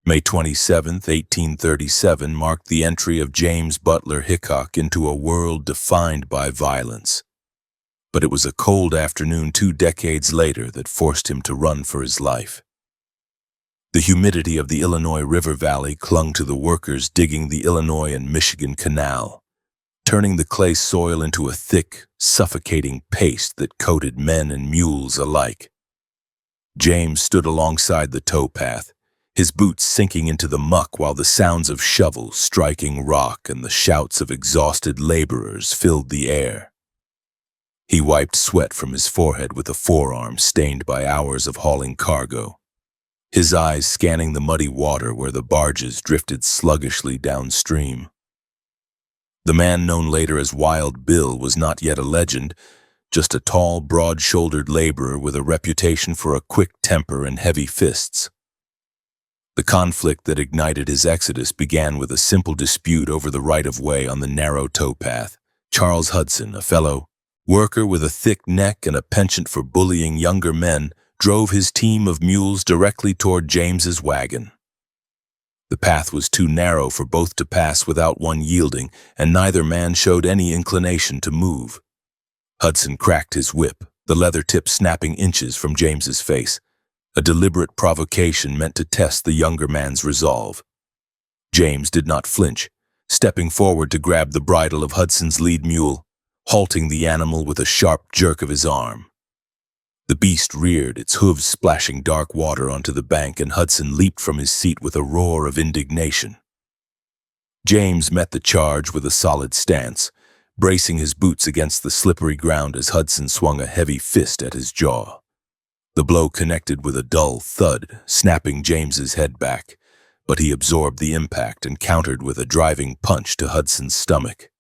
May 27, 1837 marked the entry of James Butler Hickok into a world defined by violence. But it was a cold afternoon 2 decades later that forced him to run for his life. The humidity of the Illinois River Valley clung to the workers digging the Illinois and Michigan Canal, turning the clay soil into a thick, suffocating paste that coated men and mules alike. James stood alongside the towpath, his boots sinking into the muck while the sounds of shovels striking rock and the shouts of exhausted laborers filled the air. He wiped sweat from his forehead with a forearm stained by hours of hauling cargo, his eyes scanning the muddy water where the barges drifted sluggishly downstream. The man known later as Wild Bill was not yet a legend, just a tall, broad-shouldered laborer with a reputation for a quick temper and heavy fists. The conflict that ignited his exodus began with a simple dispute over the right-of-way on the narrow towpath. Charles Hudson, a fellow worker with a thick neck and a penchant for bullying younger men, drove his team of mules directly toward James's wagon. The path was too narrow for both to pass without one yielding, and neither man showed any inclination to move. Hudson cracked his whip, the leather tip snapping inches from James's face, a deliberate provocation meant to test the younger man's resolve. James did not flinch, stepping forward to grab the bridle of Hudson's lead mule, halting the animal with a sharp jerk of his arm. The beast reared, its hooves splashing dark water onto the bank, and Hudson leaped from his seat with a roar of indignation. James met the charge with a solid stance, bracing his boots against the slippery ground as Hudson swung a heavy fist at his jaw. The blow connected with a dull thud, snapping James's head back, but he absorbed the impact and countered with a driving punch to Hudson's stomach.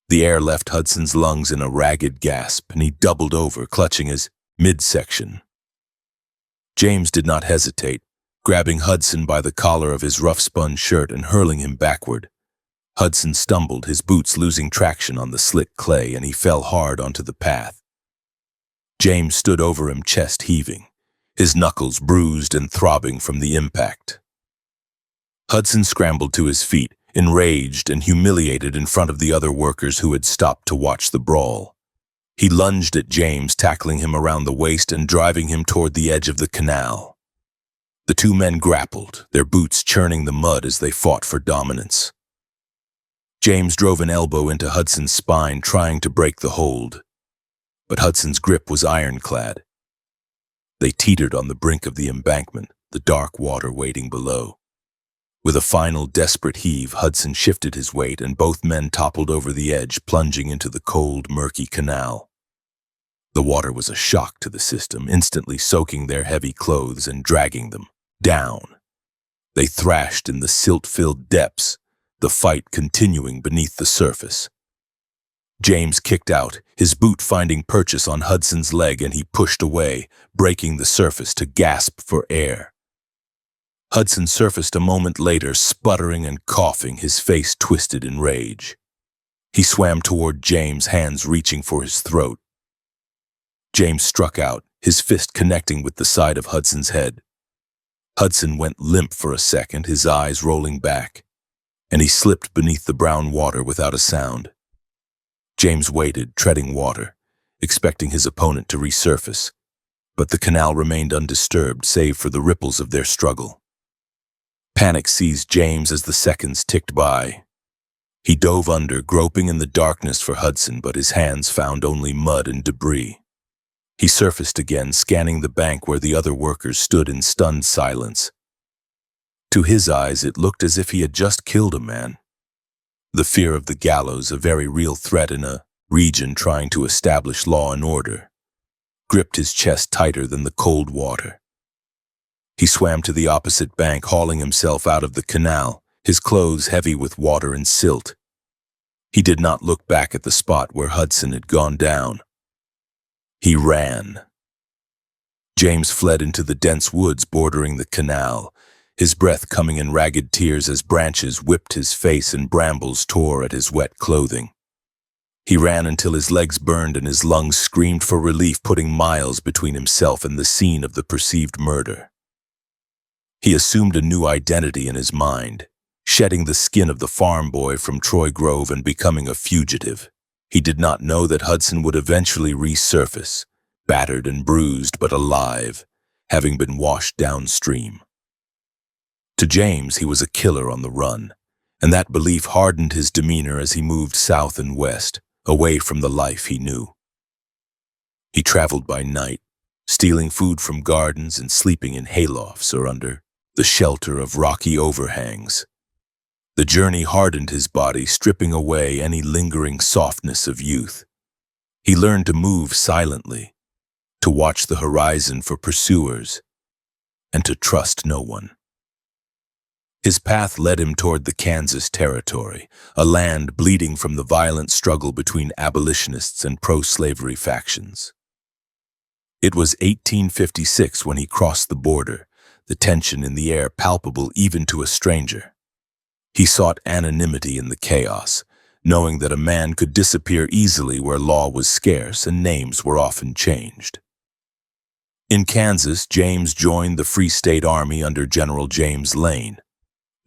The air left Hudson's lungs in a ragged gasp, and he doubled over, clutching his midsection. James did not hesitate, grabbing Hudson by the collar of his rough-spun shirt and hurling him backward. Hudson stumbled, his boots losing traction on the slick clay, and he fell hard onto the path. James stood over him, chest heaving, his knuckles bruised and throbbing from the impact. Hudson scrambled to his feet, enraged and humiliated in front of the other workers who had stopped to watch the brawl. He lunged at James, tackling him around the waist and driving him toward the edge of the canal. The two men grappled, their boots churning the mud as they fought for dominance. James drove an elbow into Hudson's spine, trying to break the hold. But Hudson's grip was ironclad. They teetered on the brink of the embankment, the dark water waiting below. With a final desperate heave, Hudson shifted his weight, and both men toppled over the edge, plunging into the cold, murky canal. The water was a shock to the system, instantly soaking their heavy clothes and dragging them down. They thrashed in the silt-filled depths, the fight continuing beneath the surface. James kicked out, his boot finding purchase on Hudson's leg, and he pushed away, breaking the surface to gasp for air. Hudson surfaced a moment later, sputtering and coughing, his face twisted in rage. He swam toward James, hands reaching for his throat. James struck out, his fist connecting with the side of Hudson's head. Hudson went limp for a second, his eyes rolling back, and he slipped beneath the brown water without a sound. James waited, treading water, expecting his opponent to resurface, but the canal remained undisturbed save for the ripples of their struggle. Panic seized James as the seconds ticked by. He dove under, groping in the darkness for Hudson, but his hands found only mud and debris. He surfaced again, scanning the bank where the other workers stood in stunned silence. To his eyes, it looked as if he had just killed a man. The fear of the gallows, a very real threat in a region trying to establish law and order, gripped his chest tighter than the cold water. He swam to the opposite bank, hauling himself out of the canal, his clothes heavy with water and silt. He did not look back at the spot where Hudson had gone down. He ran. James fled into the dense woods bordering the canal, his breath coming in ragged tears as branches whipped his face and brambles tore at his wet clothing. He ran until his legs burned and his lungs screamed for relief, putting miles between himself and the scene of the perceived murder. He assumed a new identity in his mind, shedding the skin of the farm boy from Troy Grove and becoming a fugitive. He did not know that Hudson would eventually resurface, battered and bruised but alive, having been washed downstream. To James, he was a killer on the run, and that belief hardened his demeanor as he moved south and west, away from the life he knew. He traveled by night, stealing food from gardens and sleeping in haylofts or under the shelter of rocky overhangs. The journey hardened his body, stripping away any lingering softness of youth. He learned to move silently, to watch the horizon for pursuers, and to trust no one. His path led him toward the Kansas Territory, a land bleeding from the violent struggle between abolitionists and pro-slavery factions. It was 1856 when he crossed the border, the tension in the air palpable even to a stranger. He sought anonymity in the chaos, knowing that a man could disappear easily where law was scarce and names were often changed. In Kansas, James joined the Free State Army under General James Lane.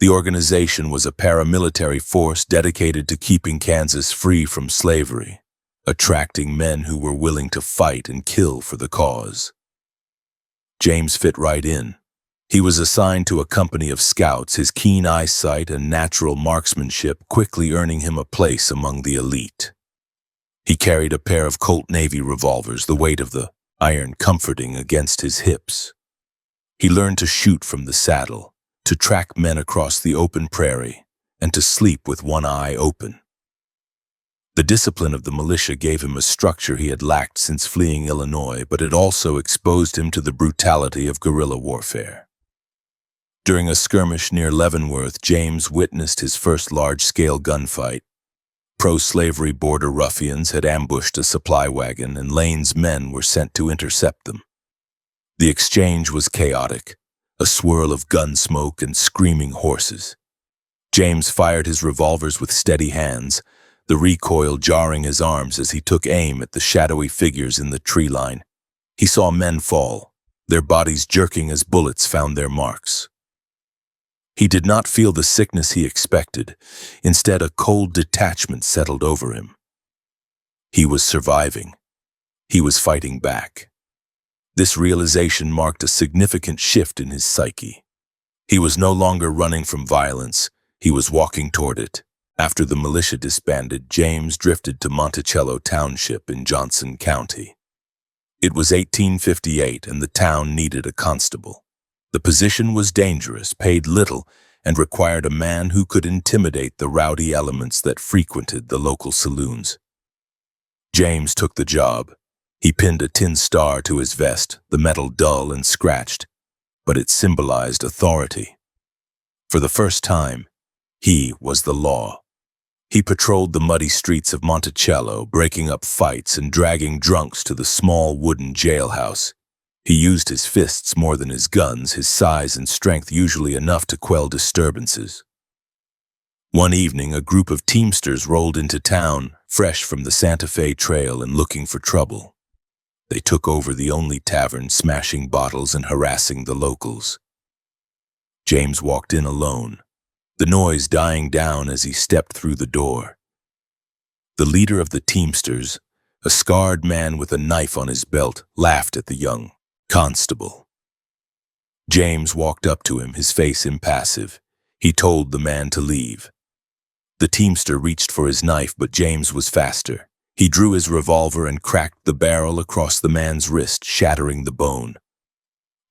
The organization was a paramilitary force dedicated to keeping Kansas free from slavery, attracting men who were willing to fight and kill for the cause. James fit right in. He was assigned to a company of scouts, his keen eyesight and natural marksmanship quickly earning him a place among the elite. He carried a pair of Colt Navy revolvers, the weight of the iron comforting against his hips. He learned to shoot from the saddle, to track men across the open prairie, and to sleep with one eye open. The discipline of the militia gave him a structure he had lacked since fleeing Illinois, but it also exposed him to the brutality of guerrilla warfare. During a skirmish near Leavenworth, James witnessed his first large-scale gunfight. Pro-slavery border ruffians had ambushed a supply wagon, and Lane's men were sent to intercept them. The exchange was chaotic, a swirl of gun smoke and screaming horses. James fired his revolvers with steady hands, the recoil jarring his arms as he took aim at the shadowy figures in the tree line. He saw men fall, their bodies jerking as bullets found their marks. He did not feel the sickness he expected. Instead, a cold detachment settled over him. He was surviving. He was fighting back. This realization marked a significant shift in his psyche. He was no longer running from violence. He was walking toward it. After the militia disbanded, James drifted to Monticello Township in Johnson County. It was 1858, and the town needed a constable. The position was dangerous, paid little, and required a man who could intimidate the rowdy elements that frequented the local saloons. James took the job. He pinned a tin star to his vest, the metal dull and scratched, but it symbolized authority. For the first time, he was the law. He patrolled the muddy streets of Monticello, breaking up fights and dragging drunks to the small wooden jailhouse. He used his fists more than his guns, his size and strength usually enough to quell disturbances. One evening, a group of teamsters rolled into town, fresh from the Santa Fe Trail and looking for trouble. They took over the only tavern, smashing bottles and harassing the locals. James walked in alone, the noise dying down as he stepped through the door. The leader of the teamsters, a scarred man with a knife on his belt, laughed at the young constable. James walked up to him, his face impassive. He told the man to leave. The teamster reached for his knife, but James was faster. He drew his revolver and cracked the barrel across the man's wrist, shattering the bone.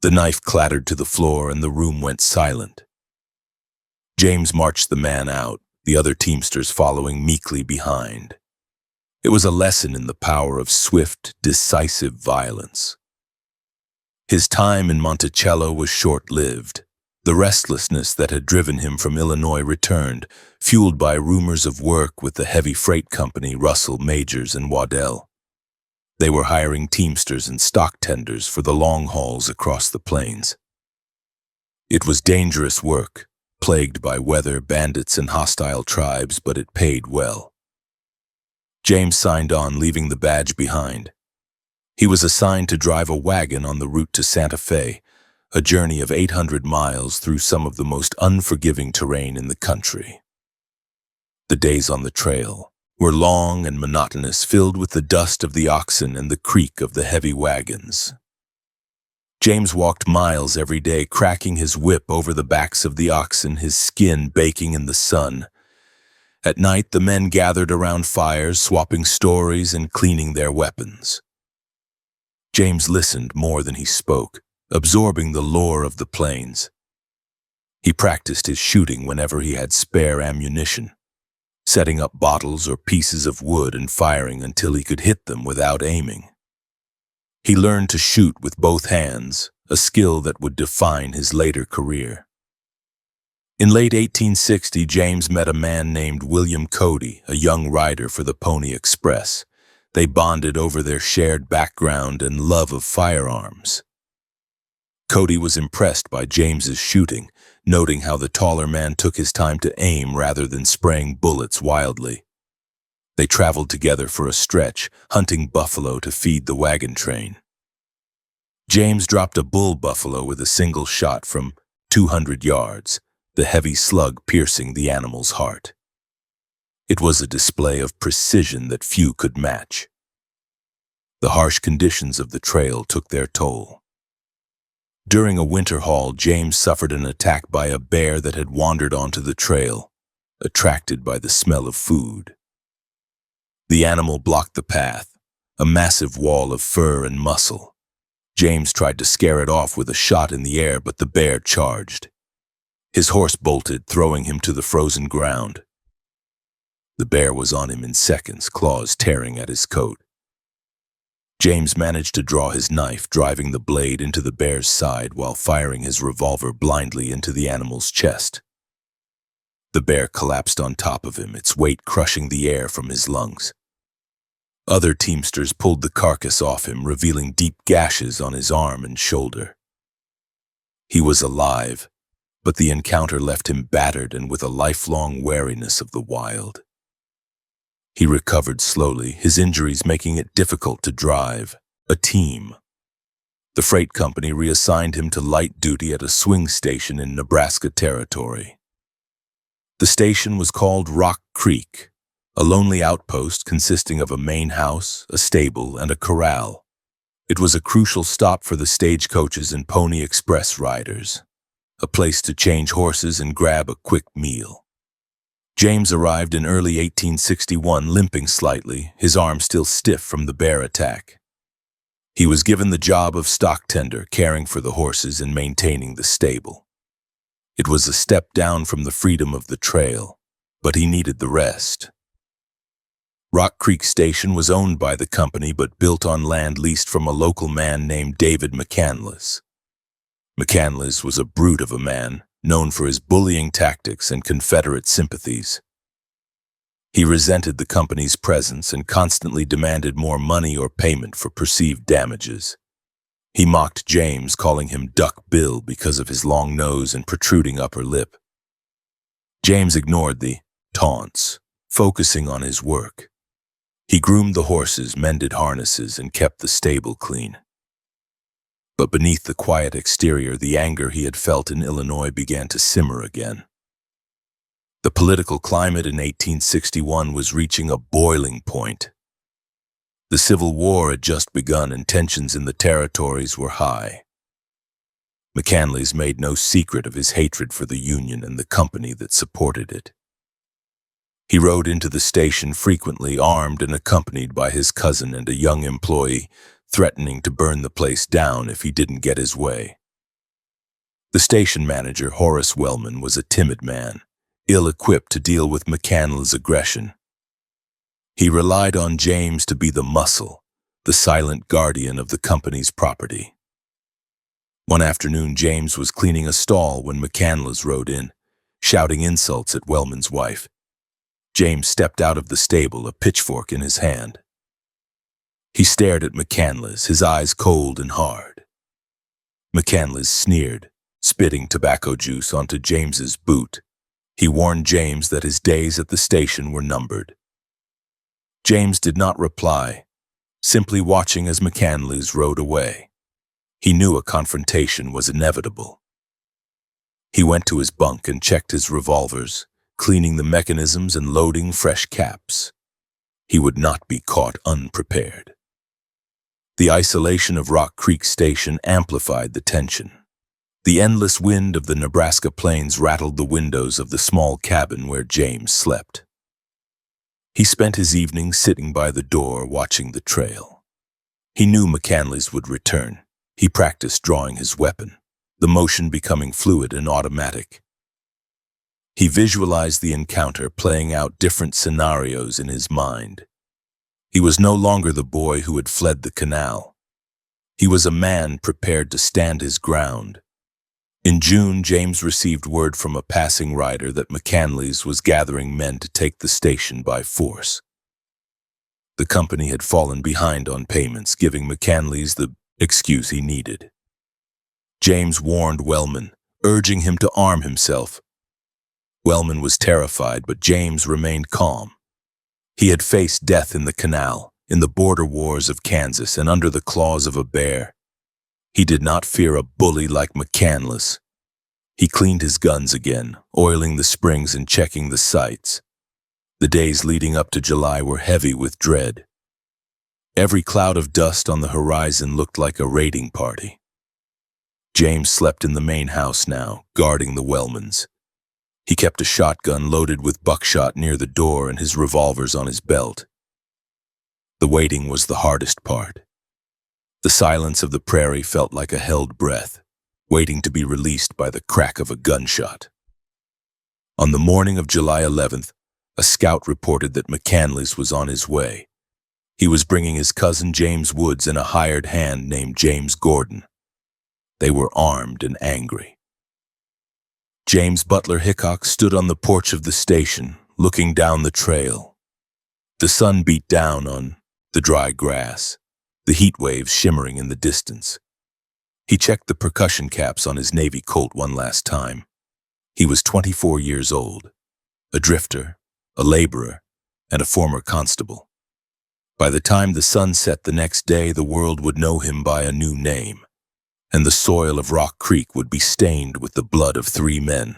The knife clattered to the floor and the room went silent. James marched the man out, the other teamsters following meekly behind. It was a lesson in the power of swift, decisive violence. His time in Monticello was short-lived. The restlessness that had driven him from Illinois returned, fueled by rumors of work with the heavy freight company Russell, Majors, and Waddell. They were hiring teamsters and stock tenders for the long hauls across the plains. It was dangerous work, plagued by weather, bandits, and hostile tribes, but it paid well. James signed on, leaving the badge behind. He was assigned to drive a wagon on the route to Santa Fe, a journey of 800 miles through some of the most unforgiving terrain in the country. The days on the trail were long and monotonous, filled with the dust of the oxen and the creak of the heavy wagons. James walked miles every day, cracking his whip over the backs of the oxen, his skin baking in the sun. At night, the men gathered around fires, swapping stories and cleaning their weapons. James listened more than he spoke, absorbing the lore of the plains. He practiced his shooting whenever he had spare ammunition, setting up bottles or pieces of wood and firing until he could hit them without aiming. He learned to shoot with both hands, a skill that would define his later career. In late 1860, James met a man named William Cody, a young rider for the Pony Express. They bonded over their shared background and love of firearms. Cody was impressed by James's shooting, noting how the taller man took his time to aim rather than spraying bullets wildly. They traveled together for a stretch, hunting buffalo to feed the wagon train. James dropped a bull buffalo with a single shot from 200 yards, the heavy slug piercing the animal's heart. It was a display of precision that few could match. The harsh conditions of the trail took their toll. During a winter haul, James suffered an attack by a bear that had wandered onto the trail, attracted by the smell of food. The animal blocked the path, a massive wall of fur and muscle. James tried to scare it off with a shot in the air, but the bear charged. His horse bolted, throwing him to the frozen ground. The bear was on him in seconds, claws tearing at his coat. James managed to draw his knife, driving the blade into the bear's side while firing his revolver blindly into the animal's chest. The bear collapsed on top of him, its weight crushing the air from his lungs. Other teamsters pulled the carcass off him, revealing deep gashes on his arm and shoulder. He was alive, but the encounter left him battered and with a lifelong wariness of the wild. He recovered slowly, his injuries making it difficult to drive a team. The freight company reassigned him to light duty at a swing station in Nebraska Territory. The station was called Rock Creek, a lonely outpost consisting of a main house, a stable, and a corral. It was a crucial stop for the stagecoaches and Pony Express riders, a place to change horses and grab a quick meal. James arrived in early 1861, limping slightly, his arm still stiff from the bear attack. He was given the job of stock tender, caring for the horses and maintaining the stable. It was a step down from the freedom of the trail, but he needed the rest. Rock Creek Station was owned by the company but built on land leased from a local man named David McCandless. McCandless was a brute of a man, known for his bullying tactics and Confederate sympathies. He resented the company's presence and constantly demanded more money or payment for perceived damages. He mocked James, calling him Duck Bill because of his long nose and protruding upper lip. James ignored the taunts, focusing on his work. He groomed the horses, mended harnesses, and kept the stable clean. But beneath the quiet exterior, the anger he had felt in Illinois began to simmer again. The political climate in 1861 was reaching a boiling point. The Civil War had just begun and tensions in the territories were high. McCandless made no secret of his hatred for the Union and the company that supported it. He rode into the station frequently, armed and accompanied by his cousin and a young employee, threatening to burn the place down if he didn't get his way. The station manager, Horace Wellman, was a timid man, ill-equipped to deal with McCandless' aggression. He relied on James to be the muscle, the silent guardian of the company's property. One afternoon, James was cleaning a stall when McCandless rode in, shouting insults at Wellman's wife. James stepped out of the stable, a pitchfork in his hand. He stared at McCandless, his eyes cold and hard. McCandless sneered, spitting tobacco juice onto James's boot. He warned James that his days at the station were numbered. James did not reply, simply watching as McCandless rode away. He knew a confrontation was inevitable. He went to his bunk and checked his revolvers, cleaning the mechanisms and loading fresh caps. He would not be caught unprepared. The isolation of Rock Creek Station amplified the tension. The endless wind of the Nebraska plains rattled the windows of the small cabin where James slept. He spent his evenings sitting by the door watching the trail. He knew McCandless would return. He practiced drawing his weapon, the motion becoming fluid and automatic. He visualized the encounter, playing out different scenarios in his mind. He was no longer the boy who had fled the canal. He was a man prepared to stand his ground. In June, James received word from a passing rider that McCandless was gathering men to take the station by force. The company had fallen behind on payments, giving McCandless the excuse he needed. James warned Wellman, urging him to arm himself. Wellman was terrified, but James remained calm. He had faced death in the canal, in the border wars of Kansas, and under the claws of a bear. He did not fear a bully like McCandless. He cleaned his guns again, oiling the springs and checking the sights. The days leading up to July were heavy with dread. Every cloud of dust on the horizon looked like a raiding party. James slept in the main house now, guarding the Wellmans. He kept a shotgun loaded with buckshot near the door and his revolvers on his belt. The waiting was the hardest part. The silence of the prairie felt like a held breath, waiting to be released by the crack of a gunshot. On the morning of July 11th, a scout reported that McCandless was on his way. He was bringing his cousin James Woods and a hired hand named James Gordon. They were armed and angry. James Butler Hickok stood on the porch of the station, looking down the trail. The sun beat down on the dry grass, the heat waves shimmering in the distance. He checked the percussion caps on his Navy Colt one last time. He was 24 years old, a drifter, a laborer, and a former constable. By the time the sun set the next day, the world would know him by a new name, and the soil of Rock Creek would be stained with the blood of 3 men.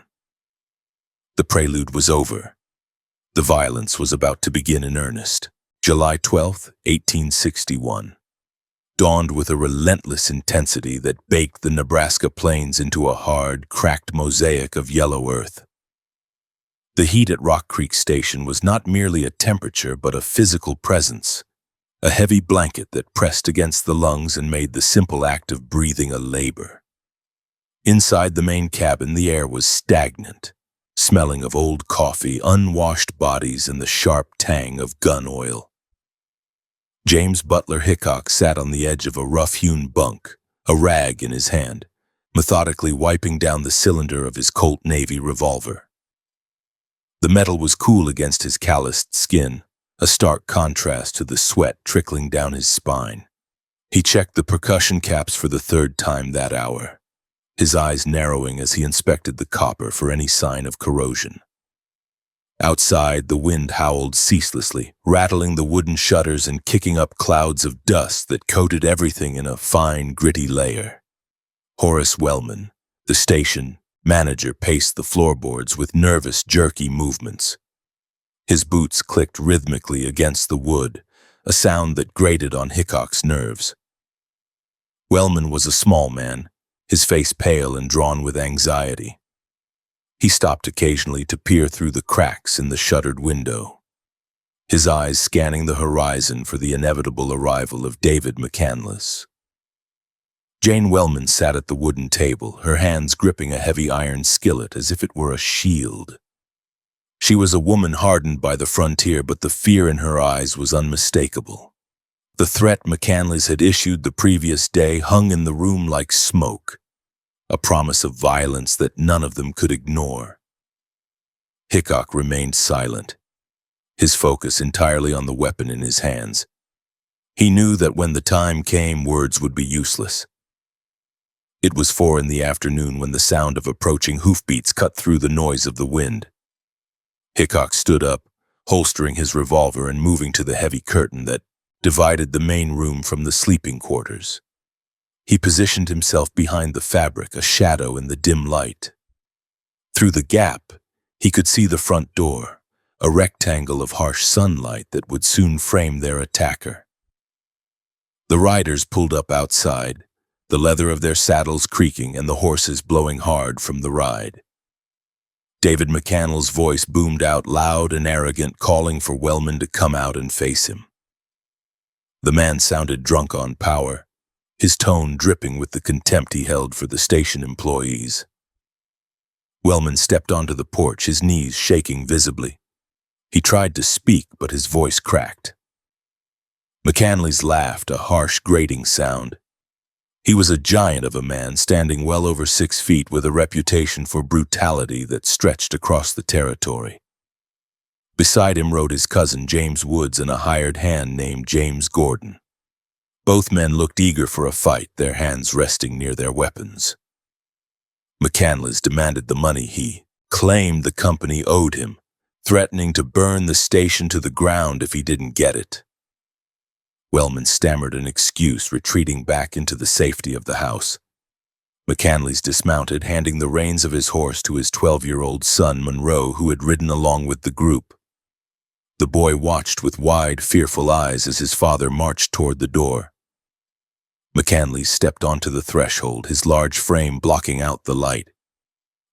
The prelude was over. The violence was about to begin in earnest. July 12, 1861. Dawned with a relentless intensity that baked the Nebraska plains into a hard, cracked mosaic of yellow earth. The heat at Rock Creek Station was not merely a temperature but a physical presence, a heavy blanket that pressed against the lungs and made the simple act of breathing a labor. Inside the main cabin, the air was stagnant, smelling of old coffee, unwashed bodies, and the sharp tang of gun oil. James Butler Hickok sat on the edge of a rough-hewn bunk, a rag in his hand, methodically wiping down the cylinder of his Colt Navy revolver. The metal was cool against his calloused skin, a stark contrast to the sweat trickling down his spine. He checked the percussion caps for the 3rd time that hour, his eyes narrowing as he inspected the copper for any sign of corrosion. Outside, the wind howled ceaselessly, rattling the wooden shutters and kicking up clouds of dust that coated everything in a fine, gritty layer. Horace Wellman, the station manager, paced the floorboards with nervous, jerky movements. His boots clicked rhythmically against the wood, a sound that grated on Hickok's nerves. Wellman was a small man, his face pale and drawn with anxiety. He stopped occasionally to peer through the cracks in the shuttered window, his eyes scanning the horizon for the inevitable arrival of David McCandless. Jane Wellman sat at the wooden table, her hands gripping a heavy iron skillet as if it were a shield. She was a woman hardened by the frontier, but the fear in her eyes was unmistakable. The threat McCandless had issued the previous day hung in the room like smoke, a promise of violence that none of them could ignore. Hickok remained silent, his focus entirely on the weapon in his hands. He knew that when the time came, words would be useless. It was 4 in the afternoon when the sound of approaching hoofbeats cut through the noise of the wind. Hickok stood up, holstering his revolver and moving to the heavy curtain that divided the main room from the sleeping quarters. He positioned himself behind the fabric, a shadow in the dim light. Through the gap, he could see the front door, a rectangle of harsh sunlight that would soon frame their attacker. The riders pulled up outside, the leather of their saddles creaking and the horses blowing hard from the ride. David McCannell's voice boomed out loud and arrogant, calling for Wellman to come out and face him. The man sounded drunk on power, his tone dripping with the contempt he held for the station employees. Wellman stepped onto the porch, his knees shaking visibly. He tried to speak, but his voice cracked. McCanley's laughed, a harsh, grating sound. He was a giant of a man, standing well over 6 feet with a reputation for brutality that stretched across the territory. Beside him rode his cousin James Woods and a hired hand named James Gordon. Both men looked eager for a fight, their hands resting near their weapons. McCandless demanded the money he claimed the company owed him, threatening to burn the station to the ground if he didn't get it. Wellman stammered an excuse, retreating back into the safety of the house. McCandless dismounted, handing the reins of his horse to his 12-year-old son, Monroe, who had ridden along with the group. The boy watched with wide, fearful eyes as his father marched toward the door. McCandless stepped onto the threshold, his large frame blocking out the light.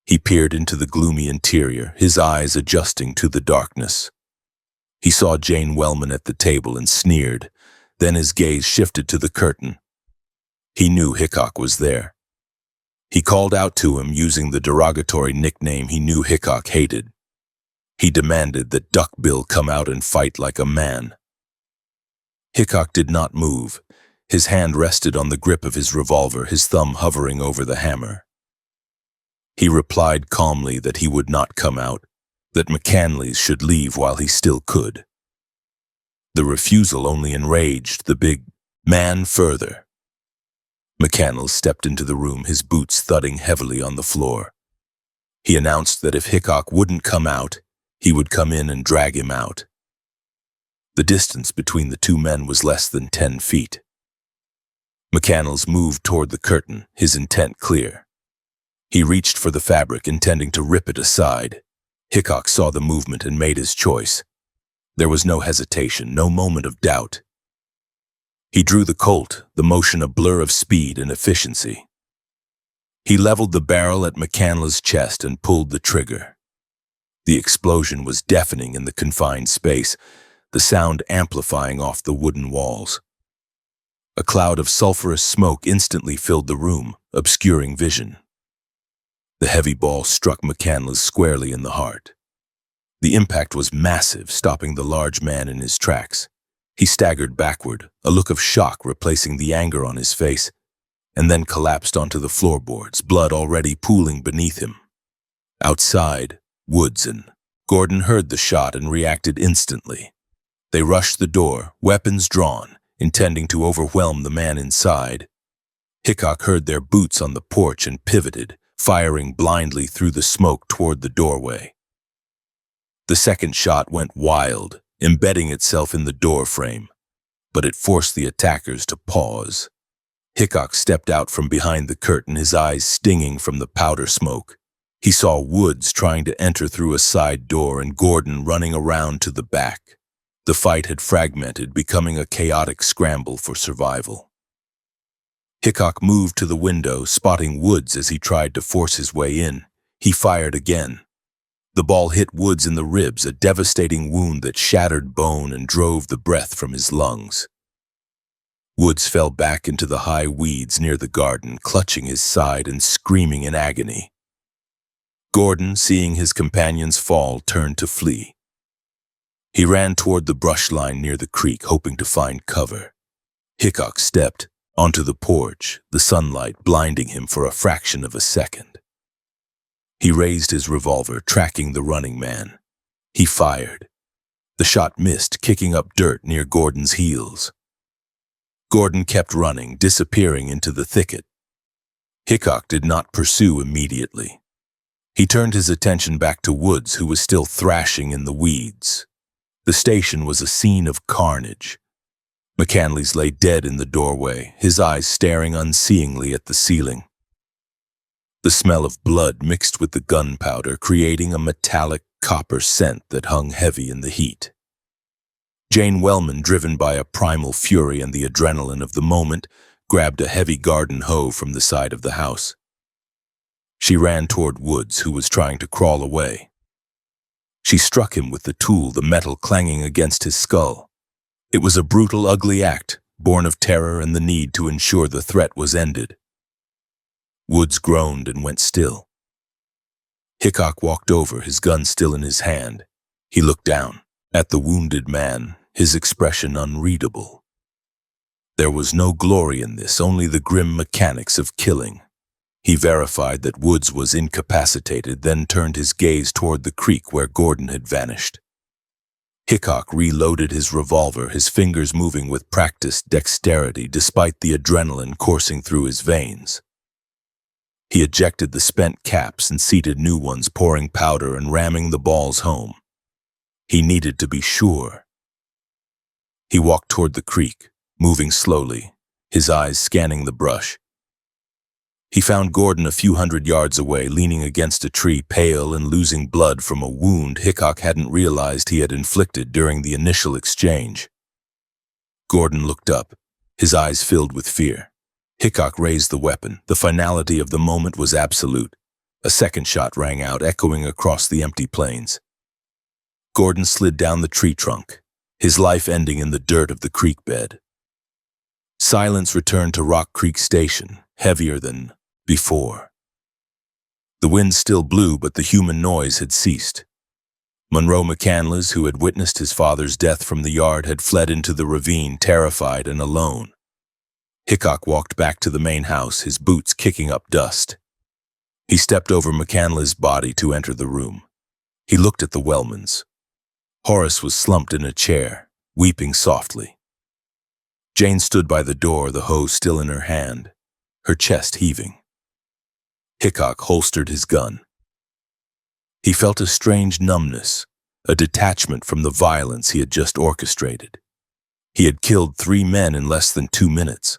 He peered into the gloomy interior, his eyes adjusting to the darkness. He saw Jane Wellman at the table and sneered. Then his gaze shifted to the curtain. He knew Hickok was there. He called out to him using the derogatory nickname he knew Hickok hated. He demanded that Duck Bill come out and fight like a man. Hickok did not move. His hand rested on the grip of his revolver, his thumb hovering over the hammer. He replied calmly that he would not come out, that McCandless should leave while he still could. The refusal only enraged the big man further. McCandless stepped into the room, his boots thudding heavily on the floor. He announced that if Hickok wouldn't come out, he would come in and drag him out. The distance between the two men was less than 10 feet. McCandless moved toward the curtain, his intent clear. He reached for the fabric, intending to rip it aside. Hickok saw the movement and made his choice. There was no hesitation, no moment of doubt. He drew the Colt, the motion a blur of speed and efficiency. He leveled the barrel at McCandless' chest and pulled the trigger. The explosion was deafening in the confined space, the sound amplifying off the wooden walls. A cloud of sulfurous smoke instantly filled the room, obscuring vision. The heavy ball struck McCandless squarely in the heart. The impact was massive, stopping the large man in his tracks. He staggered backward, a look of shock replacing the anger on his face, and then collapsed onto the floorboards, blood already pooling beneath him. Outside, Woods and Gordon heard the shot and reacted instantly. They rushed the door, weapons drawn, intending to overwhelm the man inside. Hickok heard their boots on the porch and pivoted, firing blindly through the smoke toward the doorway. The second shot went wild, embedding itself in the door frame, but it forced the attackers to pause. Hickok stepped out from behind the curtain, his eyes stinging from the powder smoke. He saw Woods trying to enter through a side door and Gordon running around to the back. The fight had fragmented, becoming a chaotic scramble for survival. Hickok moved to the window, spotting Woods as he tried to force his way in. He fired again. The ball hit Woods in the ribs, a devastating wound that shattered bone and drove the breath from his lungs. Woods fell back into the high weeds near the garden, clutching his side and screaming in agony. Gordon, seeing his companions fall, turned to flee. He ran toward the brush line near the creek, hoping to find cover. Hickok stepped onto the porch, the sunlight blinding him for a fraction of a second. He raised his revolver, tracking the running man. He fired. The shot missed, kicking up dirt near Gordon's heels. Gordon kept running, disappearing into the thicket. Hickok did not pursue immediately. He turned his attention back to Woods, who was still thrashing in the weeds. The station was a scene of carnage. McCandless lay dead in the doorway, his eyes staring unseeingly at the ceiling. The smell of blood mixed with the gunpowder, creating a metallic copper scent that hung heavy in the heat. Jane Wellman, driven by a primal fury and the adrenaline of the moment, grabbed a heavy garden hoe from the side of the house. She ran toward Woods, who was trying to crawl away. She struck him with the tool, the metal clanging against his skull. It was a brutal, ugly act, born of terror and the need to ensure the threat was ended. Woods groaned and went still. Hickok walked over, his gun still in his hand. He looked down at the wounded man, his expression unreadable. There was no glory in this, only the grim mechanics of killing. He verified that Woods was incapacitated, then turned his gaze toward the creek where Gordon had vanished. Hickok reloaded his revolver, his fingers moving with practiced dexterity despite the adrenaline coursing through his veins. He ejected the spent caps and seated new ones, pouring powder and ramming the balls home. He needed to be sure. He walked toward the creek, moving slowly, his eyes scanning the brush. He found Gordon a few hundred yards away, leaning against a tree, pale and losing blood from a wound Hickok hadn't realized he had inflicted during the initial exchange. Gordon looked up, his eyes filled with fear. Hickok raised the weapon. The finality of the moment was absolute. A second shot rang out, echoing across the empty plains. Gordon slid down the tree trunk, his life ending in the dirt of the creek bed. Silence returned to Rock Creek Station, heavier than before. The wind still blew, but the human noise had ceased. Monroe McCandless, who had witnessed his father's death from the yard, had fled into the ravine, terrified and alone. Hickok walked back to the main house, his boots kicking up dust. He stepped over McCandless' body to enter the room. He looked at the Wellmans. Horace was slumped in a chair, weeping softly. Jane stood by the door, the hoe still in her hand, her chest heaving. Hickok holstered his gun. He felt a strange numbness, a detachment from the violence he had just orchestrated. He had killed 3 men in less than 2 minutes.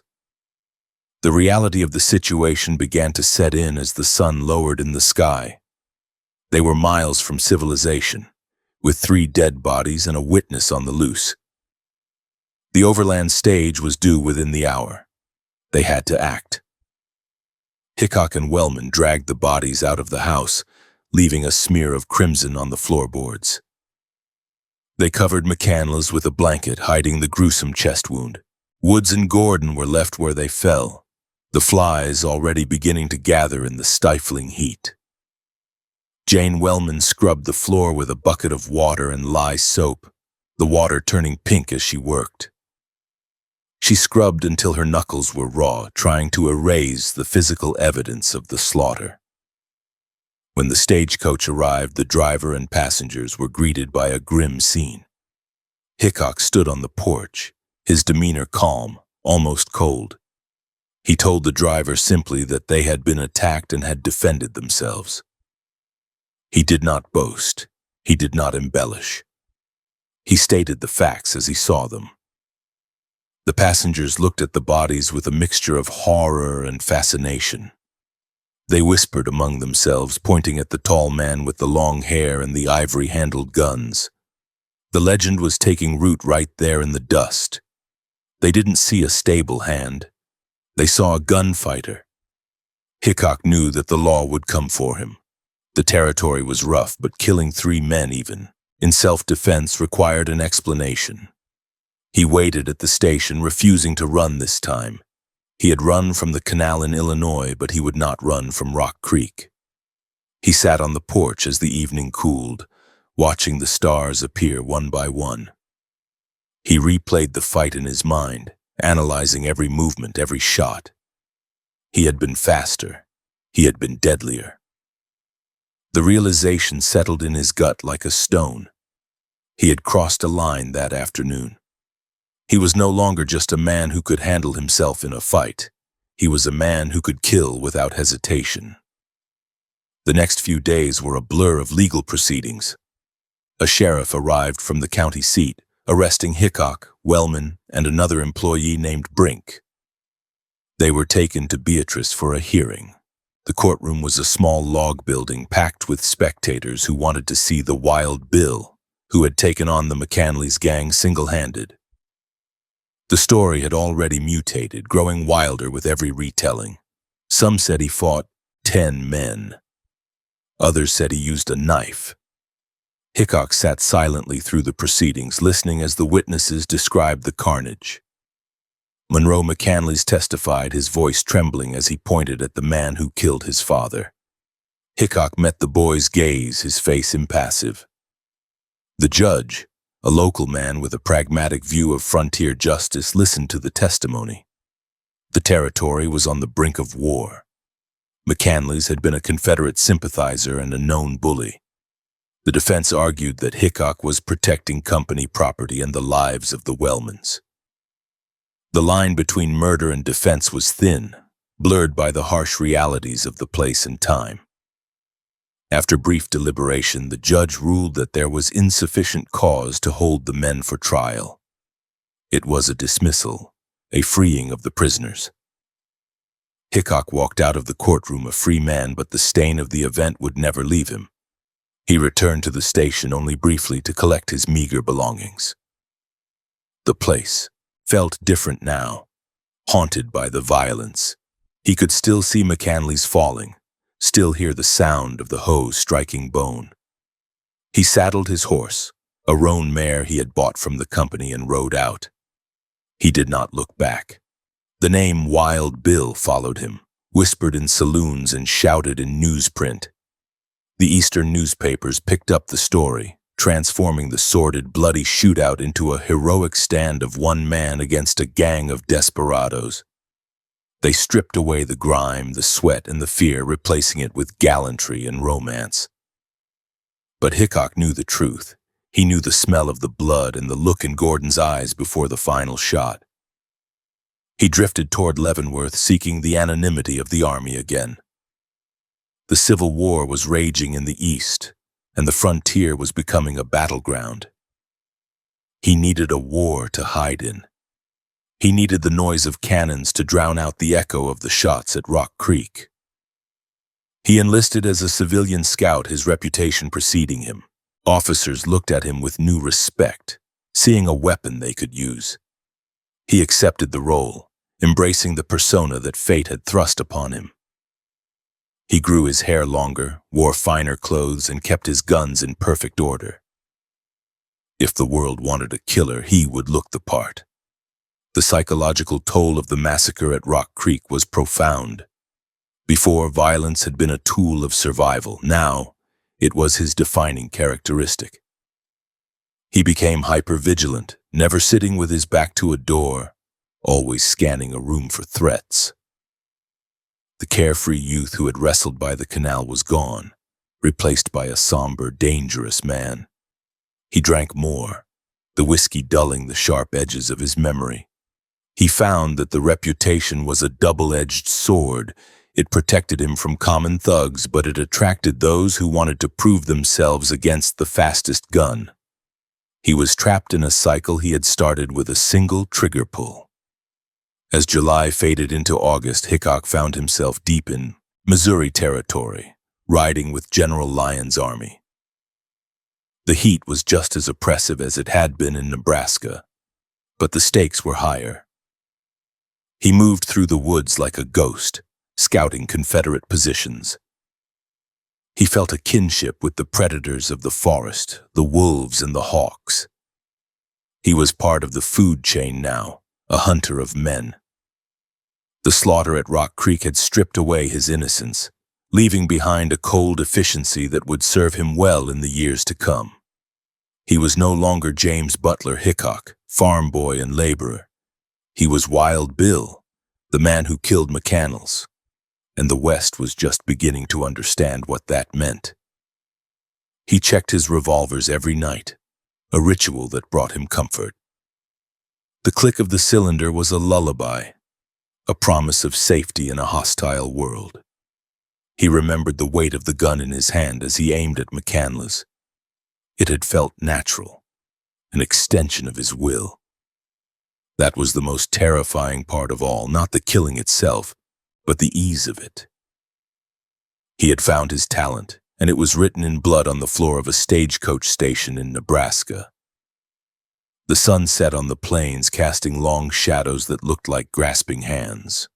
The reality of the situation began to set in as the sun lowered in the sky. They were miles from civilization, with 3 dead bodies and a witness on the loose. The overland stage was due within the hour. They had to act. Hickok and Wellman dragged the bodies out of the house, leaving a smear of crimson on the floorboards. They covered McCandless with a blanket, hiding the gruesome chest wound. Woods and Gordon were left where they fell, the flies already beginning to gather in the stifling heat. Jane Wellman scrubbed the floor with a bucket of water and lye soap, the water turning pink as she worked. She scrubbed until her knuckles were raw, trying to erase the physical evidence of the slaughter. When the stagecoach arrived, the driver and passengers were greeted by a grim scene. Hickok stood on the porch, his demeanor calm, almost cold. He told the driver simply that they had been attacked and had defended themselves. He did not boast. He did not embellish. He stated the facts as he saw them. The passengers looked at the bodies with a mixture of horror and fascination. They whispered among themselves, pointing at the tall man with the long hair and the ivory-handled guns. The legend was taking root right there in the dust. They didn't see a stable hand. They saw a gunfighter. Hickok knew that the law would come for him. The territory was rough, but killing 3 men even, in self-defense, required an explanation. He waited at the station, refusing to run this time. He had run from the canal in Illinois, but he would not run from Rock Creek. He sat on the porch as the evening cooled, watching the stars appear one by one. He replayed the fight in his mind, analyzing every movement, every shot. He had been faster. He had been deadlier. The realization settled in his gut like a stone. He had crossed a line that afternoon. He was no longer just a man who could handle himself in a fight. He was a man who could kill without hesitation. The next few days were a blur of legal proceedings. A sheriff arrived from the county seat, arresting Hickok Wellman, and another employee named Brink. They were taken to Beatrice for a hearing. The courtroom was a small log building packed with spectators who wanted to see the Wild Bill, who had taken on the McCanley's gang single-handed. The story had already mutated, growing wilder with every retelling. Some said he fought 10 men. Others said he used a knife. Hickok sat silently through the proceedings, listening as the witnesses described the carnage. Monroe McCanley's testified, his voice trembling as he pointed at the man who killed his father. Hickok met the boy's gaze, his face impassive. The judge, a local man with a pragmatic view of frontier justice, listened to the testimony. The territory was on the brink of war. McCanley's had been a Confederate sympathizer and a known bully. The defense argued that Hickok was protecting company property and the lives of the Wellmans. The line between murder and defense was thin, blurred by the harsh realities of the place and time. After brief deliberation, the judge ruled that there was insufficient cause to hold the men for trial. It was a dismissal, a freeing of the prisoners. Hickok walked out of the courtroom a free man, but the stain of the event would never leave him. He returned to the station only briefly to collect his meager belongings. The place felt different now, haunted by the violence. He could still see McCanley's falling, still hear the sound of the hose striking bone. He saddled his horse, a roan mare he had bought from the company, and rode out. He did not look back. The name Wild Bill followed him, whispered in saloons and shouted in newsprint. The Eastern newspapers picked up the story, transforming the sordid, bloody shootout into a heroic stand of one man against a gang of desperados. They stripped away the grime, the sweat, and the fear, replacing it with gallantry and romance. But Hickok knew the truth. He knew the smell of the blood and the look in Gordon's eyes before the final shot. He drifted toward Leavenworth, seeking the anonymity of the army again. The Civil War was raging in the East, and the frontier was becoming a battleground. He needed a war to hide in. He needed the noise of cannons to drown out the echo of the shots at Rock Creek. He enlisted as a civilian scout, his reputation preceding him. Officers looked at him with new respect, seeing a weapon they could use. He accepted the role, embracing the persona that fate had thrust upon him. He grew his hair longer, wore finer clothes, and kept his guns in perfect order. If the world wanted a killer, he would look the part. The psychological toll of the massacre at Rock Creek was profound. Before, violence had been a tool of survival. Now, it was his defining characteristic. He became hyper-vigilant, never sitting with his back to a door, always scanning a room for threats. The carefree youth who had wrestled by the canal was gone, replaced by a somber, dangerous man. He drank more, the whiskey dulling the sharp edges of his memory. He found that the reputation was a double-edged sword. It protected him from common thugs, but it attracted those who wanted to prove themselves against the fastest gun. He was trapped in a cycle he had started with a single trigger pull. As July faded into August, Hickok found himself deep in Missouri territory, riding with General Lyon's army. The heat was just as oppressive as it had been in Nebraska, but the stakes were higher. He moved through the woods like a ghost, scouting Confederate positions. He felt a kinship with the predators of the forest, the wolves and the hawks. He was part of the food chain now, a hunter of men. The slaughter at Rock Creek had stripped away his innocence, leaving behind a cold efficiency that would serve him well in the years to come. He was no longer James Butler Hickok, farm boy and laborer. He was Wild Bill, the man who killed McCandless, and the West was just beginning to understand what that meant. He checked his revolvers every night, a ritual that brought him comfort. The click of the cylinder was a lullaby, a promise of safety in a hostile world. He remembered the weight of the gun in his hand as he aimed at McCandless. It had felt natural, an extension of his will. That was the most terrifying part of all, not the killing itself, but the ease of it. He had found his talent, and it was written in blood on the floor of a stagecoach station in Nebraska. The sun set on the plains, casting long shadows that looked like grasping hands.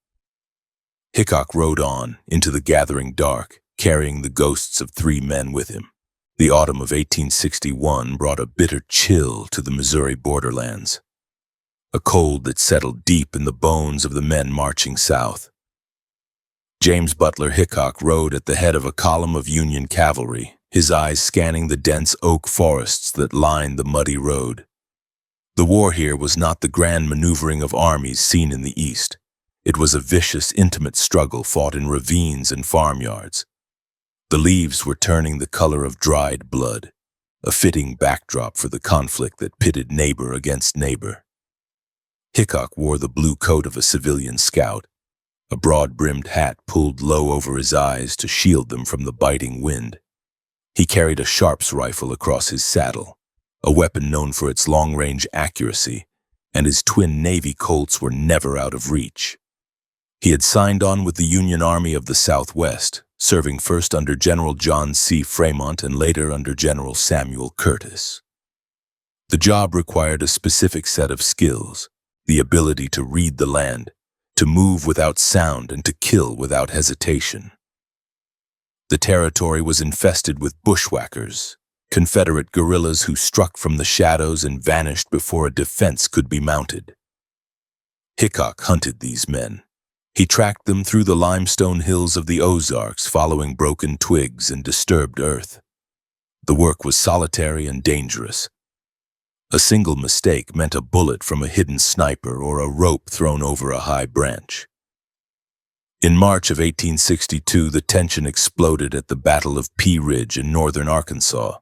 Hickok rode on into the gathering dark, carrying the ghosts of 3 men with him. The autumn of 1861 brought a bitter chill to the Missouri borderlands, a cold that settled deep in the bones of the men marching south. James Butler Hickok rode at the head of a column of Union cavalry, his eyes scanning the dense oak forests that lined the muddy road. The war here was not the grand maneuvering of armies seen in the East. It was a vicious, intimate struggle fought in ravines and farmyards. The leaves were turning the color of dried blood, a fitting backdrop for the conflict that pitted neighbor against neighbor. Hickok wore the blue coat of a civilian scout, a broad-brimmed hat pulled low over his eyes to shield them from the biting wind. He carried a Sharps rifle across his saddle, a weapon known for its long-range accuracy, and his twin Navy Colts were never out of reach. He had signed on with the Union Army of the Southwest, serving first under General John C. Fremont and later under General Samuel Curtis. The job required a specific set of skills, the ability to read the land, to move without sound, and to kill without hesitation. The territory was infested with bushwhackers, Confederate guerrillas who struck from the shadows and vanished before a defense could be mounted. Hickok hunted these men. He tracked them through the limestone hills of the Ozarks, following broken twigs and disturbed earth. The work was solitary and dangerous. A single mistake meant a bullet from a hidden sniper or a rope thrown over a high branch. In March of 1862, the tension exploded at the Battle of Pea Ridge in northern Arkansas.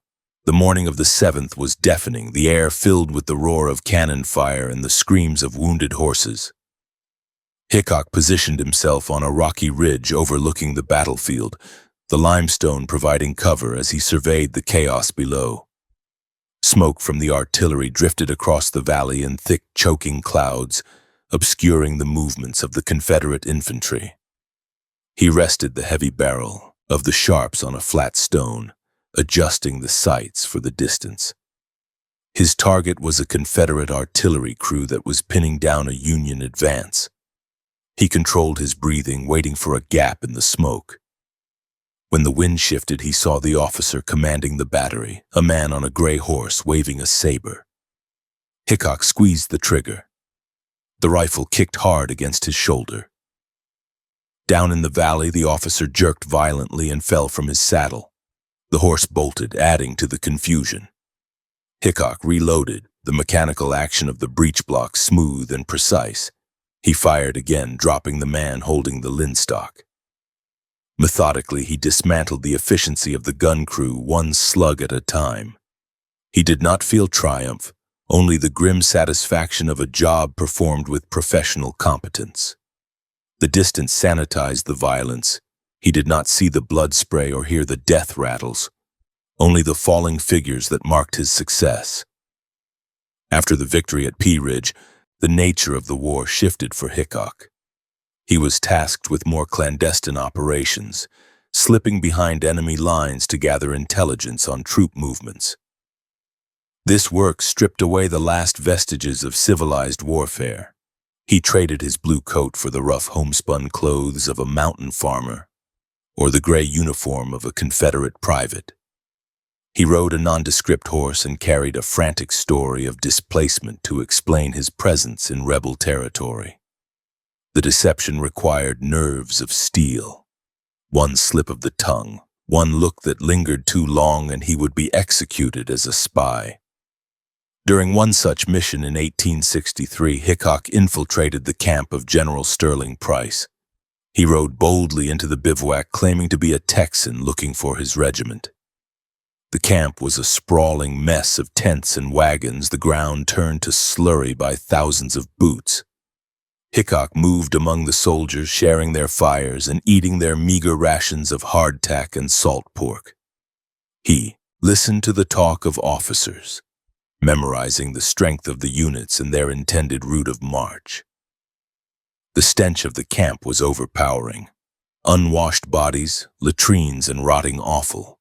The morning of the 7th was deafening, the air filled with the roar of cannon fire and the screams of wounded horses. Hickok positioned himself on a rocky ridge overlooking the battlefield, the limestone providing cover as he surveyed the chaos below. Smoke from the artillery drifted across the valley in thick, choking clouds, obscuring the movements of the Confederate infantry. He rested the heavy barrel of the Sharps on a flat stone, adjusting the sights for the distance. His target was a Confederate artillery crew that was pinning down a Union advance. He controlled his breathing, waiting for a gap in the smoke. When the wind shifted, he saw the officer commanding the battery, a man on a gray horse waving a saber. Hickok squeezed the trigger. The rifle kicked hard against his shoulder. Down in the valley, the officer jerked violently and fell from his saddle. The horse bolted, adding to the confusion. Hickok reloaded, the mechanical action of the breech block smooth and precise. He fired again, dropping the man holding the linstock. Methodically, he dismantled the efficiency of the gun crew, one slug at a time. He did not feel triumph, only the grim satisfaction of a job performed with professional competence. The distance sanitized the violence. He did not see the blood spray or hear the death rattles, only the falling figures that marked his success. After the victory at Pea Ridge, the nature of the war shifted for Hickok. He was tasked with more clandestine operations, slipping behind enemy lines to gather intelligence on troop movements. This work stripped away the last vestiges of civilized warfare. He traded his blue coat for the rough homespun clothes of a mountain farmer, or the gray uniform of a Confederate private. He rode a nondescript horse and carried a frantic story of displacement to explain his presence in rebel territory. The deception required nerves of steel. One slip of the tongue, one look that lingered too long, and he would be executed as a spy. During one such mission in 1863, Hickok infiltrated the camp of General Sterling Price. He rode boldly into the bivouac, claiming to be a Texan looking for his regiment. The camp was a sprawling mess of tents and wagons, the ground turned to slurry by thousands of boots. Hickok moved among the soldiers, sharing their fires and eating their meager rations of hardtack and salt pork. He listened to the talk of officers, memorizing the strength of the units and their intended route of march. The stench of the camp was overpowering. Unwashed bodies, latrines, and rotting offal.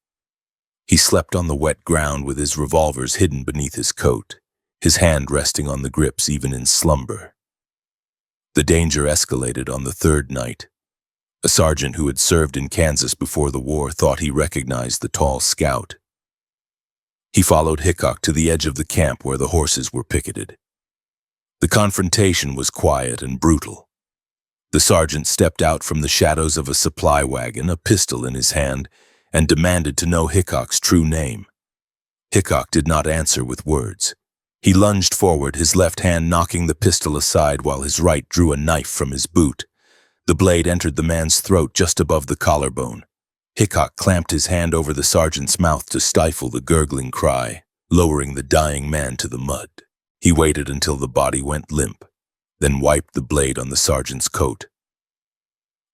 He slept on the wet ground with his revolvers hidden beneath his coat, his hand resting on the grips even in slumber. The danger escalated on the third night. A sergeant who had served in Kansas before the war thought he recognized the tall scout. He followed Hickok to the edge of the camp where the horses were picketed. The confrontation was quiet and brutal. The sergeant stepped out from the shadows of a supply wagon, a pistol in his hand, and demanded to know Hickok's true name. Hickok did not answer with words. He lunged forward, his left hand knocking the pistol aside while his right drew a knife from his boot. The blade entered the man's throat just above the collarbone. Hickok clamped his hand over the sergeant's mouth to stifle the gurgling cry, lowering the dying man to the mud. He waited until the body went limp, then wiped the blade on the sergeant's coat.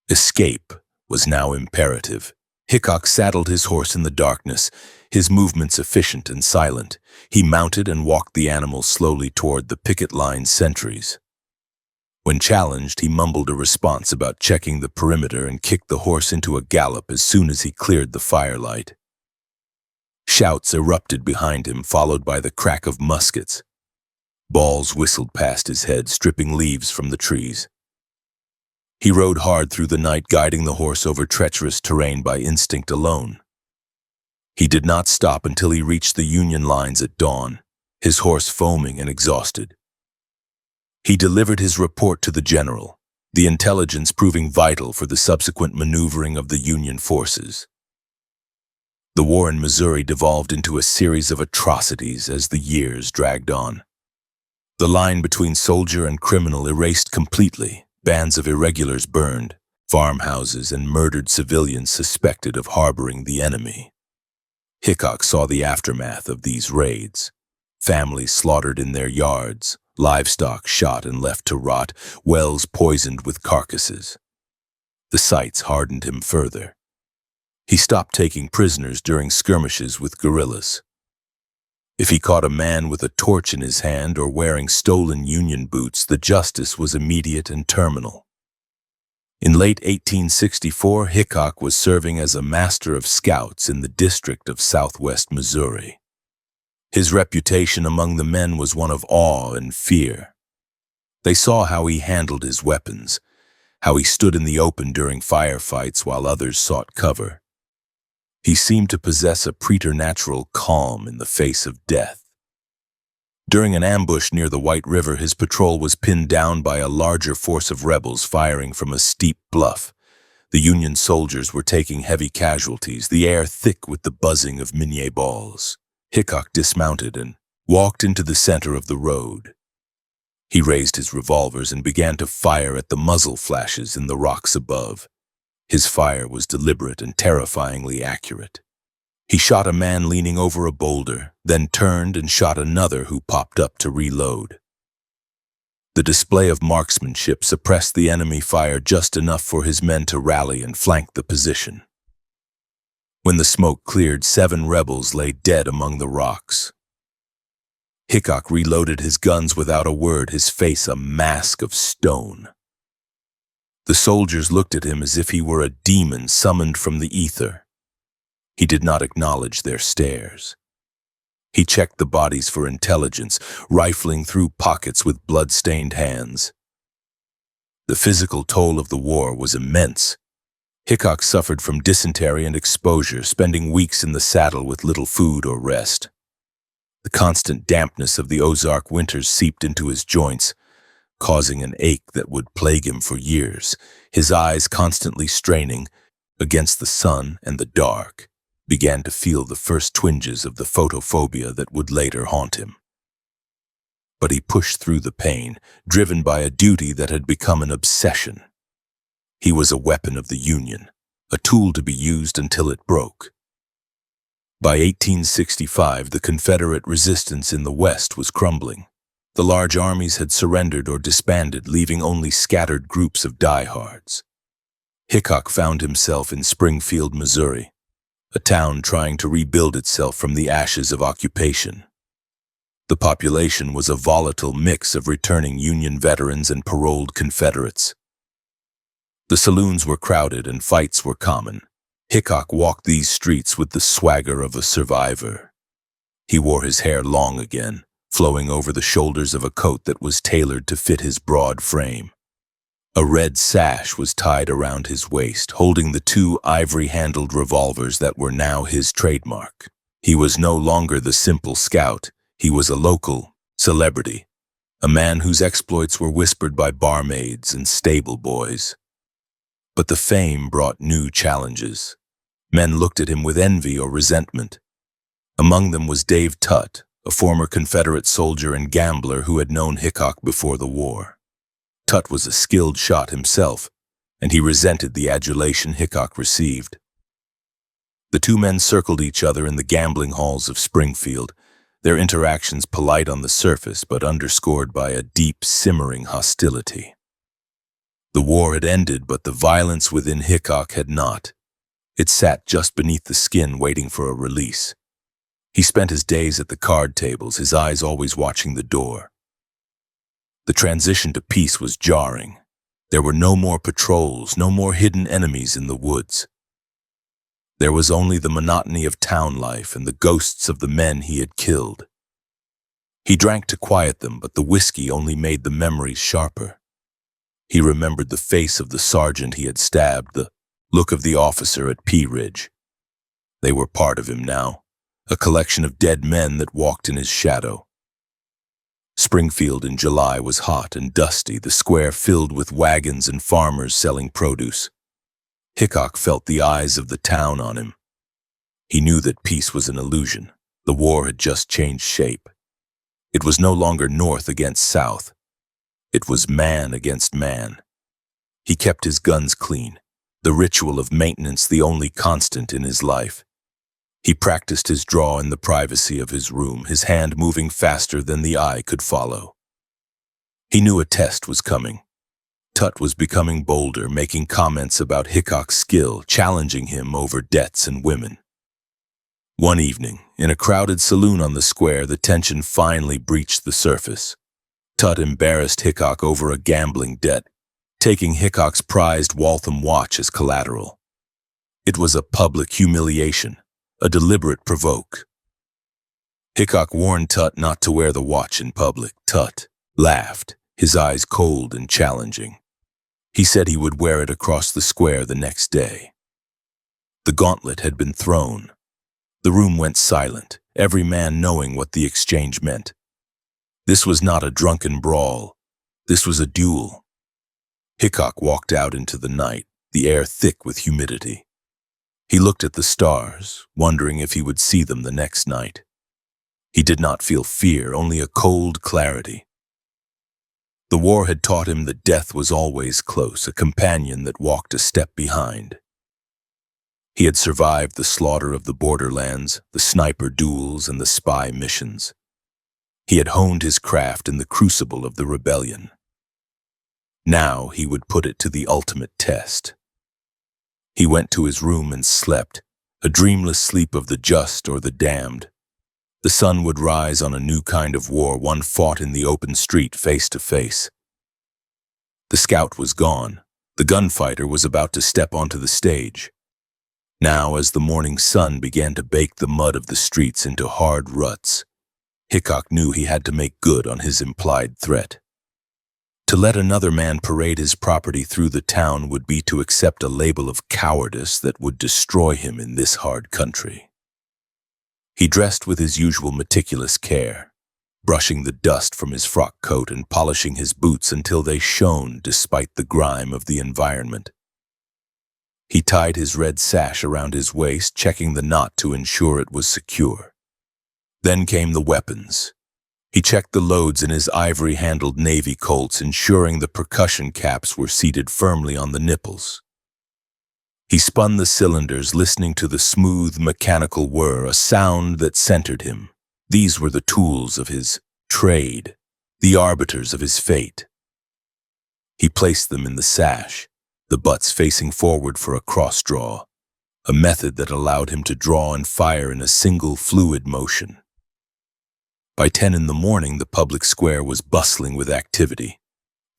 Escape was now imperative. Hickok saddled his horse in the darkness, his movements efficient and silent. He mounted and walked the animal slowly toward the picket line sentries. When challenged, he mumbled a response about checking the perimeter and kicked the horse into a gallop as soon as he cleared the firelight. Shouts erupted behind him, followed by the crack of muskets. Balls whistled past his head, stripping leaves from the trees. He rode hard through the night, guiding the horse over treacherous terrain by instinct alone. He did not stop until he reached the Union lines at dawn, his horse foaming and exhausted. He delivered his report to the general, the intelligence proving vital for the subsequent maneuvering of the Union forces. The war in Missouri devolved into a series of atrocities as the years dragged on. The line between soldier and criminal erased completely. Bands of irregulars burned, farmhouses, and murdered civilians suspected of harboring the enemy. Hickok saw the aftermath of these raids. Families slaughtered in their yards, livestock shot and left to rot, wells poisoned with carcasses. The sights hardened him further. He stopped taking prisoners during skirmishes with guerrillas. If he caught a man with a torch in his hand or wearing stolen Union boots, the justice was immediate and terminal. In late 1864, Hickok was serving as a master of scouts in the district of Southwest Missouri. His reputation among the men was one of awe and fear. They saw how he handled his weapons, how he stood in the open during firefights while others sought cover. He seemed to possess a preternatural calm in the face of death. During an ambush near the White River, his patrol was pinned down by a larger force of rebels firing from a steep bluff. The Union soldiers were taking heavy casualties, the air thick with the buzzing of minie balls. Hickok dismounted and walked into the center of the road. He raised his revolvers and began to fire at the muzzle flashes in the rocks above. His fire was deliberate and terrifyingly accurate. He shot a man leaning over a boulder, then turned and shot another who popped up to reload. The display of marksmanship suppressed the enemy fire just enough for his men to rally and flank the position. When the smoke cleared, 7 rebels lay dead among the rocks. Hickok reloaded his guns without a word, his face a mask of stone. The soldiers looked at him as if he were a demon summoned from the ether. He did not acknowledge their stares. He checked the bodies for intelligence, rifling through pockets with blood-stained hands. The physical toll of the war was immense. Hickok suffered from dysentery and exposure, spending weeks in the saddle with little food or rest. The constant dampness of the Ozark winters seeped into his joints, causing an ache that would plague him for years. His eyes, constantly straining against the sun and the dark, began to feel the first twinges of the photophobia that would later haunt him. But he pushed through the pain, driven by a duty that had become an obsession. He was a weapon of the Union, a tool to be used until it broke. By 1865, the Confederate resistance in the West was crumbling. The large armies had surrendered or disbanded, leaving only scattered groups of diehards. Hickok found himself in Springfield, Missouri, a town trying to rebuild itself from the ashes of occupation. The population was a volatile mix of returning Union veterans and paroled Confederates. The saloons were crowded and fights were common. Hickok walked these streets with the swagger of a survivor. He wore his hair long again, flowing over the shoulders of a coat that was tailored to fit his broad frame. A red sash was tied around his waist, holding the two ivory-handled revolvers that were now his trademark. He was no longer the simple scout. He was a local celebrity, a man whose exploits were whispered by barmaids and stable boys. But the fame brought new challenges. Men looked at him with envy or resentment. Among them was Dave Tutt, a former Confederate soldier and gambler who had known Hickok before the war. Tutt was a skilled shot himself, and he resented the adulation Hickok received. The two men circled each other in the gambling halls of Springfield, their interactions polite on the surface but underscored by a deep, simmering hostility. The war had ended, but the violence within Hickok had not. It sat just beneath the skin, waiting for a release. He spent his days at the card tables, his eyes always watching the door. The transition to peace was jarring. There were no more patrols, no more hidden enemies in the woods. There was only the monotony of town life and the ghosts of the men he had killed. He drank to quiet them, but the whiskey only made the memories sharper. He remembered the face of the sergeant he had stabbed, the look of the officer at Pea Ridge. They were part of him now, a collection of dead men that walked in his shadow. Springfield in July was hot and dusty, the square filled with wagons and farmers selling produce. Hickok felt the eyes of the town on him. He knew that peace was an illusion. The war had just changed shape. It was no longer North against South. It was man against man. He kept his guns clean, the ritual of maintenance the only constant in his life. He practiced his draw in the privacy of his room, his hand moving faster than the eye could follow. He knew a test was coming. Tutt was becoming bolder, making comments about Hickok's skill, challenging him over debts and women. One evening, in a crowded saloon on the square, the tension finally breached the surface. Tutt embarrassed Hickok over a gambling debt, taking Hickok's prized Waltham watch as collateral. It was a public humiliation, a deliberate provoke. Hickok warned Tutt not to wear the watch in public. Tutt laughed, his eyes cold and challenging. He said he would wear it across the square the next day. The gauntlet had been thrown. The room went silent, every man knowing what the exchange meant. This was not a drunken brawl. This was a duel. Hickok walked out into the night, the air thick with humidity. He looked at the stars, wondering if he would see them the next night. He did not feel fear, only a cold clarity. The war had taught him that death was always close, a companion that walked a step behind. He had survived the slaughter of the borderlands, the sniper duels, and the spy missions. He had honed his craft in the crucible of the rebellion. Now he would put it to the ultimate test. He went to his room and slept, a dreamless sleep of the just or the damned. The sun would rise on a new kind of war, one fought in the open street, face to face. The scout was gone. The gunfighter was about to step onto the stage. Now, as the morning sun began to bake the mud of the streets into hard ruts, Hickok knew he had to make good on his implied threat. To let another man parade his property through the town would be to accept a label of cowardice that would destroy him in this hard country. He dressed with his usual meticulous care, brushing the dust from his frock coat and polishing his boots until they shone despite the grime of the environment. He tied his red sash around his waist, checking the knot to ensure it was secure. Then came the weapons. He checked the loads in his ivory-handled Navy Colts, ensuring the percussion caps were seated firmly on the nipples. He spun the cylinders, listening to the smooth, mechanical whir, a sound that centered him. These were the tools of his trade, the arbiters of his fate. He placed them in the sash, the butts facing forward for a cross draw, a method that allowed him to draw and fire in a single fluid motion. By 10 in the morning, the public square was bustling with activity.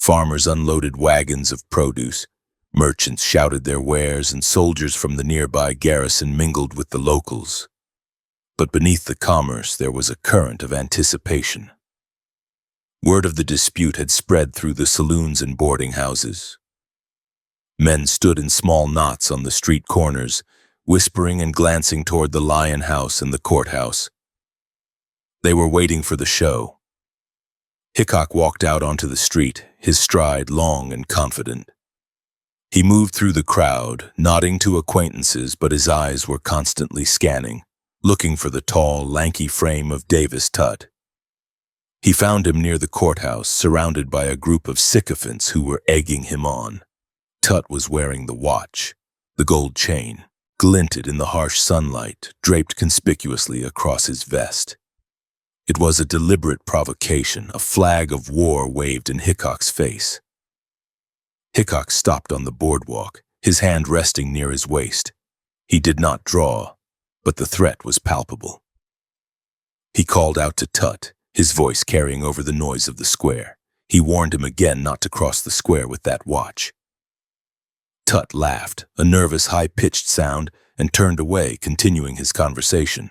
Farmers unloaded wagons of produce, merchants shouted their wares, and soldiers from the nearby garrison mingled with the locals. But beneath the commerce, there was a current of anticipation. Word of the dispute had spread through the saloons and boarding houses. Men stood in small knots on the street corners, whispering and glancing toward the Lion House and the courthouse. They were waiting for the show. Hickok walked out onto the street, his stride long and confident. He moved through the crowd, nodding to acquaintances, but his eyes were constantly scanning, looking for the tall, lanky frame of Davis Tutt. He found him near the courthouse, surrounded by a group of sycophants who were egging him on. Tutt was wearing the watch. The gold chain glinted in the harsh sunlight, draped conspicuously across his vest. It was a deliberate provocation, a flag of war waved in Hickok's face. Hickok stopped on the boardwalk, his hand resting near his waist. He did not draw, but the threat was palpable. He called out to Tutt, his voice carrying over the noise of the square. He warned him again not to cross the square with that watch. Tutt laughed, a nervous, high-pitched sound, and turned away, continuing his conversation.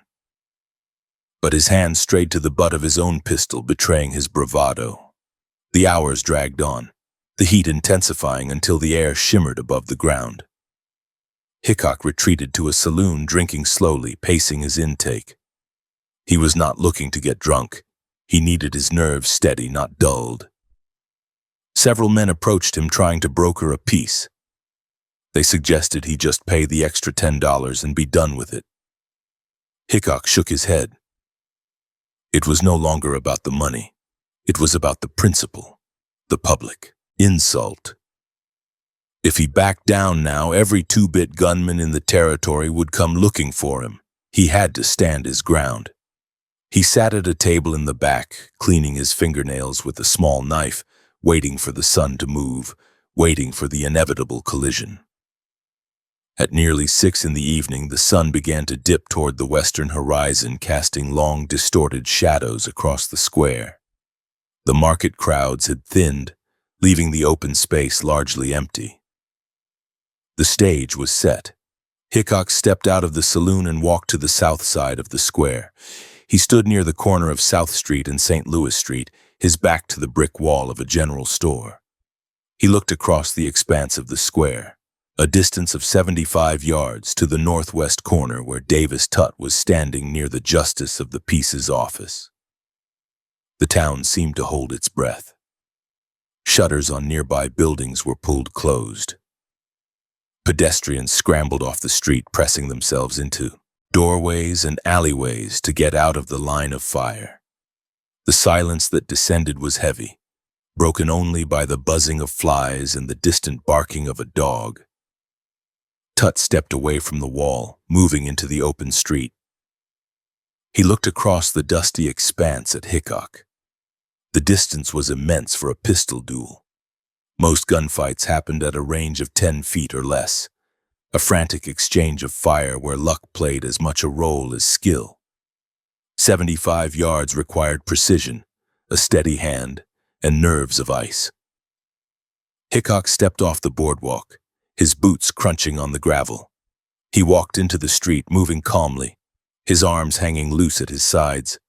But his hand strayed to the butt of his own pistol, betraying his bravado. The hours dragged on, the heat intensifying until the air shimmered above the ground. Hickok retreated to a saloon, drinking slowly, pacing his intake. He was not looking to get drunk. He needed his nerves steady, not dulled. Several men approached him, trying to broker a peace. They suggested he just pay the extra $10 and be done with it. Hickok shook his head. It was no longer about the money. It was about the principle, the public insult. If he backed down now, every two-bit gunman in the territory would come looking for him. He had to stand his ground. He sat at a table in the back, cleaning his fingernails with a small knife, waiting for the sun to move, waiting for the inevitable collision. At nearly 6 in the evening, the sun began to dip toward the western horizon, casting long, distorted shadows across the square. The market crowds had thinned, leaving the open space largely empty. The stage was set. Hickok stepped out of the saloon and walked to the south side of the square. He stood near the corner of South Street and St. Louis Street, his back to the brick wall of a general store. He looked across the expanse of the square, a distance of 75 yards to the northwest corner where Davis Tutt was standing near the Justice of the Peace's office. The town seemed to hold its breath. Shutters on nearby buildings were pulled closed. Pedestrians scrambled off the street, pressing themselves into doorways and alleyways to get out of the line of fire. The silence that descended was heavy, broken only by the buzzing of flies and the distant barking of a dog. Tutt stepped away from the wall, moving into the open street. He looked across the dusty expanse at Hickok. The distance was immense for a pistol duel. Most gunfights happened at a range of 10 feet or less, a frantic exchange of fire where luck played as much a role as skill. 75 yards required precision, a steady hand, and nerves of ice. Hickok stepped off the boardwalk, his boots crunching on the gravel. He walked into the street, moving calmly, his arms hanging loose at his sides.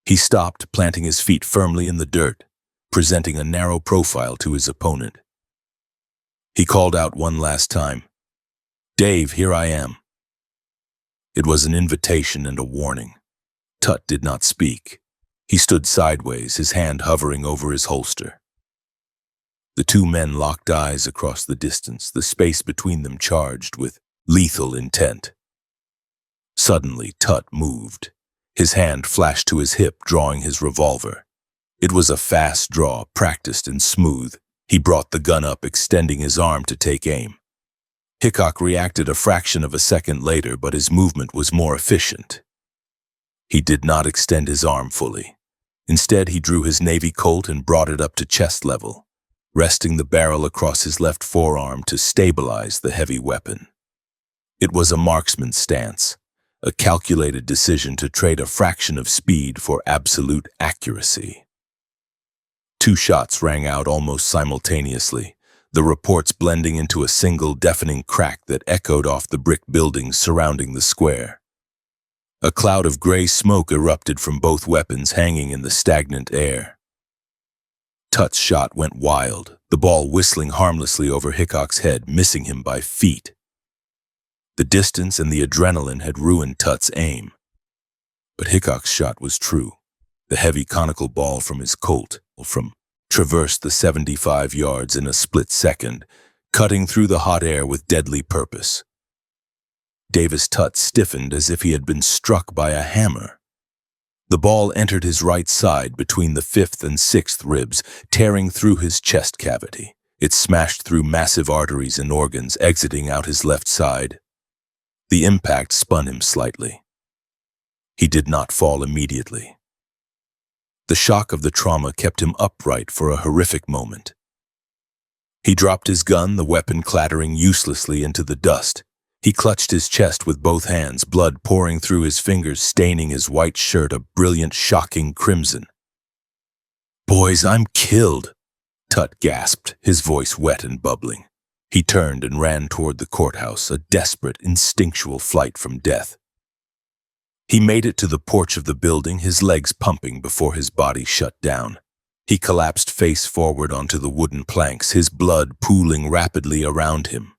He stopped, planting his feet firmly in the dirt, presenting a narrow profile to his opponent. He called out one last time, "Dave, here I am." It was an invitation and a warning. Tutt did not speak. He stood sideways, his hand hovering over his holster. The two men locked eyes across the distance, the space between them charged with lethal intent. Suddenly, Tutt moved. His hand flashed to his hip, drawing his revolver. It was a fast draw, practiced and smooth. He brought the gun up, extending his arm to take aim. Hickok reacted a fraction of a second later, but his movement was more efficient. He did not extend his arm fully. Instead, he drew his Navy Colt and brought it up to chest level, resting the barrel across his left forearm to stabilize the heavy weapon. It was a marksman's stance, a calculated decision to trade a fraction of speed for absolute accuracy. Two shots rang out almost simultaneously, the reports blending into a single deafening crack that echoed off the brick buildings surrounding the square. A cloud of gray smoke erupted from both weapons hanging in the stagnant air. Tut's shot went wild, the ball whistling harmlessly over Hickok's head, missing him by feet. The distance and the adrenaline had ruined Tut's aim. But Hickok's shot was true. The heavy conical ball from his Colt traversed the 75 yards in a split second, cutting through the hot air with deadly purpose. Davis Tutt stiffened as if he had been struck by a hammer. The ball entered his right side between the 5th and 6th ribs, tearing through his chest cavity. It smashed through massive arteries and organs, exiting out his left side. The impact spun him slightly. He did not fall immediately. The shock of the trauma kept him upright for a horrific moment. He dropped his gun, the weapon clattering uselessly into the dust. He clutched his chest with both hands, blood pouring through his fingers, staining his white shirt a brilliant, shocking crimson. "Boys, I'm killed," Tut gasped, his voice wet and bubbling. He turned and ran toward the courthouse, a desperate, instinctual flight from death. He made it to the porch of the building, his legs pumping before his body shut down. He collapsed face forward onto the wooden planks, his blood pooling rapidly around him.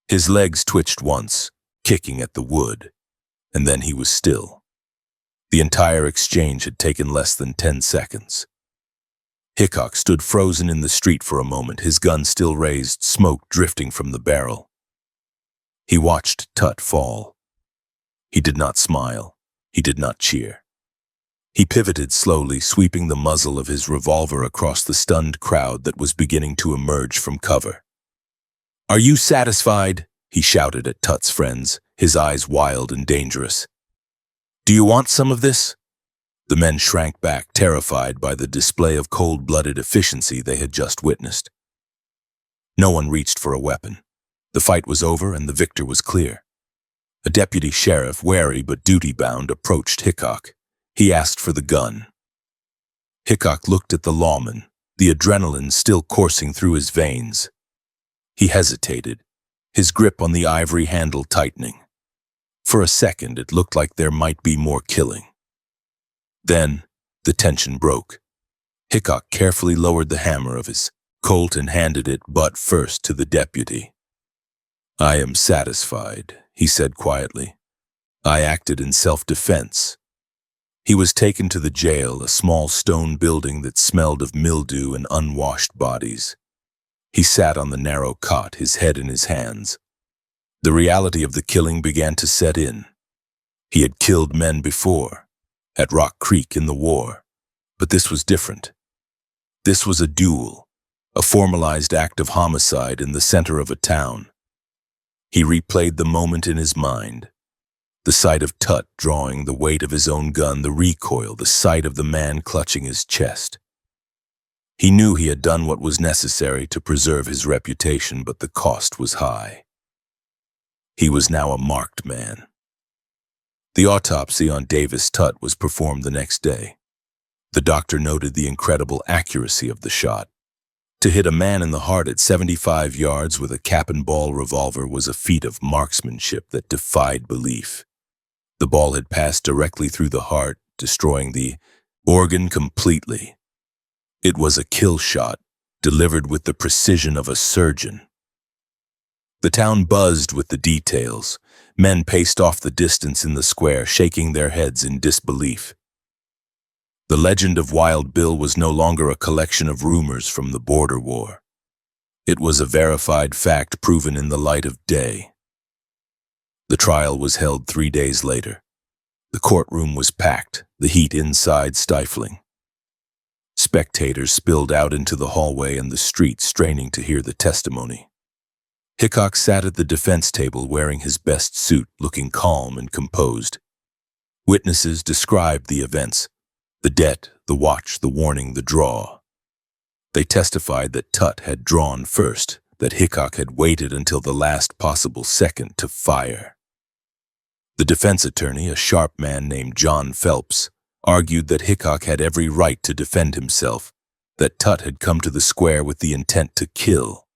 His legs twitched once, kicking at the wood, and then he was still. The entire exchange had taken less than 10 seconds. Hickok stood frozen in the street for a moment, his gun still raised, smoke drifting from the barrel. He watched Tut fall. He did not smile. He did not cheer. He pivoted slowly, sweeping the muzzle of his revolver across the stunned crowd that was beginning to emerge from cover. "Are you satisfied?" he shouted at Tut's friends, his eyes wild and dangerous. "Do you want some of this?" The men shrank back, terrified by the display of cold-blooded efficiency they had just witnessed. No one reached for a weapon. The fight was over and the victor was clear. A deputy sheriff, wary but duty-bound, approached Hickok. He asked for the gun. Hickok looked at the lawman, the adrenaline still coursing through his veins. He hesitated, his grip on the ivory handle tightening. For a second, it looked like there might be more killing. Then, the tension broke. Hickok carefully lowered the hammer of his Colt and handed it butt first to the deputy. "I am satisfied," he said quietly. "I acted in self-defense." He was taken to the jail, a small stone building that smelled of mildew and unwashed bodies. He sat on the narrow cot, his head in his hands. The reality of the killing began to set in. He had killed men before, at Rock Creek in the war, but this was different. This was a duel, a formalized act of homicide in the center of a town. He replayed the moment in his mind. The sight of Tut drawing the weight of his own gun, the recoil, the sight of the man clutching his chest. He knew he had done what was necessary to preserve his reputation, but the cost was high. He was now a marked man. The autopsy on Davis Tut was performed the next day. The doctor noted the incredible accuracy of the shot. To hit a man in the heart at 75 yards with a cap-and-ball revolver was a feat of marksmanship that defied belief. The ball had passed directly through the heart, destroying the organ completely. It was a kill shot, delivered with the precision of a surgeon. The town buzzed with the details. Men paced off the distance in the square, shaking their heads in disbelief. The legend of Wild Bill was no longer a collection of rumors from the border war. It was a verified fact proven in the light of day. The trial was held 3 days later. The courtroom was packed, the heat inside stifling. Spectators spilled out into the hallway and the street, straining to hear the testimony. Hickok sat at the defense table wearing his best suit, looking calm and composed. Witnesses described the events: the debt, the watch, the warning, the draw. They testified that Tut had drawn first, that Hickok had waited until the last possible second to fire. The defense attorney, a sharp man named John Phelps, argued that Hickok had every right to defend himself, that Tut had come to the square with the intent to kill.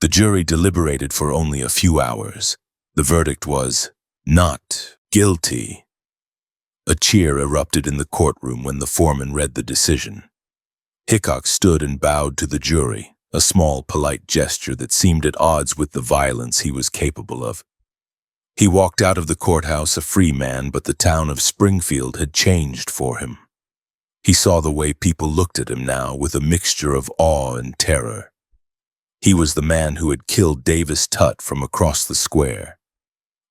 The jury deliberated for only a few hours. The verdict was not guilty. A cheer erupted in the courtroom when the foreman read the decision. Hickok stood and bowed to the jury, a small, polite gesture that seemed at odds with the violence he was capable of. He walked out of the courthouse a free man, but the town of Springfield had changed for him. He saw the way people looked at him now with a mixture of awe and terror. He was the man who had killed Davis Tutt from across the square.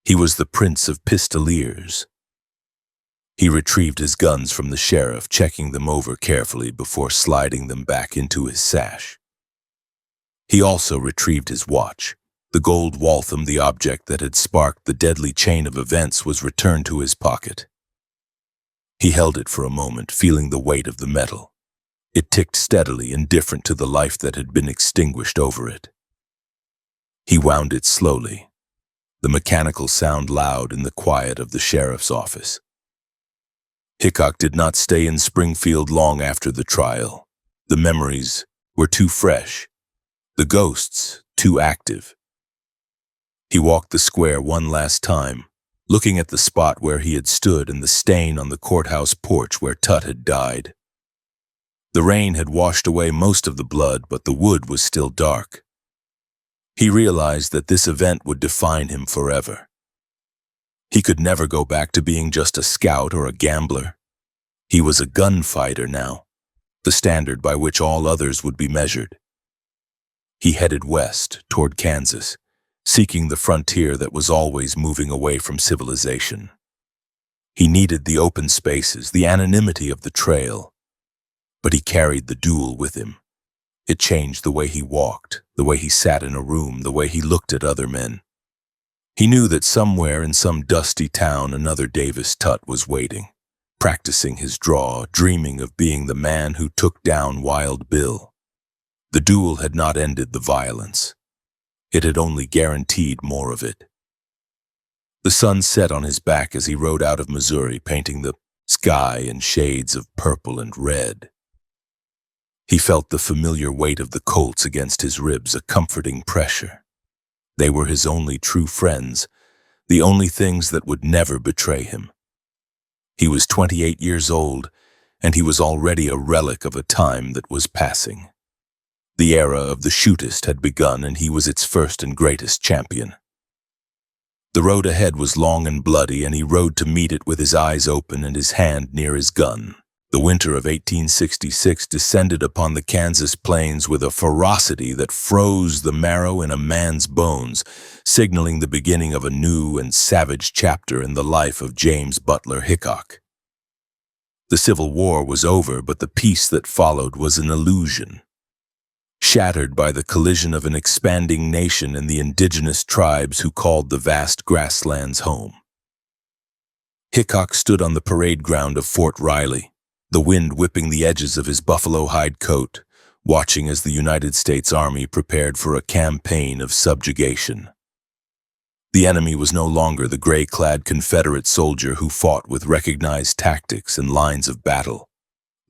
He was the Prince of Pistoliers. He retrieved his guns from the sheriff, checking them over carefully before sliding them back into his sash. He also retrieved his watch. The gold Waltham, the object that had sparked the deadly chain of events, was returned to his pocket. He held it for a moment, feeling the weight of the metal. It ticked steadily, indifferent to the life that had been extinguished over it. He wound it slowly, the mechanical sound loud in the quiet of the sheriff's office. Hickok did not stay in Springfield long after the trial. The memories were too fresh, the ghosts too active. He walked the square one last time, looking at the spot where he had stood and the stain on the courthouse porch where Tut had died. The rain had washed away most of the blood, but the wood was still dark. He realized that this event would define him forever. He could never go back to being just a scout or a gambler. He was a gunfighter now, the standard by which all others would be measured. He headed west, toward Kansas, seeking the frontier that was always moving away from civilization. He needed the open spaces, the anonymity of the trail. But he carried the duel with him. It changed the way he walked, the way he sat in a room, the way he looked at other men. He knew that somewhere in some dusty town another Davis Tutt was waiting, practicing his draw, dreaming of being the man who took down Wild Bill. The duel had not ended the violence. It had only guaranteed more of it. The sun set on his back as he rode out of Missouri, painting the sky in shades of purple and red. He felt the familiar weight of the Colts against his ribs, a comforting pressure. They were his only true friends, the only things that would never betray him. He was 28 years old, and he was already a relic of a time that was passing. The era of the shootist had begun, and he was its first and greatest champion. The road ahead was long and bloody, and he rode to meet it with his eyes open and his hand near his gun. The winter of 1866 descended upon the Kansas plains with a ferocity that froze the marrow in a man's bones, signaling the beginning of a new and savage chapter in the life of James Butler Hickok. The Civil War was over, but the peace that followed was an illusion. Shattered by the collision of an expanding nation and the indigenous tribes who called the vast grasslands home. Hickok stood on the parade ground of Fort Riley, the wind whipping the edges of his buffalo hide coat, watching as the United States Army prepared for a campaign of subjugation. The enemy was no longer the gray-clad Confederate soldier who fought with recognized tactics and lines of battle.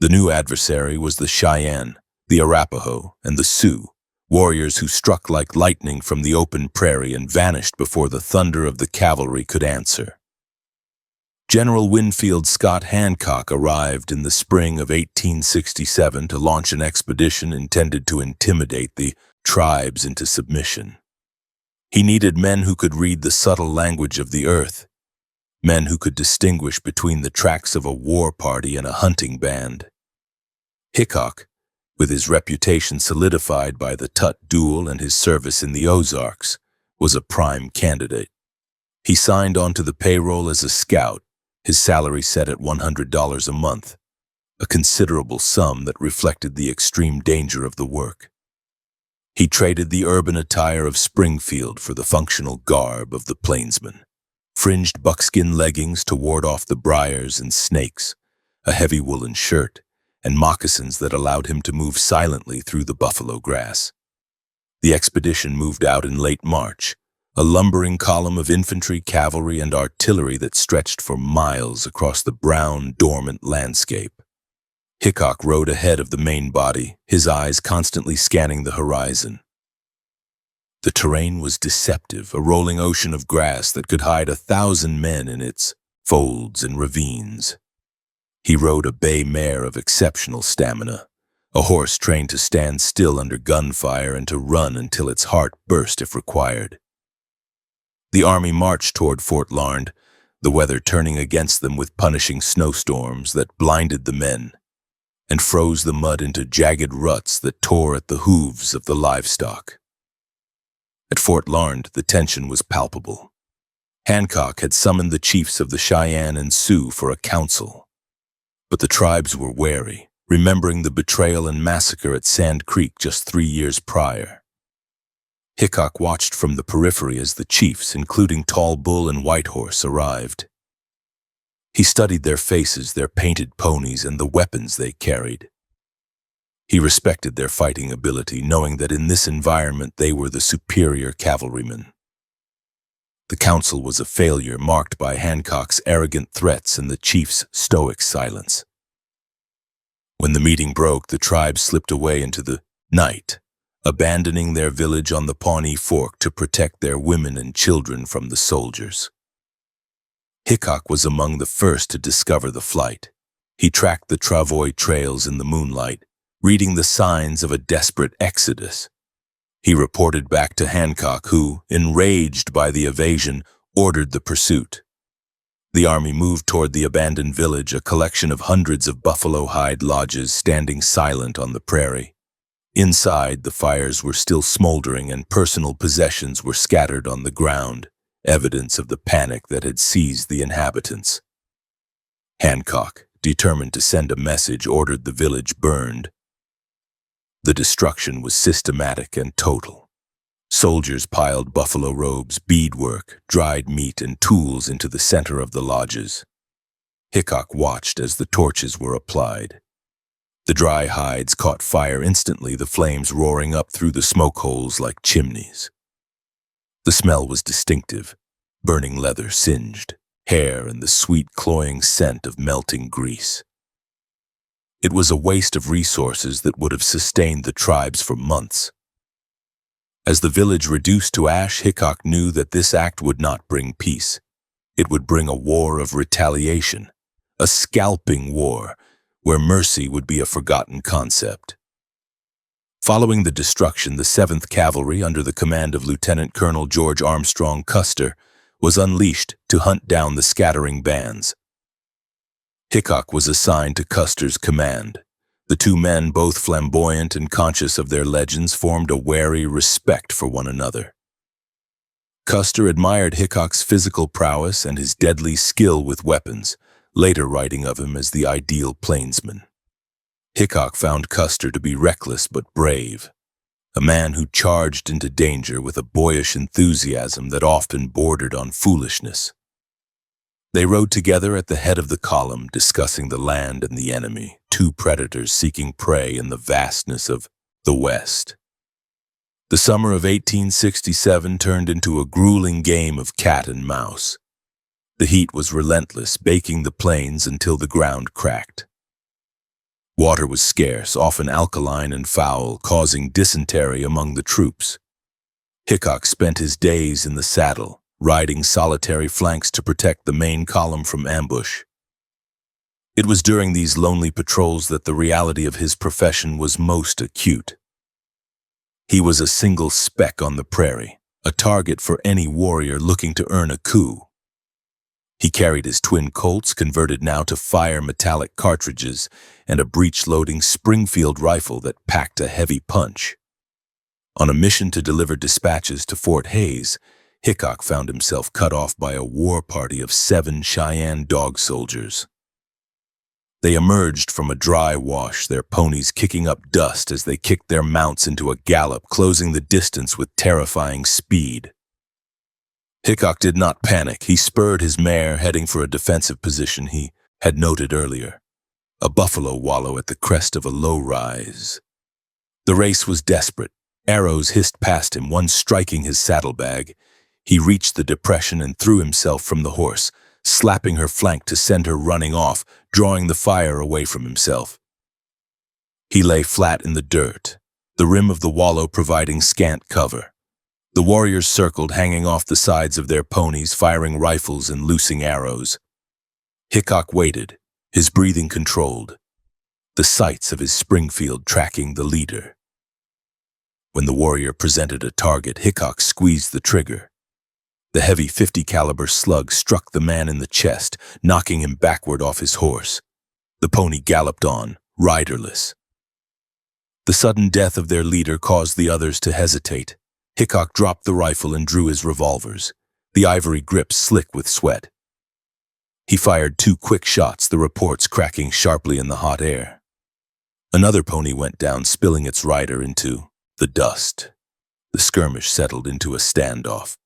The new adversary was the Cheyenne, the Arapaho, and the Sioux, warriors who struck like lightning from the open prairie and vanished before the thunder of the cavalry could answer. General Winfield Scott Hancock arrived in the spring of 1867 to launch an expedition intended to intimidate the tribes into submission. He needed men who could read the subtle language of the earth, men who could distinguish between the tracks of a war party and a hunting band. Hickok, with his reputation solidified by the Tutt duel and his service in the Ozarks, was a prime candidate. He signed onto the payroll as a scout, his salary set at $100 a month, a considerable sum that reflected the extreme danger of the work. He traded the urban attire of Springfield for the functional garb of the plainsman, fringed buckskin leggings to ward off the briars and snakes, a heavy woolen shirt, and moccasins that allowed him to move silently through the buffalo grass. The expedition moved out in late March, a lumbering column of infantry, cavalry, and artillery that stretched for miles across the brown, dormant landscape. Hickok rode ahead of the main body, his eyes constantly scanning the horizon. The terrain was deceptive, a rolling ocean of grass that could hide 1,000 men in its folds and ravines. He rode a bay mare of exceptional stamina, a horse trained to stand still under gunfire and to run until its heart burst if required. The army marched toward Fort Larned, the weather turning against them with punishing snowstorms that blinded the men and froze the mud into jagged ruts that tore at the hooves of the livestock. At Fort Larned, the tension was palpable. Hancock had summoned the chiefs of the Cheyenne and Sioux for a council, but the tribes were wary, remembering the betrayal and massacre at Sand Creek just 3 years prior. Hickok watched from the periphery as the chiefs, including Tall Bull and White Horse, arrived. He studied their faces, their painted ponies, and the weapons they carried. He respected their fighting ability, knowing that in this environment they were the superior cavalrymen. The council was a failure, marked by Hancock's arrogant threats and the chief's stoic silence. When the meeting broke, the tribe slipped away into the night, abandoning their village on the Pawnee Fork to protect their women and children from the soldiers. Hickok was among the first to discover the flight. He tracked the travois trails in the moonlight, reading the signs of a desperate exodus. He reported back to Hancock, who, enraged by the evasion, ordered the pursuit. The army moved toward the abandoned village, a collection of hundreds of buffalo hide lodges standing silent on the prairie. Inside, the fires were still smoldering and personal possessions were scattered on the ground, evidence of the panic that had seized the inhabitants. Hancock, determined to send a message, ordered the village burned. The destruction was systematic and total. Soldiers piled buffalo robes, beadwork, dried meat, and tools into the center of the lodges. Hickok watched as the torches were applied. The dry hides caught fire instantly, the flames roaring up through the smoke holes like chimneys. The smell was distinctive, burning leather, singed hair, and the sweet, cloying scent of melting grease. It was a waste of resources that would have sustained the tribes for months. As the village reduced to ash, Hickok knew that this act would not bring peace. It would bring a war of retaliation, a scalping war, where mercy would be a forgotten concept. Following the destruction, the 7th Cavalry, under the command of Lieutenant Colonel George Armstrong Custer, was unleashed to hunt down the scattering bands. Hickok was assigned to Custer's command. The two men, both flamboyant and conscious of their legends, formed a wary respect for one another. Custer admired Hickok's physical prowess and his deadly skill with weapons, later writing of him as the ideal plainsman. Hickok found Custer to be reckless but brave, a man who charged into danger with a boyish enthusiasm that often bordered on foolishness. They rode together at the head of the column, discussing the land and the enemy, two predators seeking prey in the vastness of the West. The summer of 1867 turned into a grueling game of cat and mouse. The heat was relentless, baking the plains until the ground cracked. Water was scarce, often alkaline and foul, causing dysentery among the troops. Hickok spent his days in the saddle, riding solitary flanks to protect the main column from ambush. It was during these lonely patrols that the reality of his profession was most acute. He was a single speck on the prairie, a target for any warrior looking to earn a coup. He carried his twin Colts, converted now to fire metallic cartridges, and a breech-loading Springfield rifle that packed a heavy punch. On a mission to deliver dispatches to Fort Hays, Hickok found himself cut off by a war party of 7 Cheyenne dog soldiers. They emerged from a dry wash, their ponies kicking up dust as they kicked their mounts into a gallop, closing the distance with terrifying speed. Hickok did not panic. He spurred his mare, heading for a defensive position he had noted earlier, a buffalo wallow at the crest of a low rise. The race was desperate. Arrows hissed past him, one striking his saddlebag. He reached the depression and threw himself from the horse, slapping her flank to send her running off, drawing the fire away from himself. He lay flat in the dirt, the rim of the wallow providing scant cover. The warriors circled, hanging off the sides of their ponies, firing rifles and loosing arrows. Hickok waited, his breathing controlled, the sights of his Springfield tracking the leader. When the warrior presented a target, Hickok squeezed the trigger. The heavy .50 caliber slug struck the man in the chest, knocking him backward off his horse. The pony galloped on, riderless. The sudden death of their leader caused the others to hesitate. Hickok dropped the rifle and drew his revolvers, the ivory grip slick with sweat. He fired 2 quick shots, the reports cracking sharply in the hot air. Another pony went down, spilling its rider into the dust. The skirmish settled into a standoff.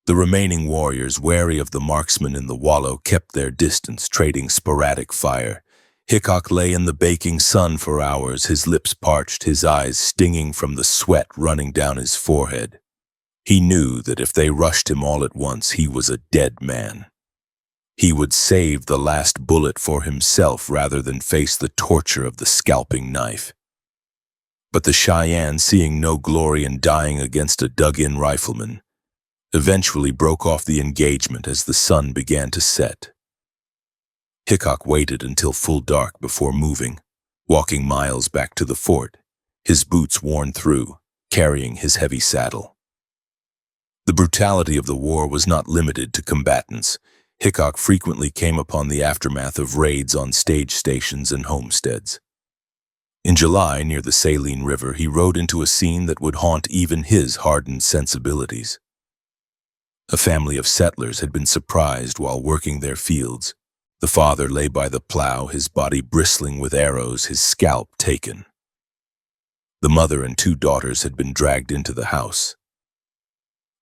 The remaining warriors, wary of the marksman in the wallow, kept their distance, trading sporadic fire. Hickok lay in the baking sun for hours, his lips parched, his eyes stinging from the sweat running down his forehead. He knew that if they rushed him all at once, he was a dead man. He would save the last bullet for himself rather than face the torture of the scalping knife. But the Cheyenne, seeing no glory in dying against a dug-in rifleman, eventually broke off the engagement as the sun began to set. Hickok waited until full dark before moving, walking miles back to the fort, his boots worn through, carrying his heavy saddle. The brutality of the war was not limited to combatants. Hickok frequently came upon the aftermath of raids on stage stations and homesteads. In July, near the Saline River, he rode into a scene that would haunt even his hardened sensibilities. A family of settlers had been surprised while working their fields. The father lay by the plow, his body bristling with arrows, his scalp taken. The mother and 2 daughters had been dragged into the house.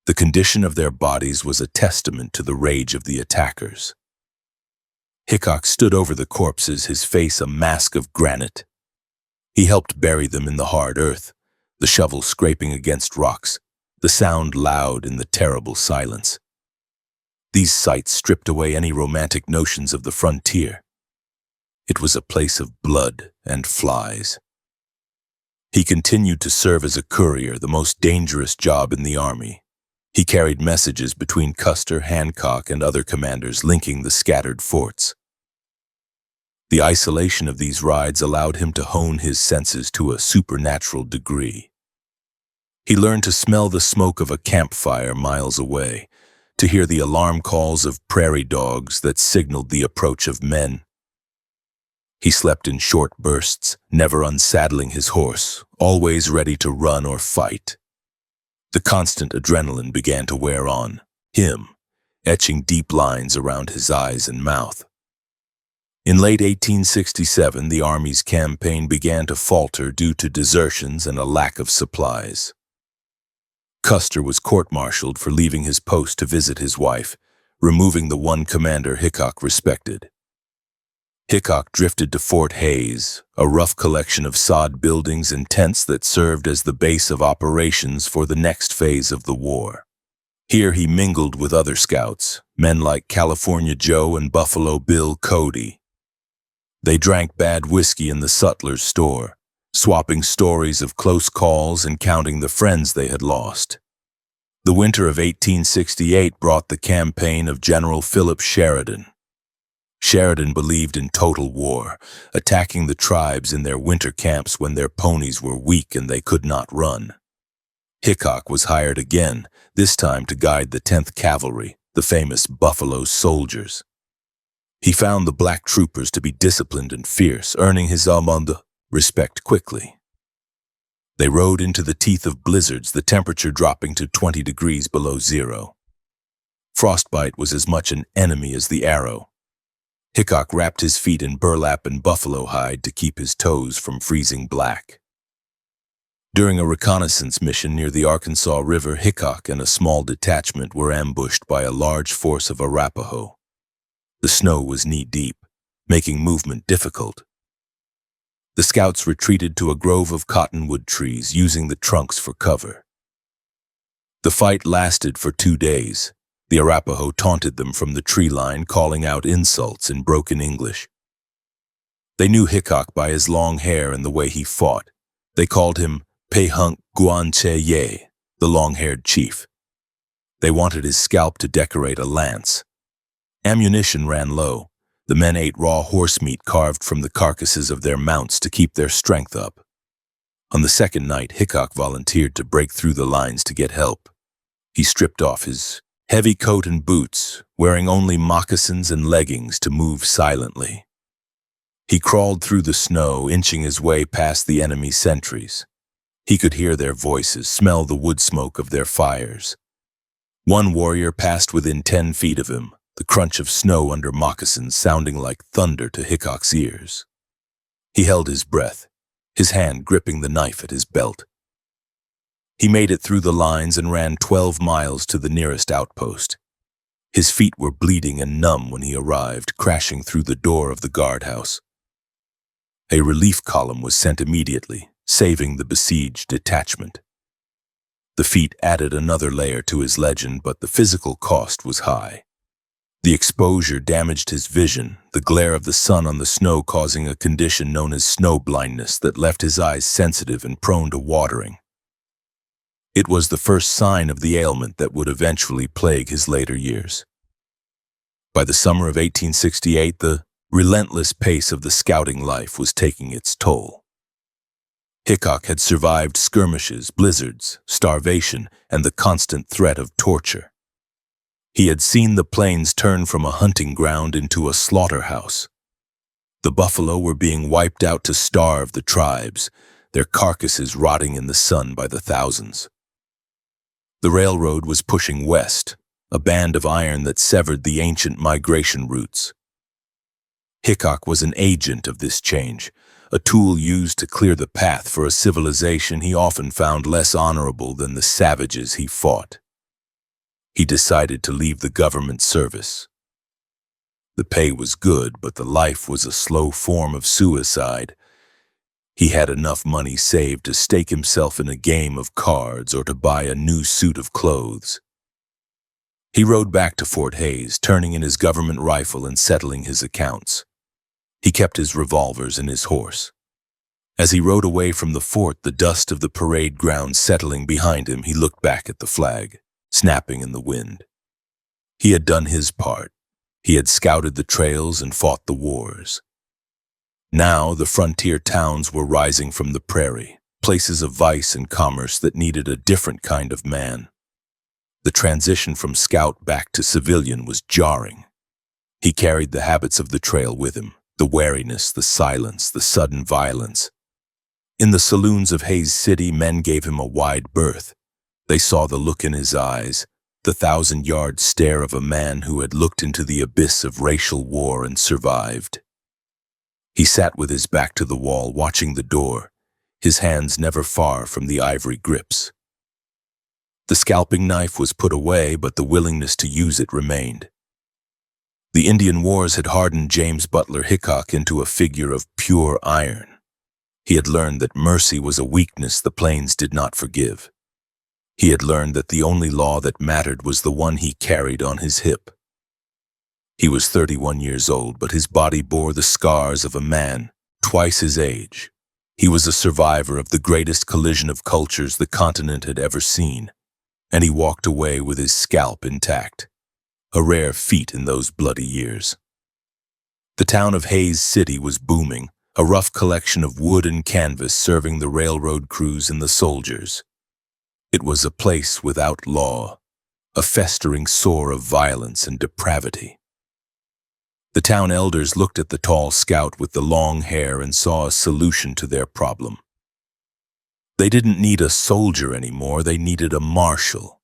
The condition of their bodies was a testament to the rage of the attackers. Hickok stood over the corpses, his face a mask of granite. He helped bury them in the hard earth, the shovel scraping against rocks, the sound loud in the terrible silence. These sights stripped away any romantic notions of the frontier. It was a place of blood and flies. He continued to serve as a courier, the most dangerous job in the army. He carried messages between Custer, Hancock, and other commanders, linking the scattered forts. The isolation of these rides allowed him to hone his senses to a supernatural degree. He learned to smell the smoke of a campfire miles away, to hear the alarm calls of prairie dogs that signaled the approach of men. He slept in short bursts, never unsaddling his horse, always ready to run or fight. The constant adrenaline began to wear on him, etching deep lines around his eyes and mouth. In late 1867, the Army's campaign began to falter due to desertions and a lack of supplies. Custer was court-martialed for leaving his post to visit his wife, removing the one commander Hickok respected. Hickok drifted to Fort Hays, a rough collection of sod buildings and tents that served as the base of operations for the next phase of the war. Here he mingled with other scouts, men like California Joe and Buffalo Bill Cody. They drank bad whiskey in the sutler's store, swapping stories of close calls and counting the friends they had lost. The winter of 1868 brought the campaign of General Philip Sheridan. Sheridan believed in total war, attacking the tribes in their winter camps when their ponies were weak and they could not run. Hickok was hired again, this time to guide the 10th Cavalry, the famous Buffalo Soldiers. He found the black troopers to be disciplined and fierce, earning his respect quickly. They rode into the teeth of blizzards, the temperature dropping to 20 degrees below zero. Frostbite was as much an enemy as the arrow. Hickok wrapped his feet in burlap and buffalo hide to keep his toes from freezing black. During a reconnaissance mission near the Arkansas River, Hickok and a small detachment were ambushed by a large force of Arapaho. The snow was knee-deep, making movement difficult. The scouts retreated to a grove of cottonwood trees, using the trunks for cover. The fight lasted for 2 days. The Arapaho taunted them from the tree line, calling out insults in broken English. They knew Hickok by his long hair and the way he fought. They called him Pehunk Guanche Ye, the long-haired chief. They wanted his scalp to decorate a lance. Ammunition ran low. The men ate raw horse meat carved from the carcasses of their mounts to keep their strength up. On the second night, Hickok volunteered to break through the lines to get help. He stripped off his heavy coat and boots, wearing only moccasins and leggings to move silently. He crawled through the snow, inching his way past the enemy sentries. He could hear their voices, smell the wood smoke of their fires. One warrior passed within 10 feet of him, the crunch of snow under moccasins sounding like thunder to Hickok's ears. He held his breath, his hand gripping the knife at his belt. He made it through the lines and ran 12 miles to the nearest outpost. His feet were bleeding and numb when he arrived, crashing through the door of the guardhouse. A relief column was sent immediately, saving the besieged detachment. The feat added another layer to his legend, but the physical cost was high. The exposure damaged his vision, the glare of the sun on the snow causing a condition known as snow blindness that left his eyes sensitive and prone to watering. It was the first sign of the ailment that would eventually plague his later years. By the summer of 1868, the relentless pace of the scouting life was taking its toll. Hickok had survived skirmishes, blizzards, starvation, and the constant threat of torture. He had seen the plains turn from a hunting ground into a slaughterhouse. The buffalo were being wiped out to starve the tribes, their carcasses rotting in the sun by the thousands. The railroad was pushing west, a band of iron that severed the ancient migration routes. Hickok was an agent of this change, a tool used to clear the path for a civilization he often found less honorable than the savages he fought. He decided to leave the government service. The pay was good, but the life was a slow form of suicide. He had enough money saved to stake himself in a game of cards or to buy a new suit of clothes. He rode back to Fort Hays, turning in his government rifle and settling his accounts. He kept his revolvers and his horse. As he rode away from the fort, the dust of the parade ground settling behind him, he looked back at the flag, snapping in the wind. He had done his part. He had scouted the trails and fought the wars. Now the frontier towns were rising from the prairie, places of vice and commerce that needed a different kind of man. The transition from scout back to civilian was jarring. He carried the habits of the trail with him, the wariness, the silence, the sudden violence. In the saloons of Hays City, men gave him a wide berth. They saw the look in his eyes, the 1,000-yard stare of a man who had looked into the abyss of racial war and survived. He sat with his back to the wall, watching the door, his hands never far from the ivory grips. The scalping knife was put away, but the willingness to use it remained. The Indian Wars had hardened James Butler Hickok into a figure of pure iron. He had learned that mercy was a weakness the plains did not forgive. He had learned that the only law that mattered was the one he carried on his hip. He was 31 years old, but his body bore the scars of a man twice his age. He was a survivor of the greatest collision of cultures the continent had ever seen, and he walked away with his scalp intact, a rare feat in those bloody years. The town of Hays City was booming, a rough collection of wood and canvas serving the railroad crews and the soldiers. It was a place without law, a festering sore of violence and depravity. The town elders looked at the tall scout with the long hair and saw a solution to their problem. They didn't need a soldier anymore, they needed a marshal.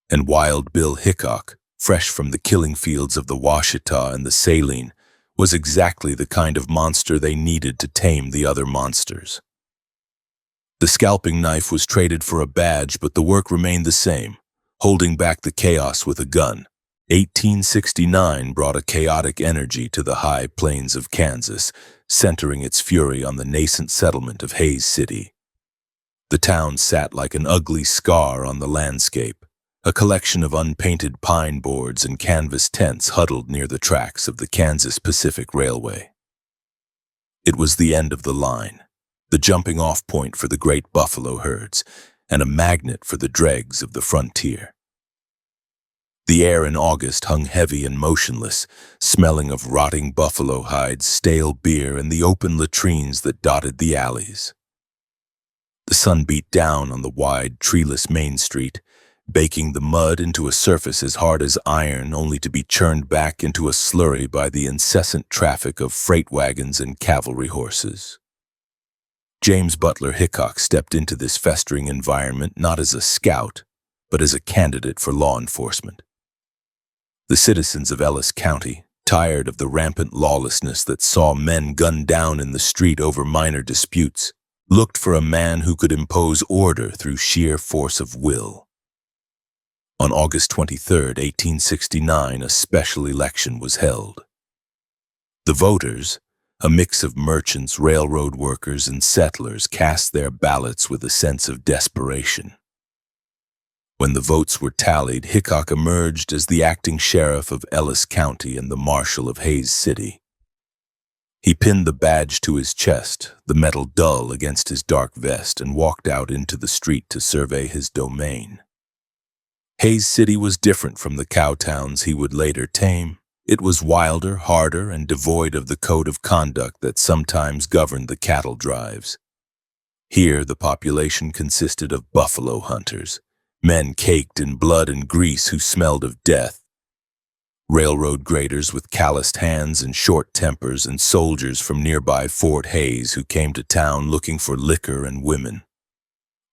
And Wild Bill Hickok, fresh from the killing fields of the Washita and the Saline, was exactly the kind of monster they needed to tame the other monsters. The scalping knife was traded for a badge, but the work remained the same, holding back the chaos with a gun. 1869 brought a chaotic energy to the high plains of Kansas, centering its fury on the nascent settlement of Hays City. The town sat like an ugly scar on the landscape, a collection of unpainted pine boards and canvas tents huddled near the tracks of the Kansas Pacific Railway. It was the end of the line, the jumping-off point for the great buffalo herds, and a magnet for the dregs of the frontier. The air in August hung heavy and motionless, smelling of rotting buffalo hides, stale beer, and the open latrines that dotted the alleys. The sun beat down on the wide, treeless Main Street, baking the mud into a surface as hard as iron, only to be churned back into a slurry by the incessant traffic of freight wagons and cavalry horses. James Butler Hickok stepped into this festering environment not as a scout, but as a candidate for law enforcement. The citizens of Ellis County, tired of the rampant lawlessness that saw men gunned down in the street over minor disputes, looked for a man who could impose order through sheer force of will. On August 23, 1869, a special election was held. The voters, a mix of merchants, railroad workers, and settlers, cast their ballots with a sense of desperation. When the votes were tallied, Hickok emerged as the acting sheriff of Ellis County and the marshal of Hays City. He pinned the badge to his chest, the metal dull against his dark vest, and walked out into the street to survey his domain. Hays City was different from the cow towns he would later tame. It was wilder, harder, and devoid of the code of conduct that sometimes governed the cattle drives. Here, the population consisted of buffalo hunters, men caked in blood and grease who smelled of death, railroad graders with calloused hands and short tempers, and soldiers from nearby Fort Hays who came to town looking for liquor and women.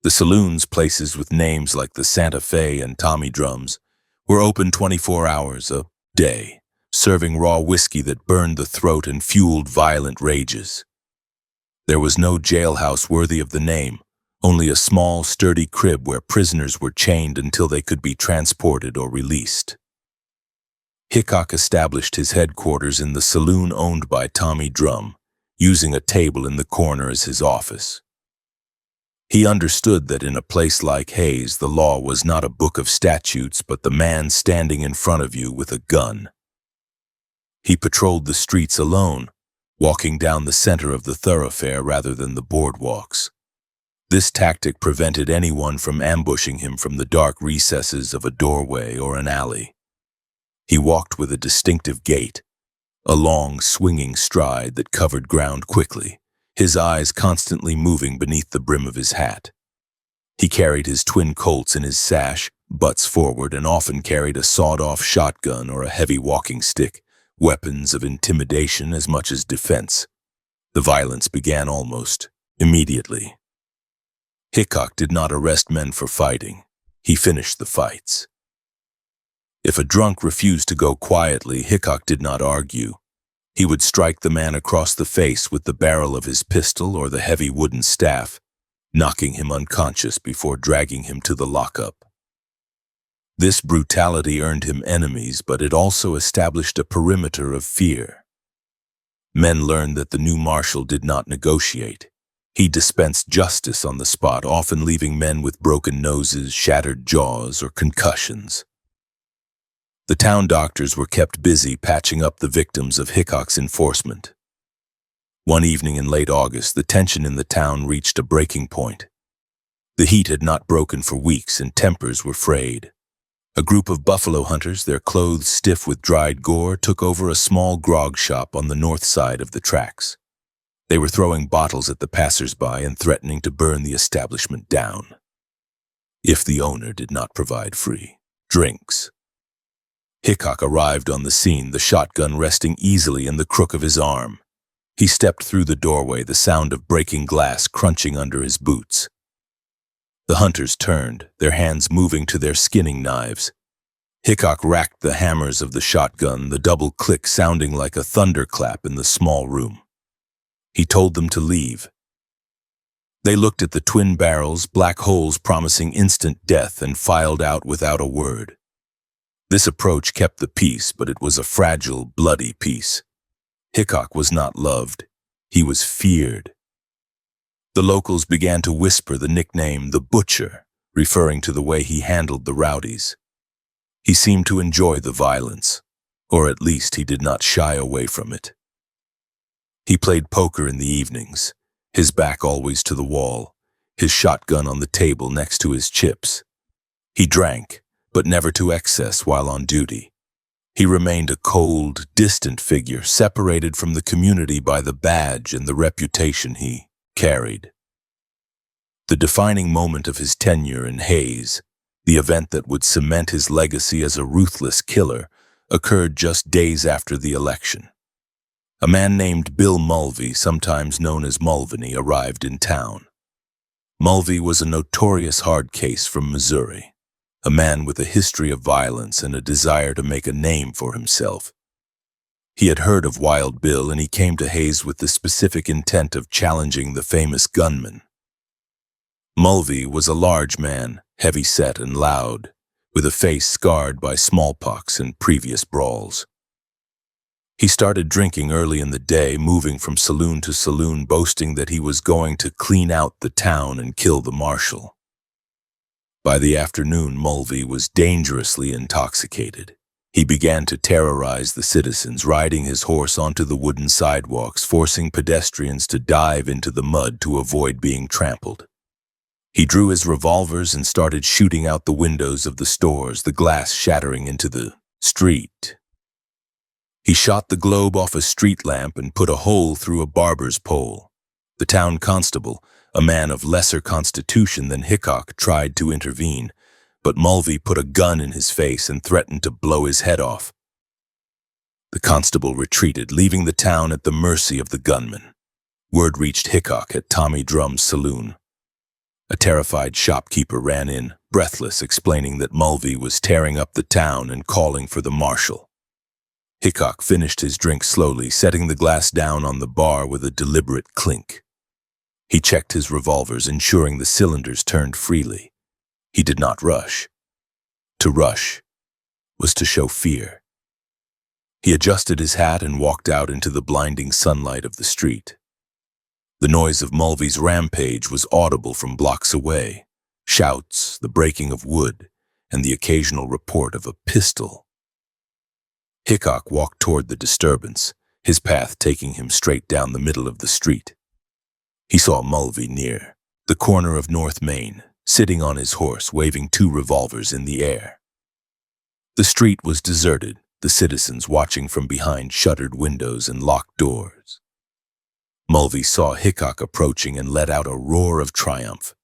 The saloons, places with names like the Santa Fe and Tommy Drums, were open 24 hours a day, serving raw whiskey that burned the throat and fueled violent rages. There was no jailhouse worthy of the name, only a small, sturdy crib where prisoners were chained until they could be transported or released. Hickok established his headquarters in the saloon owned by Tommy Drum, using a table in the corner as his office. He understood that in a place like Hays, the law was not a book of statutes, but the man standing in front of you with a gun. He patrolled the streets alone, walking down the center of the thoroughfare rather than the boardwalks. This tactic prevented anyone from ambushing him from the dark recesses of a doorway or an alley. He walked with a distinctive gait, a long, swinging stride that covered ground quickly, his eyes constantly moving beneath the brim of his hat. He carried his twin Colts in his sash, butts forward, and often carried a sawed-off shotgun or a heavy walking stick, weapons of intimidation as much as defense. The violence began almost immediately. Hickok did not arrest men for fighting. He finished the fights. If a drunk refused to go quietly, Hickok did not argue. He would strike the man across the face with the barrel of his pistol or the heavy wooden staff, knocking him unconscious before dragging him to the lockup. This brutality earned him enemies, but it also established a perimeter of fear. Men learned that the new marshal did not negotiate. He dispensed justice on the spot, often leaving men with broken noses, shattered jaws, or concussions. The town doctors were kept busy patching up the victims of Hickok's enforcement. One evening in late August, the tension in the town reached a breaking point. The heat had not broken for weeks, and tempers were frayed. A group of buffalo hunters, their clothes stiff with dried gore, took over a small grog shop on the north side of the tracks. They were throwing bottles at the passers-by and threatening to burn the establishment down if the owner did not provide free drinks. Hickok arrived on the scene, the shotgun resting easily in the crook of his arm. He stepped through the doorway, the sound of breaking glass crunching under his boots. The hunters turned, their hands moving to their skinning knives. Hickok racked the hammers of the shotgun, the double click sounding like a thunderclap in the small room. He told them to leave. They looked at the twin barrels, black holes promising instant death, and filed out without a word. This approach kept the peace, but it was a fragile, bloody peace. Hickok was not loved. He was feared. The locals began to whisper the nickname, the Butcher, referring to the way he handled the rowdies. He seemed to enjoy the violence, or at least he did not shy away from it. He played poker in the evenings, his back always to the wall, his shotgun on the table next to his chips. He drank, but never to excess while on duty. He remained a cold, distant figure, separated from the community by the badge and the reputation he carried. The defining moment of his tenure in Hayes, the event that would cement his legacy as a ruthless killer, occurred just days after the election. A man named Bill Mulvey, sometimes known as Mulvaney, arrived in town. Mulvey was a notorious hard case from Missouri, a man with a history of violence and a desire to make a name for himself. He had heard of Wild Bill, and he came to Hayes with the specific intent of challenging the famous gunman. Mulvey was a large man, heavy-set and loud, with a face scarred by smallpox and previous brawls. He started drinking early in the day, moving from saloon to saloon, boasting that he was going to clean out the town and kill the marshal. By the afternoon, Mulvey was dangerously intoxicated. He began to terrorize the citizens, riding his horse onto the wooden sidewalks, forcing pedestrians to dive into the mud to avoid being trampled. He drew his revolvers and started shooting out the windows of the stores, the glass shattering into the street. He shot the globe off a street lamp and put a hole through a barber's pole. The town constable, a man of lesser constitution than Hickok, tried to intervene, but Mulvey put a gun in his face and threatened to blow his head off. The constable retreated, leaving the town at the mercy of the gunman. Word reached Hickok at Tommy Drum's saloon. A terrified shopkeeper ran in, breathless, explaining that Mulvey was tearing up the town and calling for the marshal. Hickok finished his drink slowly, setting the glass down on the bar with a deliberate clink. He checked his revolvers, ensuring the cylinders turned freely. He did not rush. To rush was to show fear. He adjusted his hat and walked out into the blinding sunlight of the street. The noise of Mulvey's rampage was audible from blocks away. Shouts, the breaking of wood, and the occasional report of a pistol. Hickok walked toward the disturbance, his path taking him straight down the middle of the street. He saw Mulvey near the corner of North Main, sitting on his horse, waving two revolvers in the air. The street was deserted, the citizens watching from behind shuttered windows and locked doors. Mulvey saw Hickok approaching and let out a roar of triumph.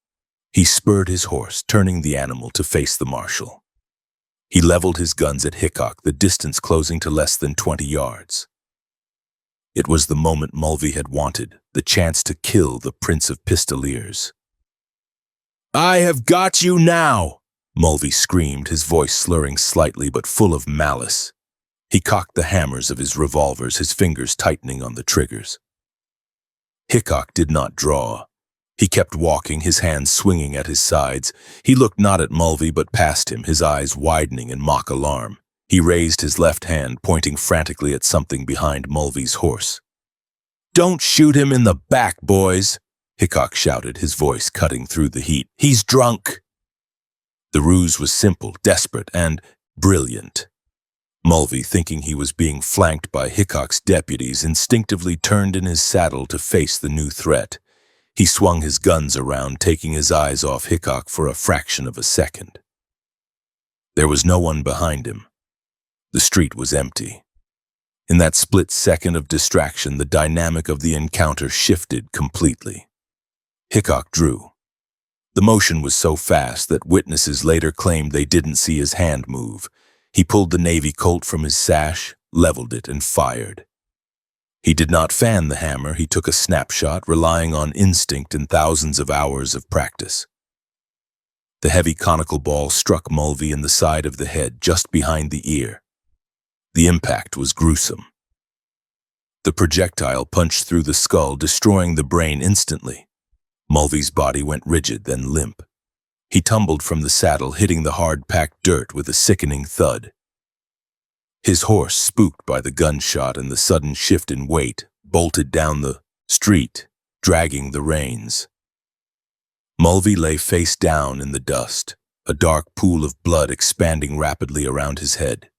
He spurred his horse, turning the animal to face the marshal. He leveled his guns at Hickok, the distance closing to less than 20 yards. It was the moment Mulvey had wanted, the chance to kill the Prince of Pistoliers. "I have got you now!" Mulvey screamed, his voice slurring slightly but full of malice. He cocked the hammers of his revolvers, his fingers tightening on the triggers. Hickok did not draw. He kept walking, his hands swinging at his sides. He looked not at Mulvey but past him, his eyes widening in mock alarm. He raised his left hand, pointing frantically at something behind Mulvey's horse. "Don't shoot him in the back, boys!" Hickok shouted, his voice cutting through the heat. "He's drunk!" The ruse was simple, desperate, and brilliant. Mulvey, thinking he was being flanked by Hickok's deputies, instinctively turned in his saddle to face the new threat. He swung his guns around, taking his eyes off Hickok for a fraction of a second. There was no one behind him. The street was empty. In that split second of distraction, the dynamic of the encounter shifted completely. Hickok drew. The motion was so fast that witnesses later claimed they didn't see his hand move. He pulled the Navy Colt from his sash, leveled it, and fired. He did not fan the hammer, he took a snapshot, relying on instinct and thousands of hours of practice. The heavy conical ball struck Mulvey in the side of the head, just behind the ear. The impact was gruesome. The projectile punched through the skull, destroying the brain instantly. Mulvey's body went rigid, then limp. He tumbled from the saddle, hitting the hard-packed dirt with a sickening thud. His horse, spooked by the gunshot and the sudden shift in weight, bolted down the street, dragging the reins. Mulvey lay face down in the dust, a dark pool of blood expanding rapidly around his head.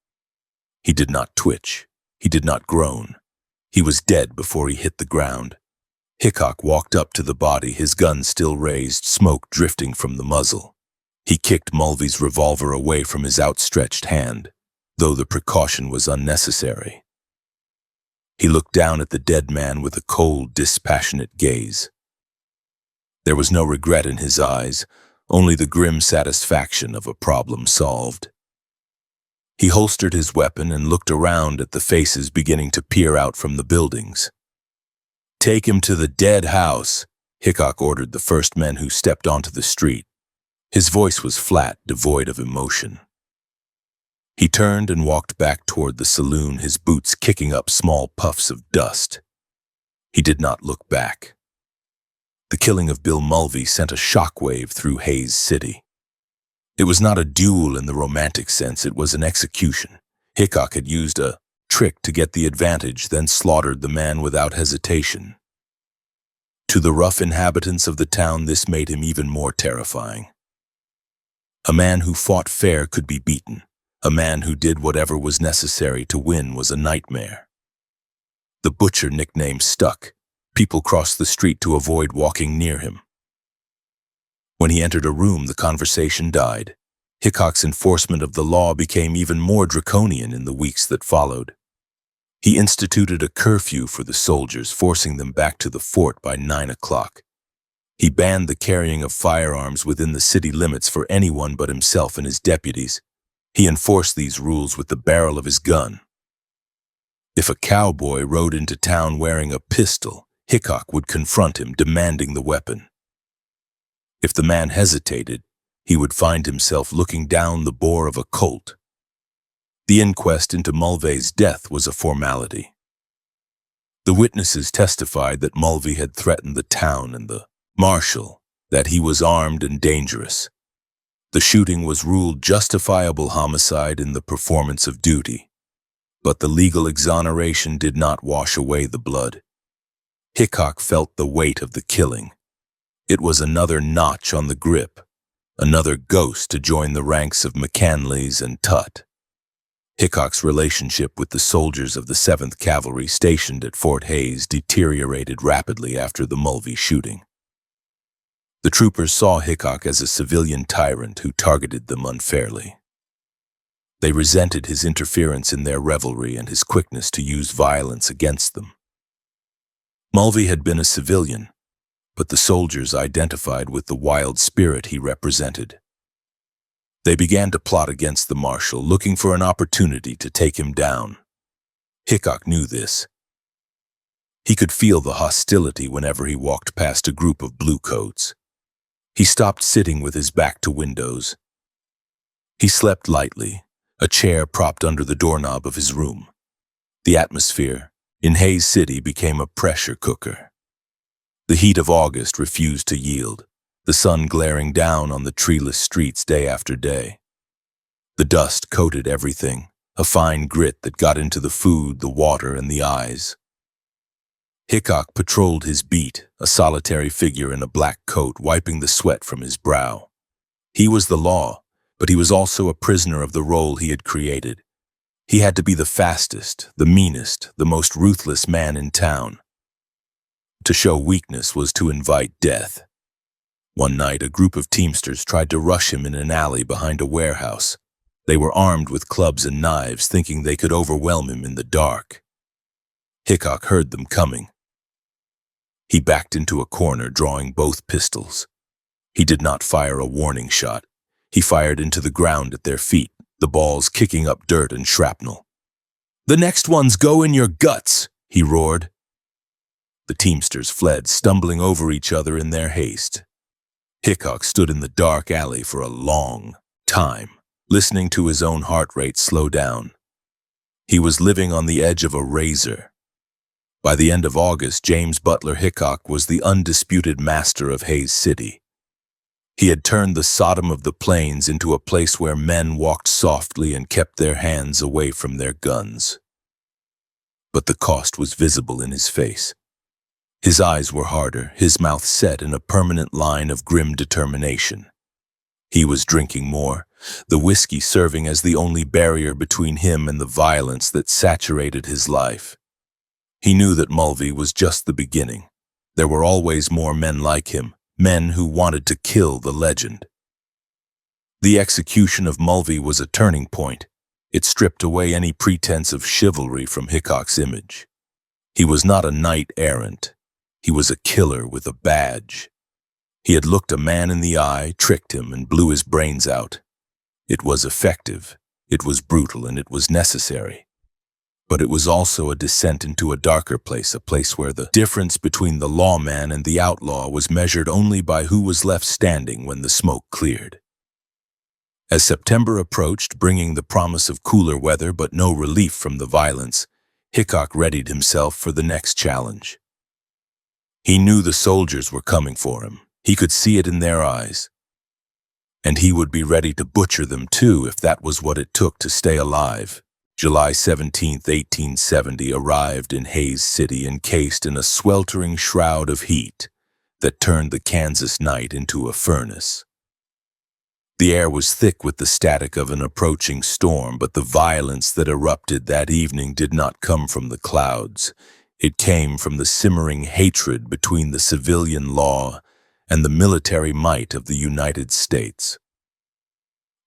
He did not twitch. He did not groan. He was dead before he hit the ground. Hickok walked up to the body, his gun still raised, smoke drifting from the muzzle. He kicked Mulvey's revolver away from his outstretched hand, though the precaution was unnecessary. He looked down at the dead man with a cold, dispassionate gaze. There was no regret in his eyes, only the grim satisfaction of a problem solved. He holstered his weapon and looked around at the faces beginning to peer out from the buildings. "Take him to the dead house," Hickok ordered the first men who stepped onto the street. His voice was flat, devoid of emotion. He turned and walked back toward the saloon, his boots kicking up small puffs of dust. He did not look back. The killing of Bill Mulvey sent a shockwave through Hayes City. It was not a duel in the romantic sense, it was an execution. Hickok had used a trick to get the advantage, then slaughtered the man without hesitation. To the rough inhabitants of the town, this made him even more terrifying. A man who fought fair could be beaten. A man who did whatever was necessary to win was a nightmare. The butcher nickname stuck. People crossed the street to avoid walking near him. When he entered a room, the conversation died. Hickok's enforcement of the law became even more draconian in the weeks that followed. He instituted a curfew for the soldiers, forcing them back to the fort by 9 o'clock. He banned the carrying of firearms within the city limits for anyone but himself and his deputies. He enforced these rules with the barrel of his gun. If a cowboy rode into town wearing a pistol, Hickok would confront him, demanding the weapon. If the man hesitated, he would find himself looking down the bore of a Colt. The inquest into Mulvey's death was a formality. The witnesses testified that Mulvey had threatened the town and the marshal, that he was armed and dangerous. The shooting was ruled justifiable homicide in the performance of duty, but the legal exoneration did not wash away the blood. Hickok felt the weight of the killing. It was another notch on the grip, another ghost to join the ranks of McCanley's and Tutt. Hickok's relationship with the soldiers of the 7th Cavalry stationed at Fort Hayes deteriorated rapidly after the Mulvey shooting. The troopers saw Hickok as a civilian tyrant who targeted them unfairly. They resented his interference in their revelry and his quickness to use violence against them. Mulvey had been a civilian, but the soldiers identified with the wild spirit he represented. They began to plot against the marshal, looking for an opportunity to take him down. Hickok knew this. He could feel the hostility whenever he walked past a group of bluecoats. He stopped sitting with his back to windows. He slept lightly, a chair propped under the doorknob of his room. The atmosphere in Hayes City became a pressure cooker. The heat of August refused to yield, the sun glaring down on the treeless streets day after day. The dust coated everything, a fine grit that got into the food, the water, and the eyes. Hickok patrolled his beat, a solitary figure in a black coat, wiping the sweat from his brow. He was the law, but he was also a prisoner of the role he had created. He had to be the fastest, the meanest, the most ruthless man in town. To show weakness was to invite death. One night, a group of teamsters tried to rush him in an alley behind a warehouse. They were armed with clubs and knives, thinking they could overwhelm him in the dark. Hickok heard them coming. He backed into a corner, drawing both pistols. He did not fire a warning shot. He fired into the ground at their feet, the balls kicking up dirt and shrapnel. "The next ones go in your guts," he roared. The teamsters fled, stumbling over each other in their haste. Hickok stood in the dark alley for a long time, listening to his own heart rate slow down. He was living on the edge of a razor. By the end of August, James Butler Hickok was the undisputed master of Hayes City. He had turned the Sodom of the Plains into a place where men walked softly and kept their hands away from their guns. But the cost was visible in his face. His eyes were harder, his mouth set in a permanent line of grim determination. He was drinking more, the whiskey serving as the only barrier between him and the violence that saturated his life. He knew that Mulvey was just the beginning. There were always more men like him, men who wanted to kill the legend. The execution of Mulvey was a turning point. It stripped away any pretense of chivalry from Hickok's image. He was not a knight-errant. He was a killer with a badge. He had looked a man in the eye, tricked him, and blew his brains out. It was effective, it was brutal, and it was necessary. But it was also a descent into a darker place, a place where the difference between the lawman and the outlaw was measured only by who was left standing when the smoke cleared. As September approached, bringing the promise of cooler weather but no relief from the violence, Hickok readied himself for the next challenge. He knew the soldiers were coming for him. He could see it in their eyes. And he would be ready to butcher them too if that was what it took to stay alive. July 17, 1870 arrived in Hays City encased in a sweltering shroud of heat that turned the Kansas night into a furnace. The air was thick with the static of an approaching storm, but the violence that erupted that evening did not come from the clouds. It came from the simmering hatred between the civilian law and the military might of the United States.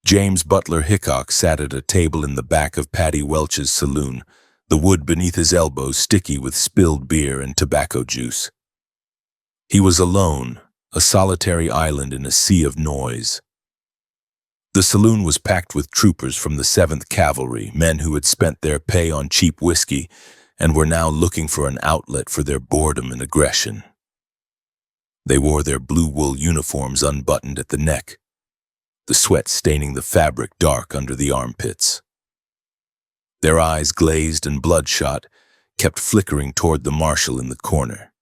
James Butler Hickok sat at a table in the back of Paddy Welch's saloon, the wood beneath his elbows sticky with spilled beer and tobacco juice. He was alone, a solitary island in a sea of noise. The saloon was packed with troopers from the 7th Cavalry, men who had spent their pay on cheap whiskey and were now looking for an outlet for their boredom and aggression. They wore their blue wool uniforms unbuttoned at the neck, the sweat staining the fabric dark under the armpits. Their eyes, glazed and bloodshot, kept flickering toward the marshal in the corner.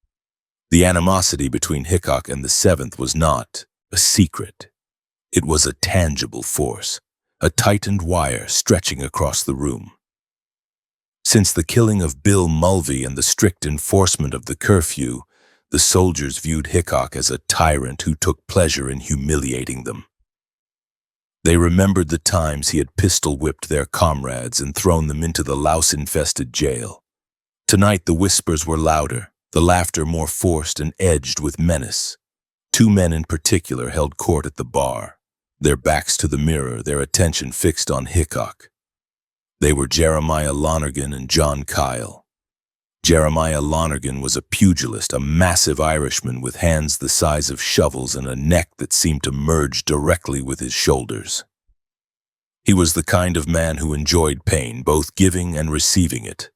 The animosity between Hickok and the 7th was not a secret. It was a tangible force, a tightened wire stretching across the room. Since the killing of Bill Mulvey and the strict enforcement of the curfew, the soldiers viewed Hickok as a tyrant who took pleasure in humiliating them. They remembered the times he had pistol-whipped their comrades and thrown them into the louse-infested jail. Tonight the whispers were louder, the laughter more forced and edged with menace. 2 men in particular held court at the bar, their backs to the mirror, their attention fixed on Hickok. They were Jeremiah Lonergan and John Kyle. Jeremiah Lonergan was a pugilist, a massive Irishman with hands the size of shovels and a neck that seemed to merge directly with his shoulders. He was the kind of man who enjoyed pain, both giving and receiving it.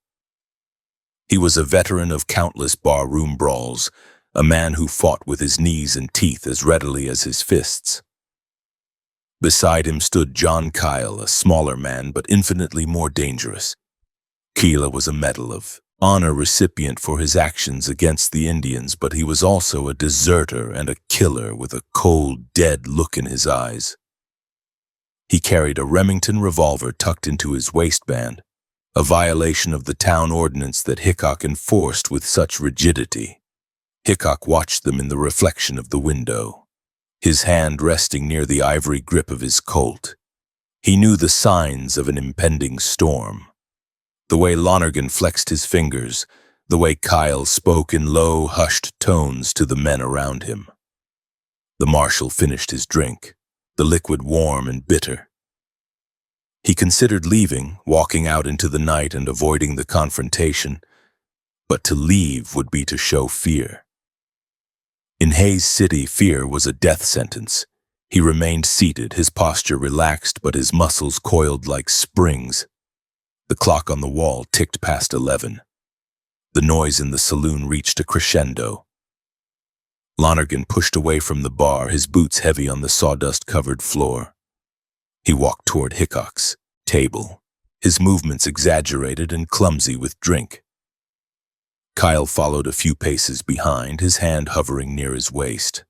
He was a veteran of countless barroom brawls, a man who fought with his knees and teeth as readily as his fists. Beside him stood John Kyle, a smaller man but infinitely more dangerous. Kyle was a Medal of Honor recipient for his actions against the Indians, but he was also a deserter and a killer with a cold, dead look in his eyes. He carried a Remington revolver tucked into his waistband, a violation of the town ordinance that Hickok enforced with such rigidity. Hickok watched them in the reflection of the window, his hand resting near the ivory grip of his Colt. He knew the signs of an impending storm. The way Lonergan flexed his fingers, the way Kyle spoke in low, hushed tones to the men around him. The marshal finished his drink, the liquid warm and bitter. He considered leaving, walking out into the night and avoiding the confrontation, but to leave would be to show fear. In Hays City, fear was a death sentence. He remained seated, his posture relaxed, but his muscles coiled like springs. The clock on the wall ticked past 11. The noise in the saloon reached a crescendo. Lonergan pushed away from the bar, his boots heavy on the sawdust-covered floor. He walked toward Hickok's table, his movements exaggerated and clumsy with drink. Kyle followed a few paces behind, his hand hovering near his waist.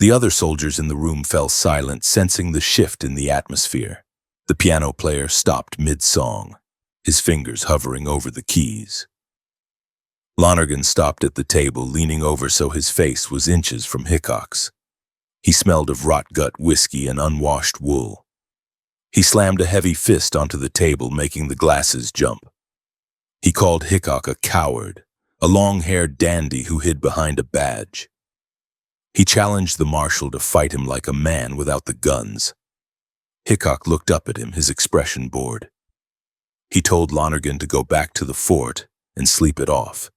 The other soldiers in the room fell silent, sensing the shift in the atmosphere. The piano player stopped mid-song, his fingers hovering over the keys. Lonergan stopped at the table, leaning over so his face was inches from Hickok's. He smelled of rot-gut whiskey and unwashed wool. He slammed a heavy fist onto the table, making the glasses jump. He called Hickok a coward, a long-haired dandy who hid behind a badge. He challenged the marshal to fight him like a man without the guns. Hickok looked up at him, his expression bored. He told Lonergan to go back to the fort and sleep it off.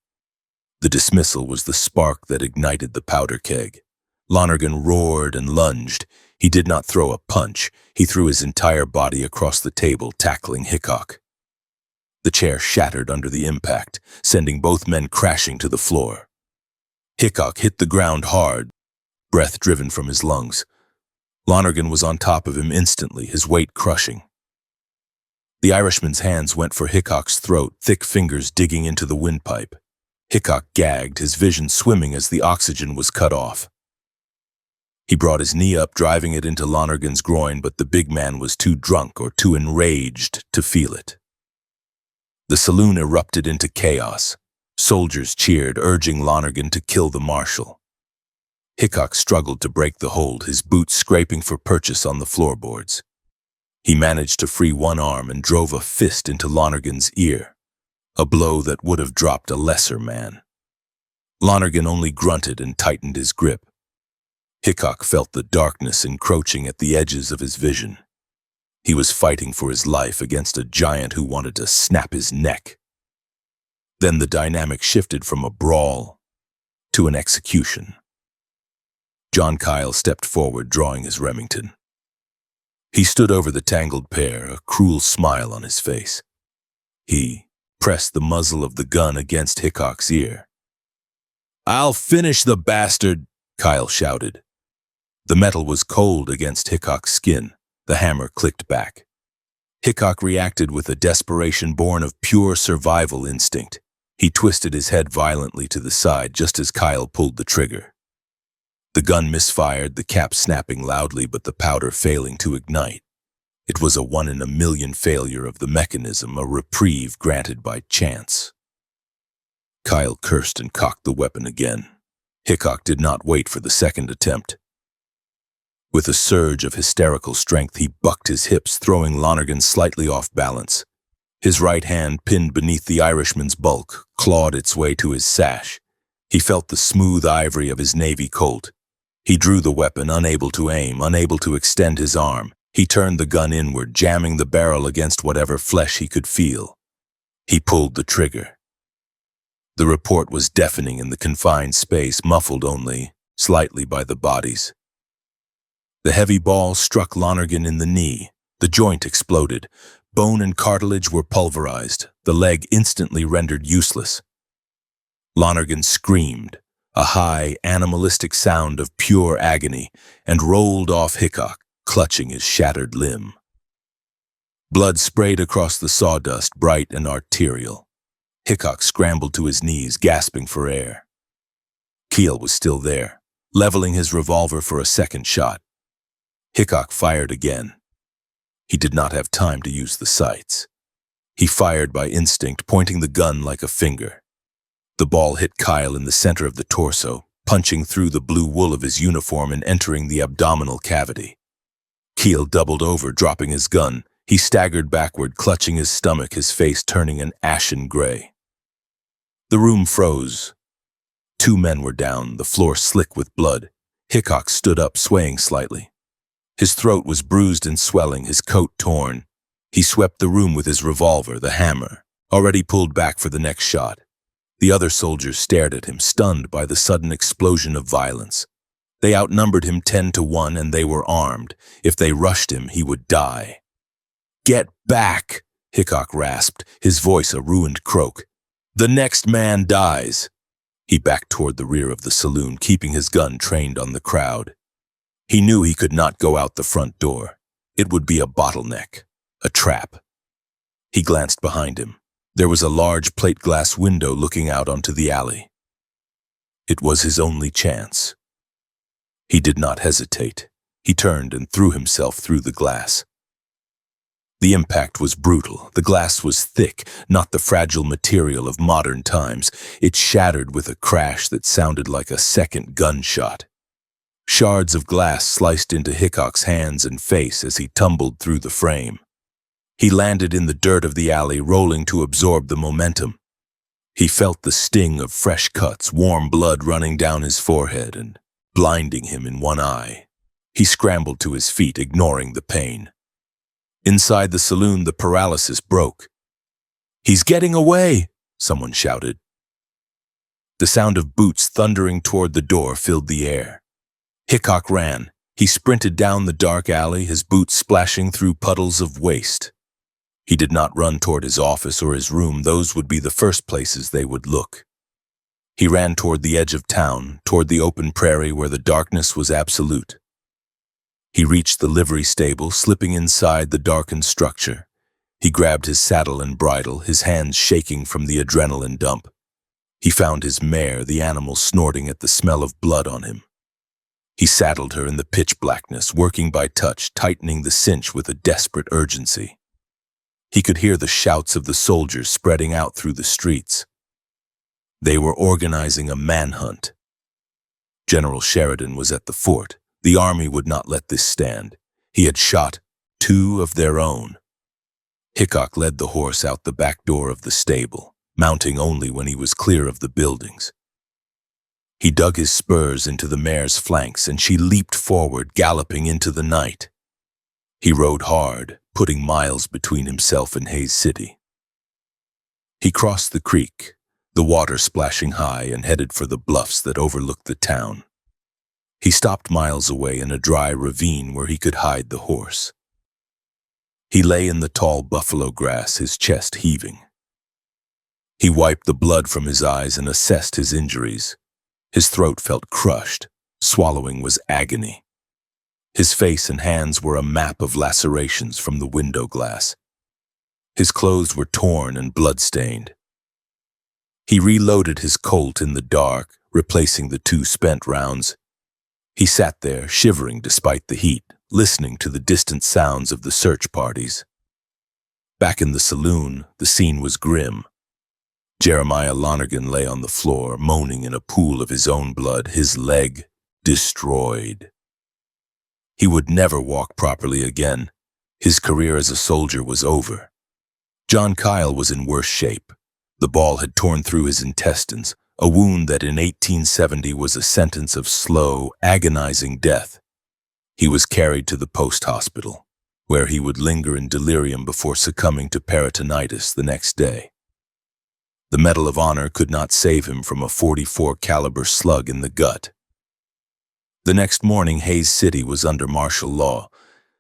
The dismissal was the spark that ignited the powder keg. Lonergan roared and lunged. He did not throw a punch. He threw his entire body across the table, tackling Hickok. The chair shattered under the impact, sending both men crashing to the floor. Hickok hit the ground hard, breath driven from his lungs. Lonergan was on top of him instantly, his weight crushing. The Irishman's hands went for Hickok's throat, thick fingers digging into the windpipe. Hickok gagged, his vision swimming as the oxygen was cut off. He brought his knee up, driving it into Lonergan's groin, but the big man was too drunk or too enraged to feel it. The saloon erupted into chaos. Soldiers cheered, urging Lonergan to kill the marshal. Hickok struggled to break the hold, his boots scraping for purchase on the floorboards. He managed to free one arm and drove a fist into Lonergan's ear, a blow that would have dropped a lesser man. Lonergan only grunted and tightened his grip. Hickok felt the darkness encroaching at the edges of his vision. He was fighting for his life against a giant who wanted to snap his neck. Then the dynamic shifted from a brawl to an execution. John Kyle stepped forward, drawing his Remington. He stood over the tangled pair, a cruel smile on his face. He pressed the muzzle of the gun against Hickok's ear. "I'll finish the bastard," Kyle shouted. The metal was cold against Hickok's skin. The hammer clicked back. Hickok reacted with a desperation born of pure survival instinct. He twisted his head violently to the side just as Kyle pulled the trigger. The gun misfired, the cap snapping loudly but the powder failing to ignite. It was a 1-in-a-million failure of the mechanism, a reprieve granted by chance. Kyle cursed and cocked the weapon again. Hickok did not wait for the second attempt. With a surge of hysterical strength, he bucked his hips, throwing Lonergan slightly off balance. His right hand, pinned beneath the Irishman's bulk, clawed its way to his sash. He felt the smooth ivory of his Navy Colt. He drew the weapon, unable to aim, unable to extend his arm. He turned the gun inward, jamming the barrel against whatever flesh he could feel. He pulled the trigger. The report was deafening in the confined space, muffled only slightly by the bodies. The heavy ball struck Lonergan in the knee. The joint exploded. Bone and cartilage were pulverized, the leg instantly rendered useless. Lonergan screamed, a high, animalistic sound of pure agony, and rolled off Hickok, clutching his shattered limb. Blood sprayed across the sawdust, bright and arterial. Hickok scrambled to his knees, gasping for air. Keel was still there, leveling his revolver for a second shot. Hickok fired again. He did not have time to use the sights. He fired by instinct, pointing the gun like a finger. The ball hit Kyle in the center of the torso, punching through the blue wool of his uniform and entering the abdominal cavity. Keel doubled over, dropping his gun. He staggered backward, clutching his stomach, his face turning an ashen gray. The room froze. 2 men were down, the floor slick with blood. Hickok stood up, swaying slightly. His throat was bruised and swelling, his coat torn. He swept the room with his revolver, the hammer, already pulled back for the next shot. The other soldiers stared at him, stunned by the sudden explosion of violence. They outnumbered him 10-1, and they were armed. If they rushed him, he would die. "Get back!" Hickok rasped, his voice a ruined croak. "The next man dies." He backed toward the rear of the saloon, keeping his gun trained on the crowd. He knew he could not go out the front door. It would be a bottleneck, a trap. He glanced behind him. There was a large plate glass window looking out onto the alley. It was his only chance. He did not hesitate. He turned and threw himself through the glass. The impact was brutal. The glass was thick, not the fragile material of modern times. It shattered with a crash that sounded like a second gunshot. Shards of glass sliced into Hickok's hands and face as he tumbled through the frame. He landed in the dirt of the alley, rolling to absorb the momentum. He felt the sting of fresh cuts, warm blood running down his forehead and blinding him in one eye. He scrambled to his feet, ignoring the pain. Inside the saloon, the paralysis broke. "He's getting away!" someone shouted. The sound of boots thundering toward the door filled the air. Hickok ran. He sprinted down the dark alley, his boots splashing through puddles of waste. He did not run toward his office or his room. Those would be the first places they would look. He ran toward the edge of town, toward the open prairie where the darkness was absolute. He reached the livery stable, slipping inside the darkened structure. He grabbed his saddle and bridle, his hands shaking from the adrenaline dump. He found his mare, the animal snorting at the smell of blood on him. He saddled her in the pitch blackness, working by touch, tightening the cinch with a desperate urgency. He could hear the shouts of the soldiers spreading out through the streets. They were organizing a manhunt. General Sheridan was at the fort. The army would not let this stand. He had shot 2 of their own. Hickok led the horse out the back door of the stable, mounting only when he was clear of the buildings. He dug his spurs into the mare's flanks, and she leaped forward, galloping into the night. He rode hard, putting miles between himself and Hays City. He crossed the creek, the water splashing high, and headed for the bluffs that overlooked the town. He stopped miles away in a dry ravine where he could hide the horse. He lay in the tall buffalo grass, his chest heaving. He wiped the blood from his eyes and assessed his injuries. His throat felt crushed. Swallowing was agony. His face and hands were a map of lacerations from the window glass. His clothes were torn and blood-stained. He reloaded his Colt in the dark, replacing the 2 spent rounds. He sat there, shivering despite the heat, listening to the distant sounds of the search parties. Back in the saloon, the scene was grim. Jeremiah Lonergan lay on the floor, moaning in a pool of his own blood, his leg destroyed. He would never walk properly again. His career as a soldier was over. John Kyle was in worse shape. The ball had torn through his intestines, a wound that in 1870 was a sentence of slow, agonizing death. He was carried to the post hospital, where he would linger in delirium before succumbing to peritonitis the next day. The Medal of Honor could not save him from a .44 caliber slug in the gut. The next morning, Hays City was under martial law.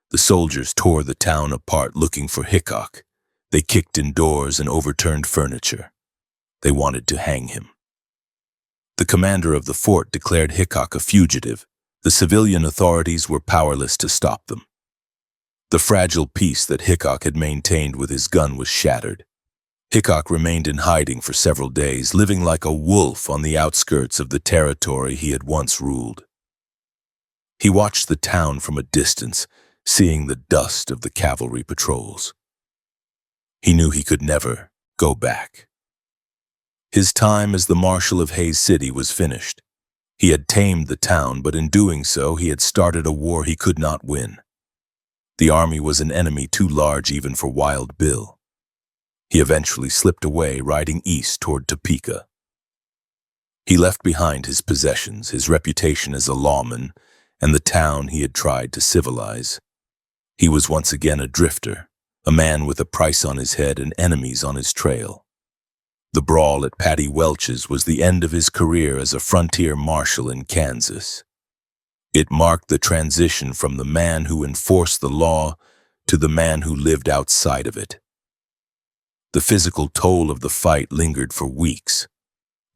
The soldiers tore the town apart looking for Hickok. They kicked in doors and overturned furniture. They wanted to hang him. The commander of the fort declared Hickok a fugitive. The civilian authorities were powerless to stop them. The fragile peace that Hickok had maintained with his gun was shattered. Hickok remained in hiding for several days, living like a wolf on the outskirts of the territory he had once ruled. He watched the town from a distance, seeing the dust of the cavalry patrols. He knew he could never go back. His time as the Marshal of Hays City was finished. He had tamed the town, but in doing so, he had started a war he could not win. The army was an enemy too large even for Wild Bill. He eventually slipped away, riding east toward Topeka. He left behind his possessions, his reputation as a lawman, and the town he had tried to civilize. He was once again a drifter, a man with a price on his head and enemies on his trail. The brawl at Patty Welch's was the end of his career as a frontier marshal in Kansas. It marked the transition from the man who enforced the law to the man who lived outside of it. The physical toll of the fight lingered for weeks.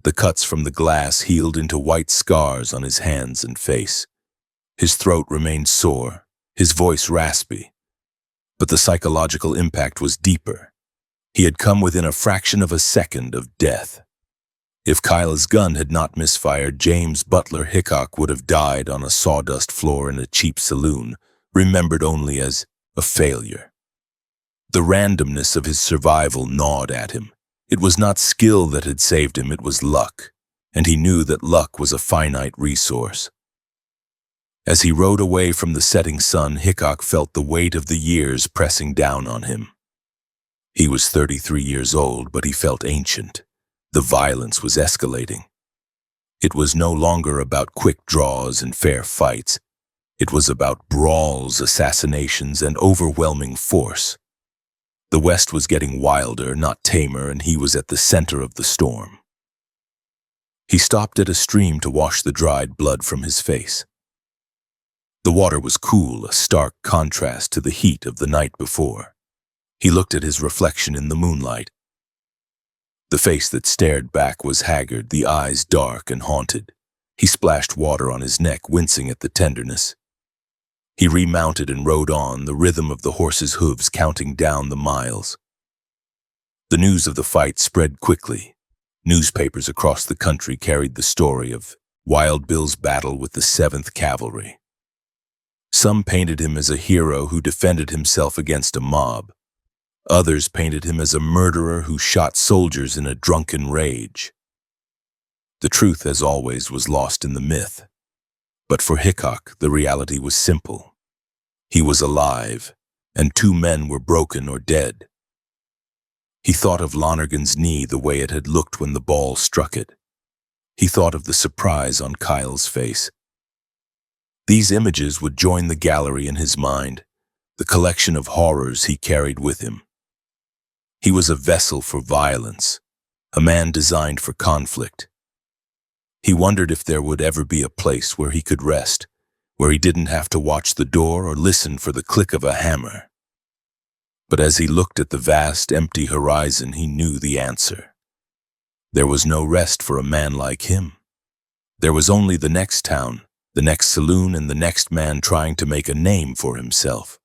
The cuts from the glass healed into white scars on his hands and face. His throat remained sore, his voice raspy. But the psychological impact was deeper. He had come within a fraction of a second of death. If Kyle's gun had not misfired, James Butler Hickok would have died on a sawdust floor in a cheap saloon, remembered only as a failure. The randomness of his survival gnawed at him. It was not skill that had saved him, it was luck, and he knew that luck was a finite resource. As he rode away from the setting sun, Hickok felt the weight of the years pressing down on him. He was 33 years old, but he felt ancient. The violence was escalating. It was no longer about quick draws and fair fights. It was about brawls, assassinations, and overwhelming force. The West was getting wilder, not tamer, and he was at the center of the storm. He stopped at a stream to wash the dried blood from his face. The water was cool, a stark contrast to the heat of the night before. He looked at his reflection in the moonlight. The face that stared back was haggard, the eyes dark and haunted. He splashed water on his neck, wincing at the tenderness. He remounted and rode on, the rhythm of the horse's hooves counting down the miles. The news of the fight spread quickly. Newspapers across the country carried the story of Wild Bill's battle with the 7th Cavalry. Some painted him as a hero who defended himself against a mob. Others painted him as a murderer who shot soldiers in a drunken rage. The truth, as always, was lost in the myth. But for Hickok, the reality was simple. He was alive, and 2 men were broken or dead. He thought of Lonergan's knee the way it had looked when the ball struck it. He thought of the surprise on Kyle's face. These images would join the gallery in his mind, the collection of horrors he carried with him. He was a vessel for violence, a man designed for conflict. He wondered if there would ever be a place where he could rest, where he didn't have to watch the door or listen for the click of a hammer. But as he looked at the vast, empty horizon, he knew the answer. There was no rest for a man like him. There was only the next town, the next saloon, and the next man trying to make a name for himself.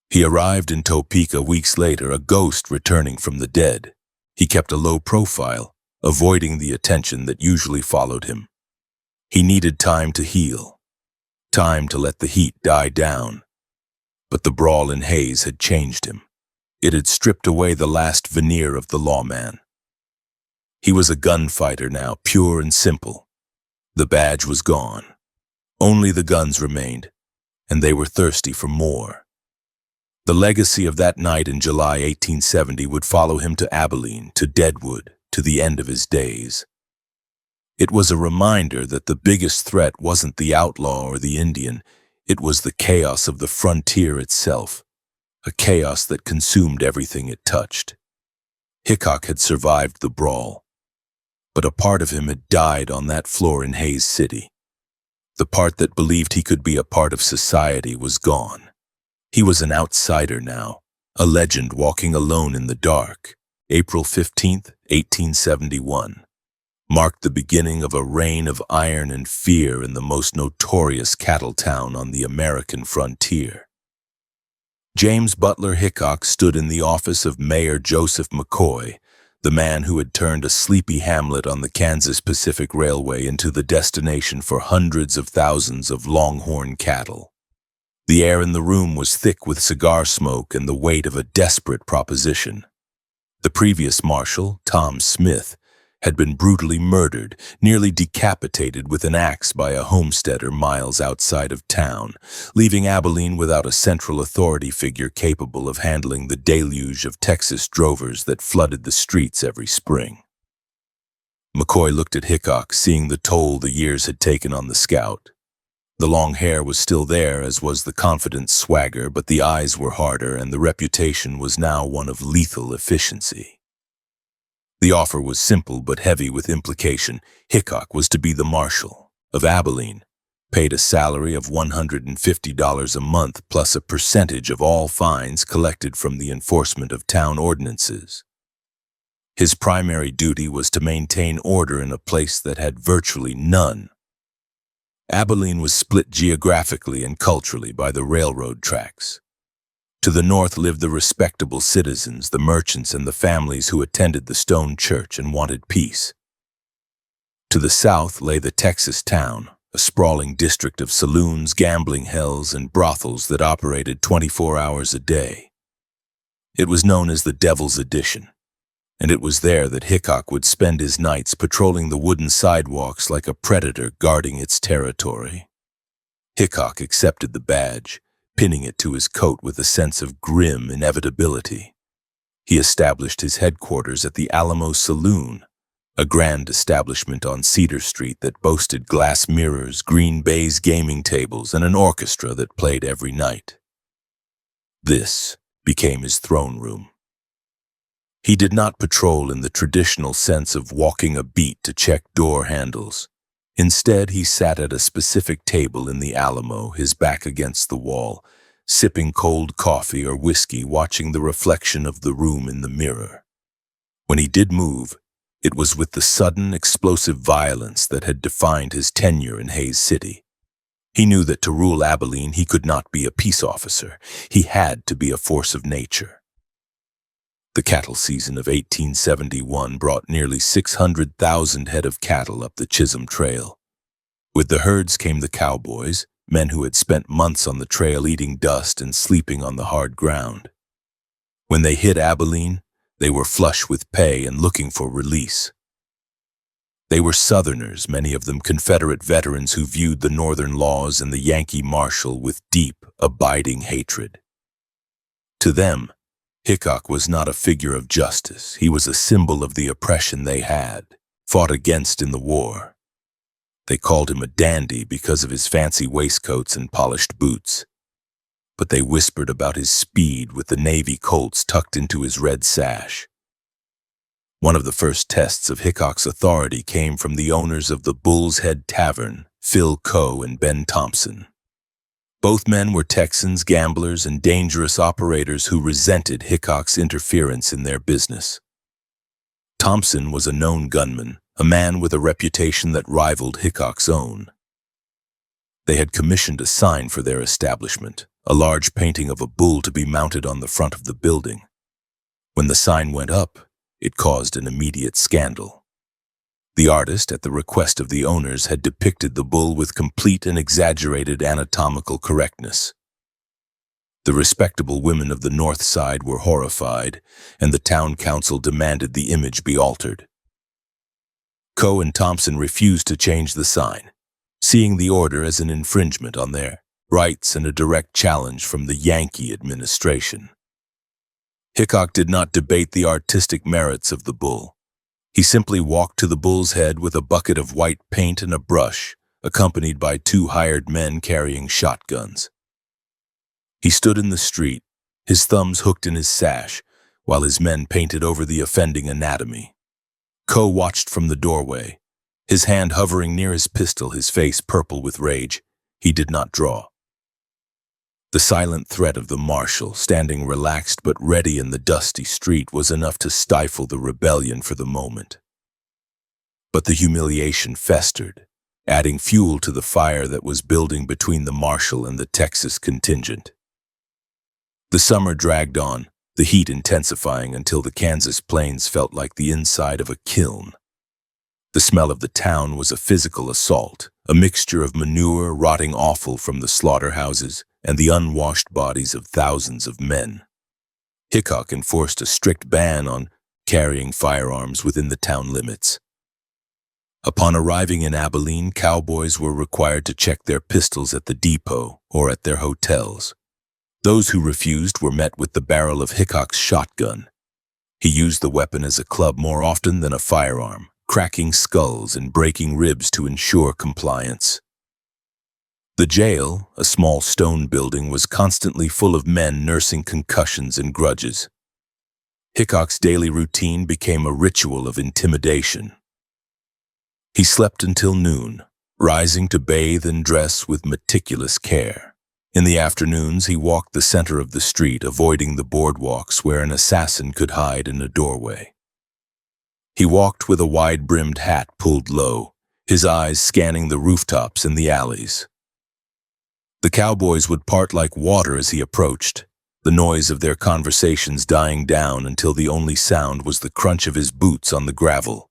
He arrived in Topeka weeks later, a ghost returning from the dead. He kept a low profile, avoiding the attention that usually followed him. He needed time to heal, time to let the heat die down. But the brawl in Hayes had changed him. It had stripped away the last veneer of the lawman. He was a gunfighter now, pure and simple. The badge was gone. Only the guns remained, and they were thirsty for more. The legacy of that night in July 1870 would follow him to Abilene, to Deadwood, to the end of his days. It was a reminder that the biggest threat wasn't the outlaw or the Indian. It was the chaos of the frontier itself, a chaos that consumed everything it touched. Hickok had survived the brawl, but a part of him had died on that floor in Hayes City. The part that believed he could be a part of society was gone. He was an outsider now, a legend walking alone in the dark. April 15th, 1871. Marked the beginning of a reign of iron and fear in the most notorious cattle town on the American frontier. James Butler Hickok stood in the office of Mayor Joseph McCoy, the man who had turned a sleepy hamlet on the Kansas Pacific Railway into the destination for hundreds of thousands of longhorn cattle. The air in the room was thick with cigar smoke and the weight of a desperate proposition. The previous marshal, Tom Smith, had been brutally murdered, nearly decapitated with an axe by a homesteader miles outside of town, leaving Abilene without a central authority figure capable of handling the deluge of Texas drovers that flooded the streets every spring. McCoy looked at Hickok, seeing the toll the years had taken on the scout. The long hair was still there, as was the confident swagger, but the eyes were harder, and the reputation was now one of lethal efficiency. The offer was simple but heavy with implication. Hickok was to be the marshal of Abilene, paid a salary of $150 a month plus a percentage of all fines collected from the enforcement of town ordinances. His primary duty was to maintain order in a place that had virtually none. Abilene was split geographically and culturally by the railroad tracks. To the north lived the respectable citizens, the merchants, and the families who attended the stone church and wanted peace. To the south lay the Texas town, a sprawling district of saloons, gambling hells, and brothels that operated 24 hours a day. It was known as the Devil's Addition, and it was there that Hickok would spend his nights patrolling the wooden sidewalks like a predator guarding its territory. Hickok accepted the badge, pinning it to his coat with a sense of grim inevitability. He established his headquarters at the Alamo Saloon, a grand establishment on Cedar Street that boasted glass mirrors, green baize gaming tables, and an orchestra that played every night. This became his throne room. He did not patrol in the traditional sense of walking a beat to check door handles. Instead, he sat at a specific table in the Alamo, his back against the wall, sipping cold coffee or whiskey, watching the reflection of the room in the mirror. When he did move, it was with the sudden, explosive violence that had defined his tenure in Hays City. He knew that to rule Abilene, he could not be a peace officer. He had to be a force of nature. The cattle season of 1871 brought nearly 600,000 head of cattle up the Chisholm Trail. With the herds came the cowboys, men who had spent months on the trail eating dust and sleeping on the hard ground. When they hit Abilene, they were flush with pay and looking for release. They were Southerners, many of them Confederate veterans who viewed the Northern laws and the Yankee Marshal with deep, abiding hatred. To them, Hickok was not a figure of justice. He was a symbol of the oppression they had fought against in the war. They called him a dandy because of his fancy waistcoats and polished boots. But they whispered about his speed with the Navy Colts tucked into his red sash. One of the first tests of Hickok's authority came from the owners of the Bull's Head Tavern, Phil Coe and Ben Thompson. Both men were Texans, gamblers, and dangerous operators who resented Hickok's interference in their business. Thompson was a known gunman, a man with a reputation that rivaled Hickok's own. They had commissioned a sign for their establishment, a large painting of a bull to be mounted on the front of the building. When the sign went up, it caused an immediate scandal. The artist, at the request of the owners, had depicted the bull with complete and exaggerated anatomical correctness. The respectable women of the North Side were horrified, and the town council demanded the image be altered. Coe and Thompson refused to change the sign, seeing the order as an infringement on their rights and a direct challenge from the Yankee administration. Hickok did not debate the artistic merits of the bull. He simply walked to the bull's head with a bucket of white paint and a brush, accompanied by 2 hired men carrying shotguns. He stood in the street, his thumbs hooked in his sash, while his men painted over the offending anatomy. Coe watched from the doorway, his hand hovering near his pistol, his face purple with rage. He did not draw. The silent threat of the marshal, standing relaxed but ready in the dusty street, was enough to stifle the rebellion for the moment. But the humiliation festered, adding fuel to the fire that was building between the marshal and the Texas contingent. The summer dragged on, the heat intensifying until the Kansas plains felt like the inside of a kiln. The smell of the town was a physical assault, a mixture of manure, rotting offal from the slaughterhouses, and the unwashed bodies of thousands of men. Hickok enforced a strict ban on carrying firearms within the town limits. Upon arriving in Abilene, cowboys were required to check their pistols at the depot or at their hotels. Those who refused were met with the barrel of Hickok's shotgun. He used the weapon as a club more often than a firearm, cracking skulls and breaking ribs to ensure compliance. The jail, a small stone building, was constantly full of men nursing concussions and grudges. Hickok's daily routine became a ritual of intimidation. He slept until noon, rising to bathe and dress with meticulous care. In the afternoons, he walked the center of the street, avoiding the boardwalks where an assassin could hide in a doorway. He walked with a wide-brimmed hat pulled low, his eyes scanning the rooftops and the alleys. The cowboys would part like water as he approached, the noise of their conversations dying down until the only sound was the crunch of his boots on the gravel.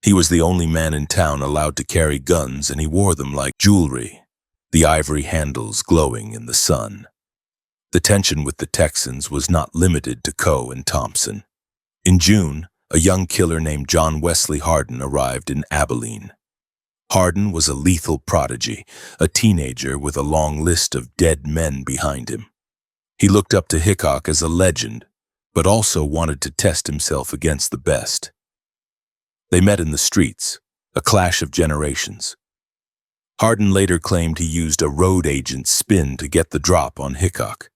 He was the only man in town allowed to carry guns, and he wore them like jewelry, the ivory handles glowing in the sun. The tension with the Texans was not limited to Coe and Thompson. In June, a young killer named John Wesley Hardin arrived in Abilene. Hardin was a lethal prodigy, a teenager with a long list of dead men behind him. He looked up to Hickok as a legend, but also wanted to test himself against the best. They met in the streets, a clash of generations. Hardin later claimed he used a road agent's spin to get the drop on Hickok,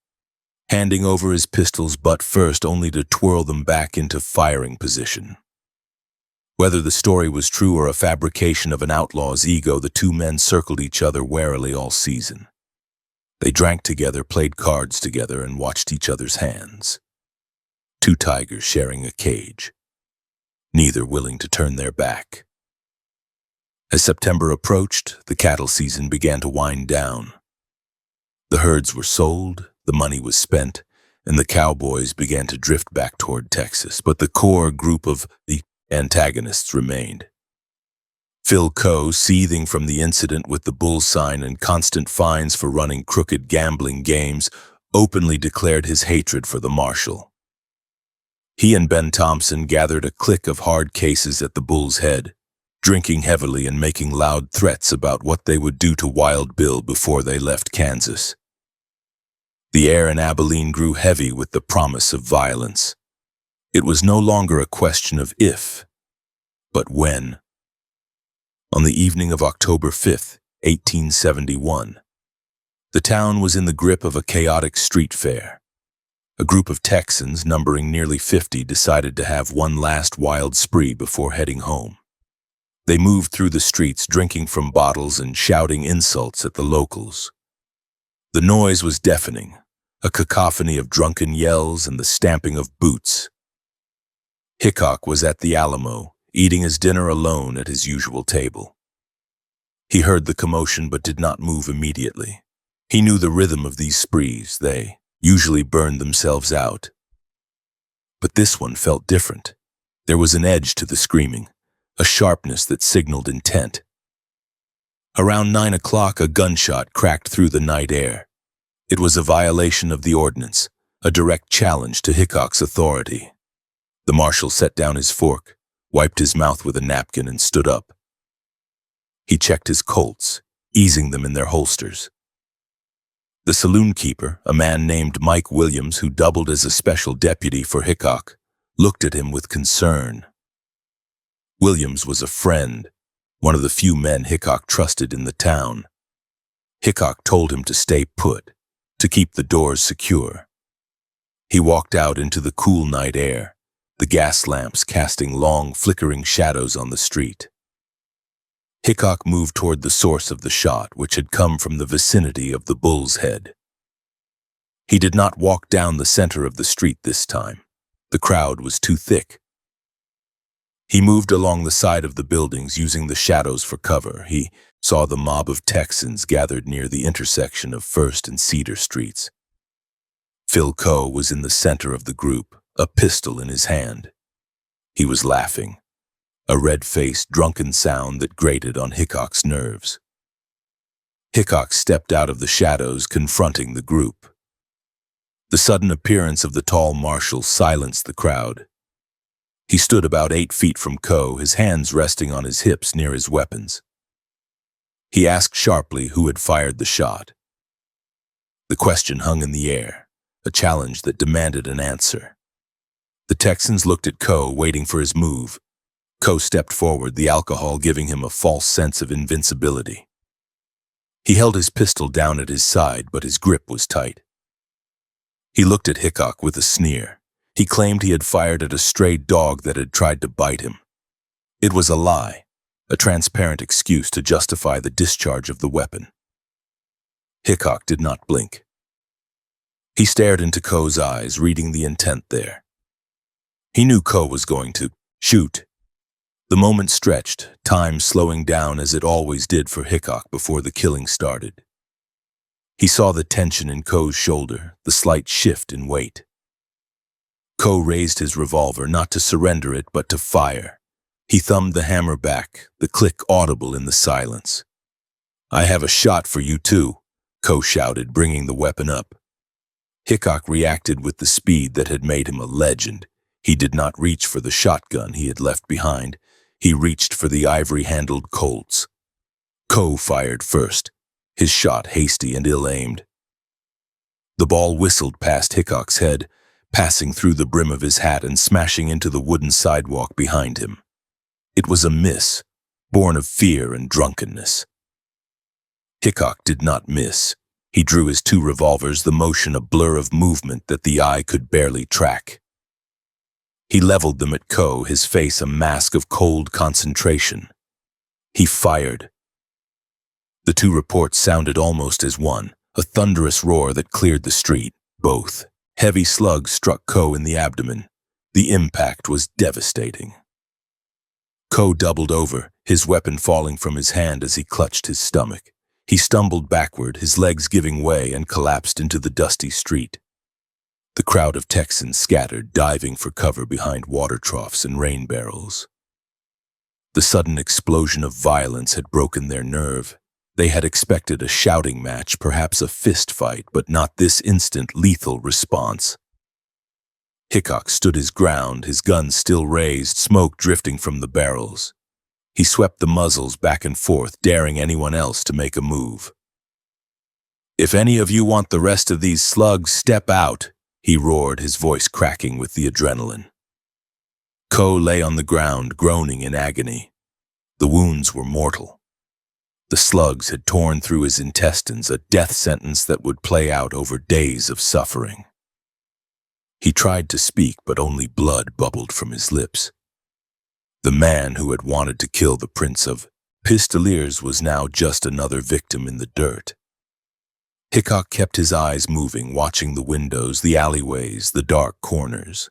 handing over his pistol's butt first only to twirl them back into firing position. Whether the story was true or a fabrication of an outlaw's ego, the two men circled each other warily all season. They drank together, played cards together, and watched each other's hands. Two tigers sharing a cage, neither willing to turn their back. As September approached, the cattle season began to wind down. The herds were sold, the money was spent, and the cowboys began to drift back toward Texas, but the core group of the antagonists remained. Phil Coe, seething from the incident with the bull sign and constant fines for running crooked gambling games, openly declared his hatred for the marshal. He and Ben Thompson gathered a clique of hard cases at the Bull's Head, drinking heavily and making loud threats about what they would do to Wild Bill before they left Kansas. The air in Abilene grew heavy with the promise of violence. It was no longer a question of if, but when. On the evening of October 5th, 1871, the town was in the grip of a chaotic street fair. A group of Texans, numbering nearly 50, decided to have one last wild spree before heading home. They moved through the streets, drinking from bottles and shouting insults at the locals. The noise was deafening, a cacophony of drunken yells and the stamping of boots. Hickok was at the Alamo, eating his dinner alone at his usual table. He heard the commotion but did not move immediately. He knew the rhythm of these sprees. They usually burned themselves out. But this one felt different. There was an edge to the screaming, a sharpness that signaled intent. Around 9 o'clock, a gunshot cracked through the night air. It was a violation of the ordinance, a direct challenge to Hickok's authority. The marshal set down his fork, wiped his mouth with a napkin, and stood up. He checked his Colts, easing them in their holsters. The saloon keeper, a man named Mike Williams who doubled as a special deputy for Hickok, looked at him with concern. Williams was a friend, one of the few men Hickok trusted in the town. Hickok told him to stay put, to keep the doors secure. He walked out into the cool night air, the gas lamps casting long, flickering shadows on the street. Hickok moved toward the source of the shot, which had come from the vicinity of the Bull's Head. He did not walk down the center of the street this time. The crowd was too thick. He moved along the side of the buildings, using the shadows for cover. He saw the mob of Texans gathered near the intersection of First and Cedar Streets. Phil Coe was in the center of the group, a pistol in his hand. He was laughing, a red-faced, drunken sound that grated on Hickok's nerves. Hickok stepped out of the shadows, confronting the group. The sudden appearance of the tall marshal silenced the crowd. He stood about 8 feet from Coe, his hands resting on his hips near his weapons. He asked sharply who had fired the shot. The question hung in the air, a challenge that demanded an answer. The Texans looked at Coe, waiting for his move. Coe stepped forward, the alcohol giving him a false sense of invincibility. He held his pistol down at his side, but his grip was tight. He looked at Hickok with a sneer. He claimed he had fired at a stray dog that had tried to bite him. It was a lie, a transparent excuse to justify the discharge of the weapon. Hickok did not blink. He stared into Coe's eyes, reading the intent there. He knew Coe was going to shoot. The moment stretched, time slowing down as it always did for Hickok before the killing started. He saw the tension in Coe's shoulder, the slight shift in weight. Coe raised his revolver, not to surrender it, but to fire. He thumbed the hammer back, the click audible in the silence. "I have a shot for you too," Coe shouted, bringing the weapon up. Hickok reacted with the speed that had made him a legend. He did not reach for the shotgun he had left behind. He reached for the ivory-handled Colts. Coe fired first, his shot hasty and ill-aimed. The ball whistled past Hickok's head, passing through the brim of his hat and smashing into the wooden sidewalk behind him. It was a miss, born of fear and drunkenness. Hickok did not miss. He drew his two revolvers, the motion a blur of movement that the eye could barely track. He leveled them at Coe, his face a mask of cold concentration. He fired. The two reports sounded almost as one, a thunderous roar that cleared the street. Both heavy slugs struck Coe in the abdomen. The impact was devastating. Coe doubled over, his weapon falling from his hand as he clutched his stomach. He stumbled backward, his legs giving way, and collapsed into the dusty street. The crowd of Texans scattered, diving for cover behind water troughs and rain barrels. The sudden explosion of violence had broken their nerve. They had expected a shouting match, perhaps a fist fight, but not this instant lethal response. Hickok stood his ground, his gun still raised, smoke drifting from the barrels. He swept the muzzles back and forth, daring anyone else to make a move. "If any of you want the rest of these slugs, step out," he roared, his voice cracking with the adrenaline. Coe lay on the ground, groaning in agony. The wounds were mortal. The slugs had torn through his intestines, a death sentence that would play out over days of suffering. He tried to speak, but only blood bubbled from his lips. The man who had wanted to kill the Prince of Pistoliers was now just another victim in the dirt. Hickok kept his eyes moving, watching the windows, the alleyways, the dark corners.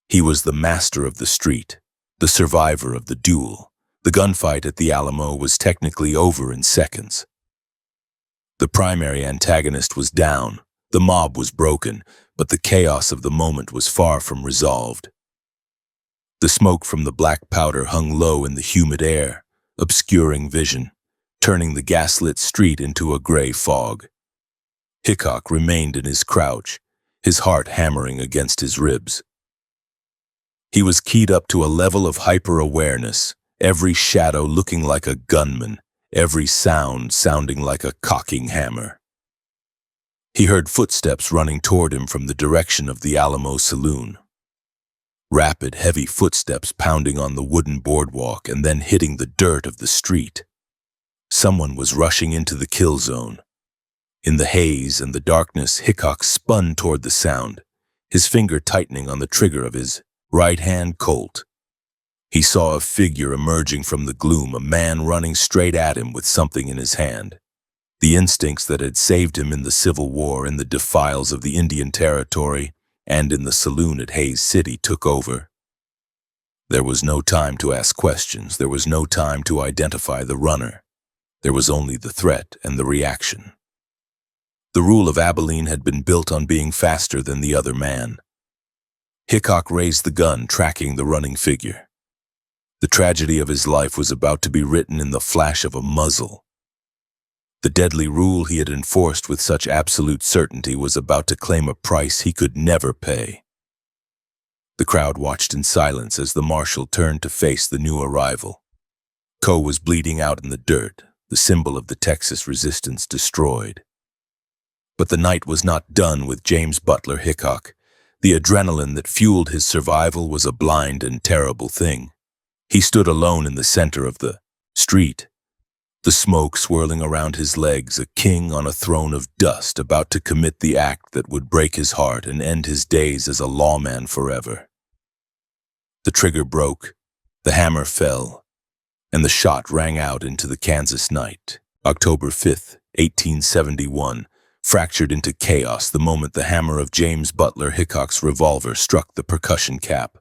He was the master of the street, the survivor of the duel. The gunfight at the Alamo was technically over in seconds. The primary antagonist was down, the mob was broken, but the chaos of the moment was far from resolved. The smoke from the black powder hung low in the humid air, obscuring vision, turning the gaslit street into a gray fog. Hickok remained in his crouch, his heart hammering against his ribs. He was keyed up to a level of hyper-awareness, every shadow looking like a gunman, every sound sounding like a cocking hammer. He heard footsteps running toward him from the direction of the Alamo saloon. Rapid, heavy footsteps pounding on the wooden boardwalk and then hitting the dirt of the street. Someone was rushing into the kill zone. In the haze and the darkness, Hickok spun toward the sound, his finger tightening on the trigger of his right-hand Colt. He saw a figure emerging from the gloom, a man running straight at him with something in his hand. The instincts that had saved him in the Civil War, in the defiles of the Indian Territory, and in the saloon at Hays City took over. There was no time to ask questions. There was no time to identify the runner. There was only the threat and the reaction. The rule of Abilene had been built on being faster than the other man. Hickok raised the gun, tracking the running figure. The tragedy of his life was about to be written in the flash of a muzzle. The deadly rule he had enforced with such absolute certainty was about to claim a price he could never pay. The crowd watched in silence as the marshal turned to face the new arrival. Coe was bleeding out in the dirt, the symbol of the Texas resistance destroyed. But the night was not done with James Butler Hickok. The adrenaline that fueled his survival was a blind and terrible thing. He stood alone in the center of the street, the smoke swirling around his legs, a king on a throne of dust, about to commit the act that would break his heart and end his days as a lawman forever. The trigger broke, the hammer fell, and the shot rang out into the Kansas night. October 5th, 1871, fractured into chaos the moment the hammer of James Butler Hickok's revolver struck the percussion cap.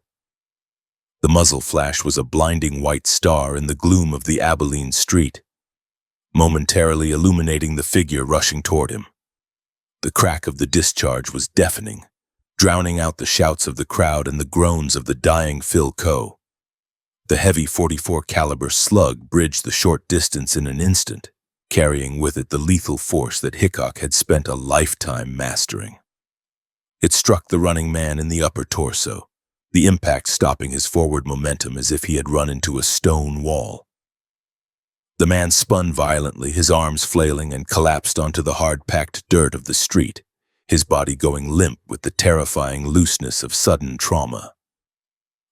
The muzzle flash was a blinding white star in the gloom of the Abilene street, momentarily illuminating the figure rushing toward him. The crack of the discharge was deafening, drowning out the shouts of the crowd and the groans of the dying Phil Coe. The heavy .44 caliber slug bridged the short distance in an instant, carrying with it the lethal force that Hickok had spent a lifetime mastering. It struck the running man in the upper torso, the impact stopping his forward momentum as if he had run into a stone wall. The man spun violently, his arms flailing, and collapsed onto the hard-packed dirt of the street, his body going limp with the terrifying looseness of sudden trauma.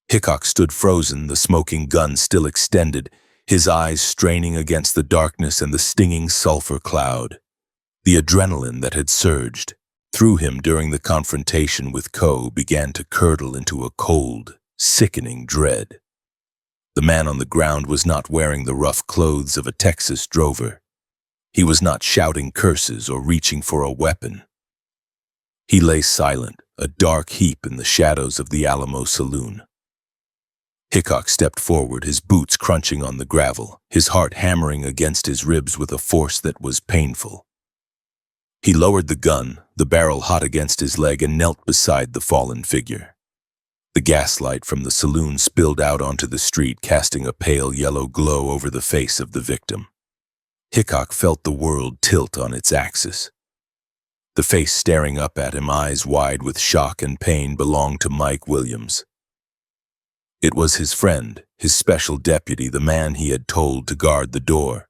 Hickok stood frozen, the smoking gun still extended, his eyes straining against the darkness and the stinging sulfur cloud. The adrenaline that had surged through him during the confrontation with Coe began to curdle into a cold, sickening dread. The man on the ground was not wearing the rough clothes of a Texas drover. He was not shouting curses or reaching for a weapon. He lay silent, a dark heap in the shadows of the Alamo saloon. Hickok stepped forward, his boots crunching on the gravel, his heart hammering against his ribs with a force that was painful. He lowered the gun, the barrel hot against his leg, and knelt beside the fallen figure. The gaslight from the saloon spilled out onto the street, casting a pale yellow glow over the face of the victim. Hickok felt the world tilt on its axis. The face staring up at him, eyes wide with shock and pain, belonged to Mike Williams. It was his friend, his special deputy, the man he had told to guard the door.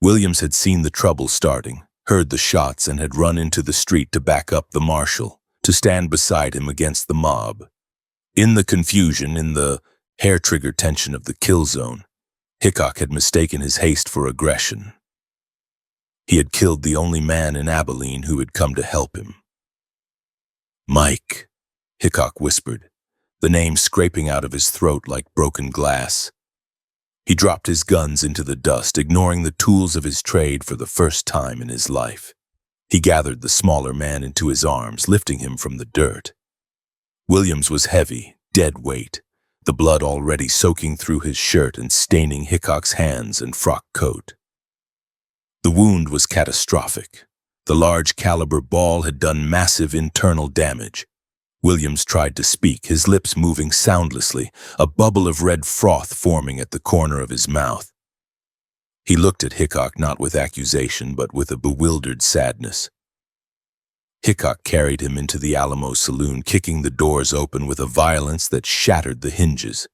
Williams had seen the trouble starting, heard the shots, and had run into the street to back up the marshal, to stand beside him against the mob. In the confusion, in the hair-trigger tension of the kill zone, Hickok had mistaken his haste for aggression. He had killed the only man in Abilene who had come to help him. "Mike," Hickok whispered, the name scraping out of his throat like broken glass. He dropped his guns into the dust, ignoring the tools of his trade for the first time in his life. He gathered the smaller man into his arms, lifting him from the dirt. Williams was heavy, dead weight, the blood already soaking through his shirt and staining Hickok's hands and frock coat. The wound was catastrophic. The large caliber ball had done massive internal damage. Williams tried to speak, his lips moving soundlessly, a bubble of red froth forming at the corner of his mouth. He looked at Hickok not with accusation, but with a bewildered sadness. Hickok carried him into the Alamo saloon, kicking the doors open with a violence that shattered the hinges.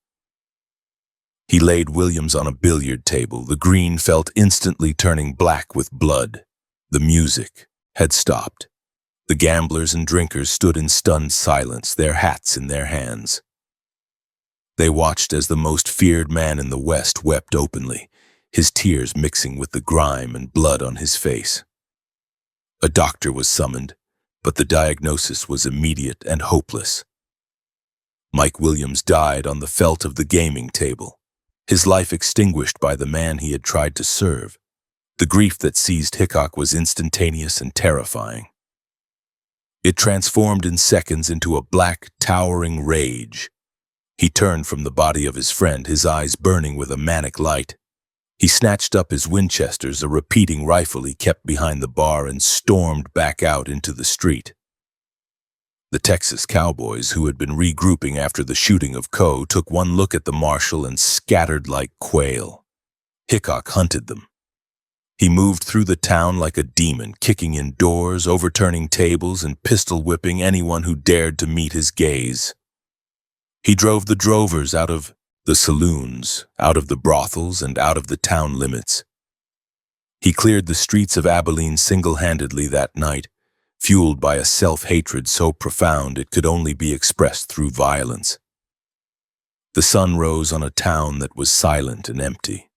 He laid Williams on a billiard table, the green felt instantly turning black with blood. The music had stopped. The gamblers and drinkers stood in stunned silence, their hats in their hands. They watched as the most feared man in the West wept openly, his tears mixing with the grime and blood on his face. A doctor was summoned, but the diagnosis was immediate and hopeless. Mike Williams died on the felt of the gaming table, his life extinguished by the man he had tried to serve. The grief that seized Hickok was instantaneous and terrifying. It transformed in seconds into a black, towering rage. He turned from the body of his friend, his eyes burning with a manic light. He snatched up his Winchesters, a repeating rifle he kept behind the bar, and stormed back out into the street. The Texas cowboys, who had been regrouping after the shooting of Coe, took one look at the marshal and scattered like quail. Hickok hunted them. He moved through the town like a demon, kicking in doors, overturning tables, and pistol-whipping anyone who dared to meet his gaze. He drove the drovers out of the saloons, out of the brothels, and out of the town limits. He cleared the streets of Abilene single-handedly that night, fueled by a self-hatred so profound it could only be expressed through violence. The sun rose on a town that was silent and empty.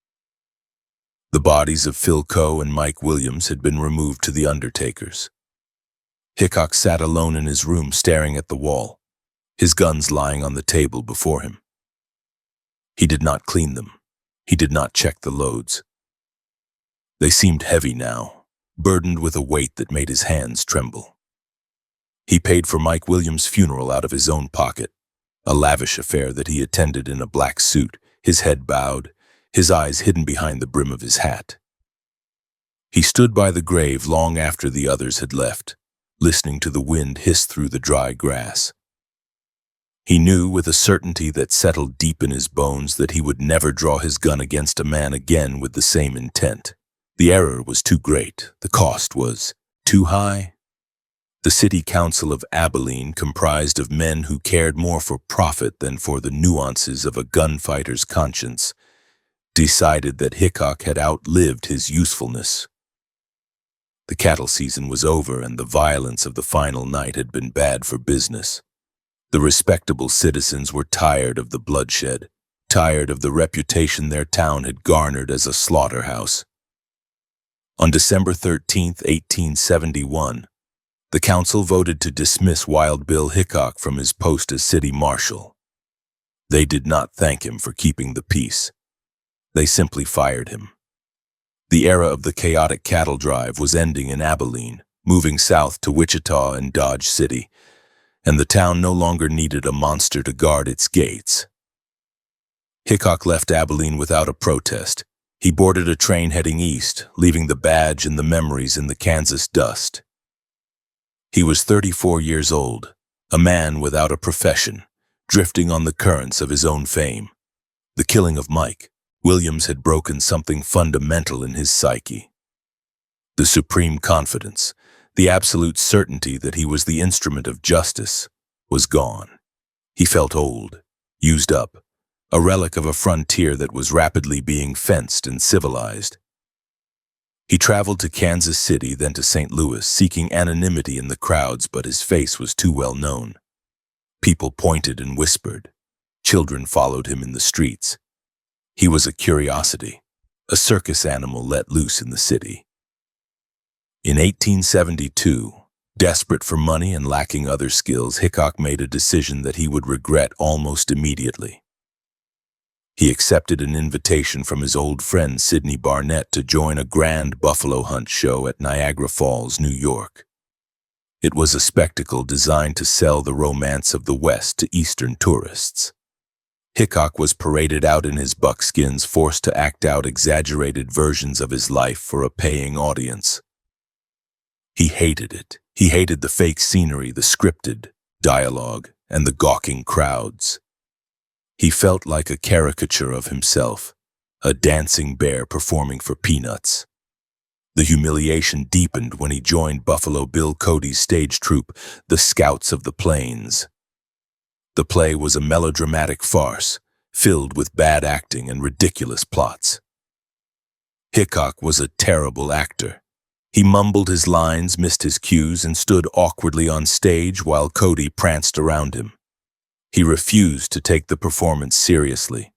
The bodies of Phil Coe and Mike Williams had been removed to the undertakers. Hickok sat alone in his room, staring at the wall, his guns lying on the table before him. He did not clean them. He did not check the loads. They seemed heavy now, burdened with a weight that made his hands tremble. He paid for Mike Williams' funeral out of his own pocket, a lavish affair that he attended in a black suit, his head bowed, his eyes hidden behind the brim of his hat. He stood by the grave long after the others had left, listening to the wind hiss through the dry grass. He knew with a certainty that settled deep in his bones that he would never draw his gun against a man again with the same intent. The error was too great. The cost was too high. The city council of Abilene, comprised of men who cared more for profit than for the nuances of a gunfighter's conscience, decided that Hickok had outlived his usefulness. The cattle season was over, and the violence of the final night had been bad for business. The respectable citizens were tired of the bloodshed, tired of the reputation their town had garnered as a slaughterhouse. On December 13, 1871, the council voted to dismiss Wild Bill Hickok from his post as city marshal. They did not thank him for keeping the peace. They simply fired him. The era of the chaotic cattle drive was ending in Abilene, moving south to Wichita and Dodge City, and the town no longer needed a monster to guard its gates. Hickok left Abilene without a protest. He boarded a train heading east, leaving the badge and the memories in the Kansas dust. He was 34 years old, a man without a profession, drifting on the currents of his own fame. The killing of Mike Williams had broken something fundamental in his psyche. The supreme confidence, the absolute certainty that he was the instrument of justice, was gone. He felt old, used up, a relic of a frontier that was rapidly being fenced and civilized. He traveled to Kansas City, then to St. Louis, seeking anonymity in the crowds, but his face was too well known. People pointed and whispered. Children followed him in the streets. He was a curiosity, a circus animal let loose in the city. In 1872, desperate for money and lacking other skills, Hickok made a decision that he would regret almost immediately. He accepted an invitation from his old friend Sidney Barnett to join a grand buffalo hunt show at Niagara Falls, New York. It was a spectacle designed to sell the romance of the West to Eastern tourists. Hickok was paraded out in his buckskins, forced to act out exaggerated versions of his life for a paying audience. He hated it. He hated the fake scenery, the scripted dialogue, and the gawking crowds. He felt like a caricature of himself, a dancing bear performing for peanuts. The humiliation deepened when he joined Buffalo Bill Cody's stage troupe, the Scouts of the Plains. The play was a melodramatic farce, filled with bad acting and ridiculous plots. Hickok was a terrible actor. He mumbled his lines, missed his cues, and stood awkwardly on stage while Cody pranced around him. He refused to take the performance seriously.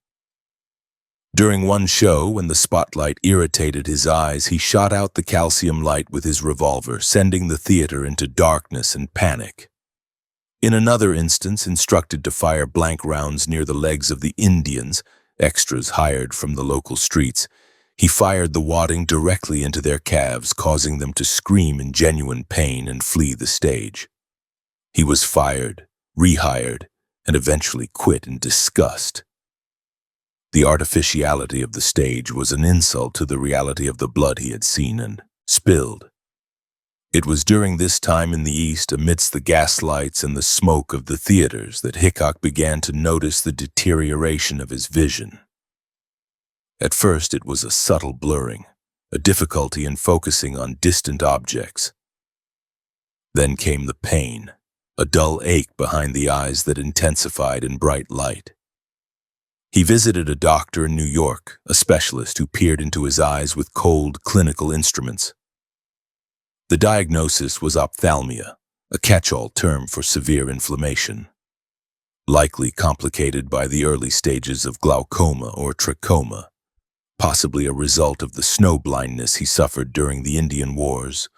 During one show, when the spotlight irritated his eyes, he shot out the calcium light with his revolver, sending the theater into darkness and panic. In another instance, instructed to fire blank rounds near the legs of the Indians, extras hired from the local streets, he fired the wadding directly into their calves, causing them to scream in genuine pain and flee the stage. He was fired, rehired, and eventually quit in disgust. The artificiality of the stage was an insult to the reality of the blood he had seen and spilled. It was during this time in the East, amidst the gaslights and the smoke of the theaters, that Hickok began to notice the deterioration of his vision. At first, it was a subtle blurring, a difficulty in focusing on distant objects. Then came the pain, a dull ache behind the eyes that intensified in bright light. He visited a doctor in New York, a specialist who peered into his eyes with cold, clinical instruments. The diagnosis was ophthalmia, a catch-all term for severe inflammation, likely complicated by the early stages of glaucoma or trachoma, possibly a result of the snow blindness he suffered during the Indian Wars,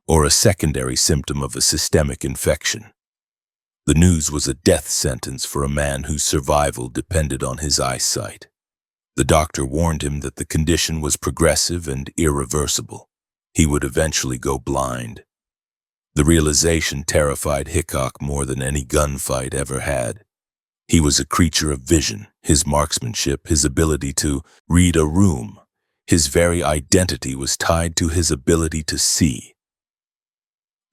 or a secondary symptom of a systemic infection. The news was a death sentence for a man whose survival depended on his eyesight. The doctor warned him that the condition was progressive and irreversible. He would eventually go blind. The realization terrified Hickok more than any gunfight ever had. He was a creature of vision, his marksmanship, his ability to read a room. His very identity was tied to his ability to see.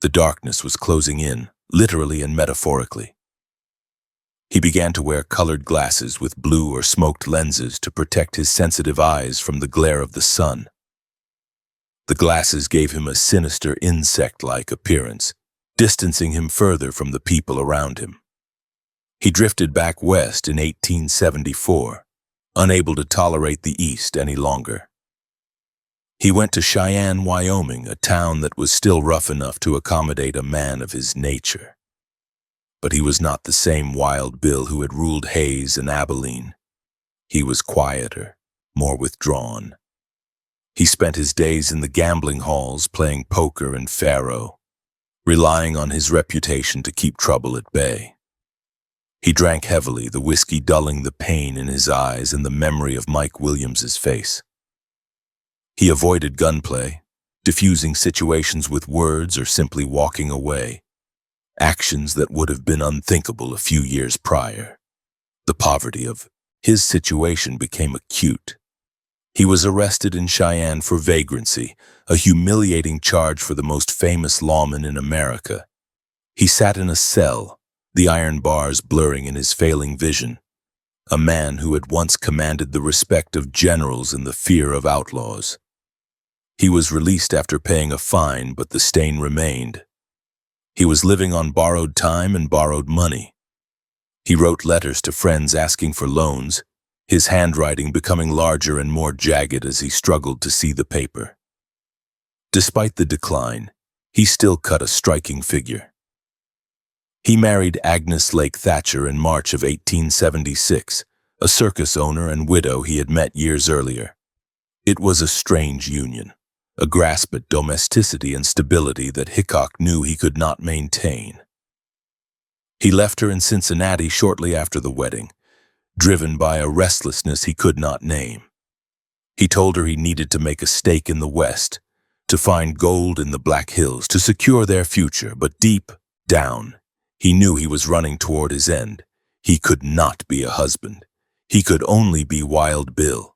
The darkness was closing in, literally and metaphorically. He began to wear colored glasses with blue or smoked lenses to protect his sensitive eyes from the glare of the sun. The glasses gave him a sinister insect-like appearance, distancing him further from the people around him. He drifted back west in 1874, unable to tolerate the East any longer. He went to Cheyenne, Wyoming, a town that was still rough enough to accommodate a man of his nature. But he was not the same Wild Bill who had ruled Hays and Abilene. He was quieter, more withdrawn. He spent his days in the gambling halls playing poker and faro, relying on his reputation to keep trouble at bay. He drank heavily, the whiskey dulling the pain in his eyes and the memory of Mike Williams's face. He avoided gunplay, diffusing situations with words or simply walking away, actions that would have been unthinkable a few years prior. The poverty of his situation became acute. He was arrested in Cheyenne for vagrancy, a humiliating charge for the most famous lawman in America. He sat in a cell, the iron bars blurring in his failing vision, a man who had once commanded the respect of generals and the fear of outlaws. He was released after paying a fine, but the stain remained. He was living on borrowed time and borrowed money. He wrote letters to friends asking for loans, his handwriting becoming larger and more jagged as he struggled to see the paper. Despite the decline, he still cut a striking figure. He married Agnes Lake Thatcher in March of 1876, a circus owner and widow he had met years earlier. It was a strange union, a grasp at domesticity and stability that Hickok knew he could not maintain. He left her in Cincinnati shortly after the wedding, driven by a restlessness he could not name. He told her he needed to make a stake in the West, to find gold in the Black Hills, to secure their future, but deep down, he knew he was running toward his end. He could not be a husband. He could only be Wild Bill.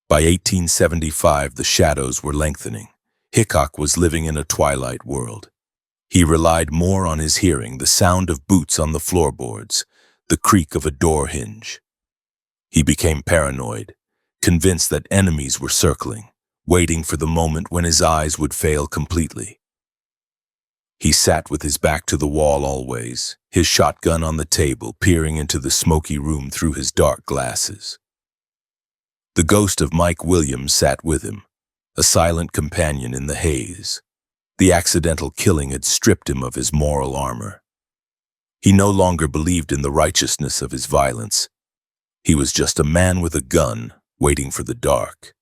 By 1875, the shadows were lengthening. Hickok was living in a twilight world. He relied more on his hearing, the sound of boots on the floorboards, the creak of a door hinge. He became paranoid, convinced that enemies were circling, waiting for the moment when his eyes would fail completely. He sat with his back to the wall always, his shotgun on the table, peering into the smoky room through his dark glasses. The ghost of Mike Williams sat with him, a silent companion in the haze. The accidental killing had stripped him of his moral armor. He no longer believed in the righteousness of his violence. He was just a man with a gun, waiting for the dark.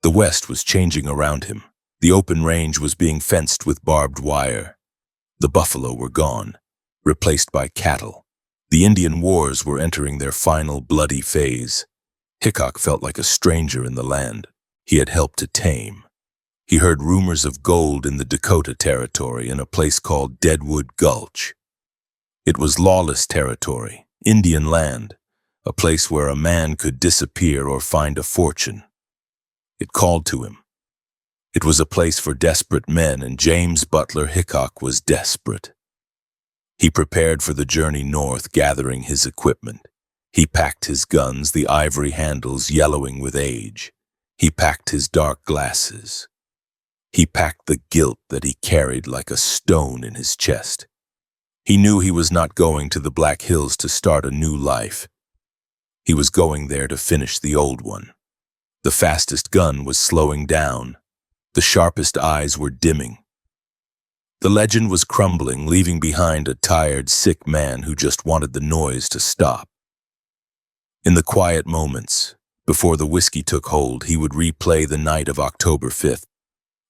The West was changing around him. The open range was being fenced with barbed wire. The buffalo were gone, replaced by cattle. The Indian wars were entering their final bloody phase. Hickok felt like a stranger in the land he had helped to tame. He heard rumors of gold in the Dakota Territory in a place called Deadwood Gulch. It was lawless territory, Indian land, a place where a man could disappear or find a fortune. It called to him. It was a place for desperate men, and James Butler Hickok was desperate. He prepared for the journey north, gathering his equipment. He packed his guns, the ivory handles yellowing with age. He packed his dark glasses. He packed the guilt that he carried like a stone in his chest. He knew he was not going to the Black Hills to start a new life. He was going there to finish the old one. The fastest gun was slowing down. The sharpest eyes were dimming. The legend was crumbling, leaving behind a tired, sick man who just wanted the noise to stop. In the quiet moments, before the whiskey took hold, he would replay the night of October 5th.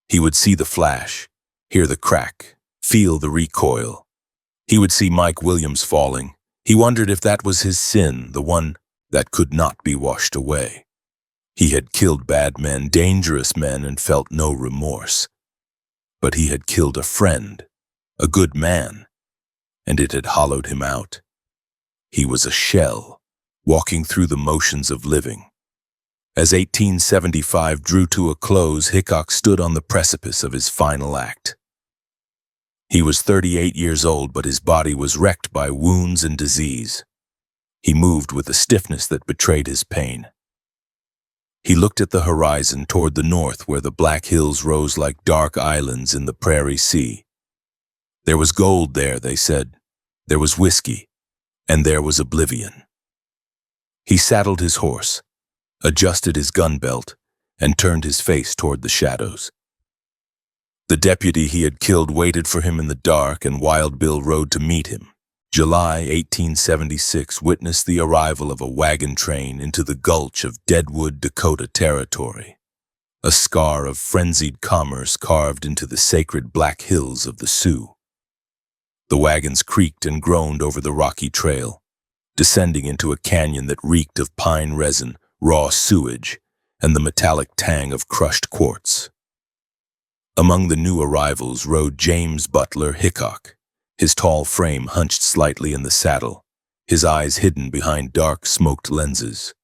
He would see the flash, hear the crack, feel the recoil. He would see Mike Williams falling. He wondered if that was his sin, the one that could not be washed away. He had killed bad men, dangerous men, and felt no remorse. But he had killed a friend, a good man, and it had hollowed him out. He was a shell, walking through the motions of living. As 1875 drew to a close, Hickok stood on the precipice of his final act. He was 38 years old, but his body was wrecked by wounds and disease. He moved with a stiffness that betrayed his pain. He looked at the horizon toward the north, where the Black Hills rose like dark islands in the prairie sea. There was gold there, they said. There was whiskey, and there was oblivion. He saddled his horse, adjusted his gun belt, and turned his face toward the shadows. The deputy he had killed waited for him in the dark, and Wild Bill rode to meet him. July 1876 witnessed the arrival of a wagon train into the gulch of Deadwood, Dakota Territory, a scar of frenzied commerce carved into the sacred Black Hills of the Sioux. The wagons creaked and groaned over the rocky trail, descending into a canyon that reeked of pine resin, raw sewage, and the metallic tang of crushed quartz. Among the new arrivals rode James Butler Hickok, his tall frame hunched slightly in the saddle, his eyes hidden behind dark, smoked lenses.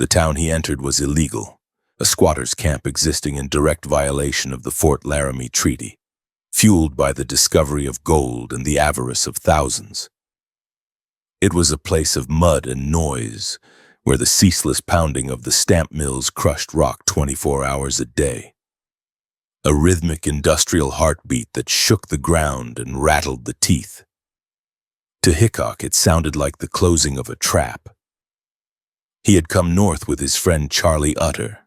The town he entered was illegal, a squatter's camp existing in direct violation of the Fort Laramie Treaty, fueled by the discovery of gold and the avarice of thousands. It was a place of mud and noise, where the ceaseless pounding of the stamp mills crushed rock 24 hours a day. A rhythmic industrial heartbeat that shook the ground and rattled the teeth. To Hickok, it sounded like the closing of a trap. He had come north with his friend Charlie Utter,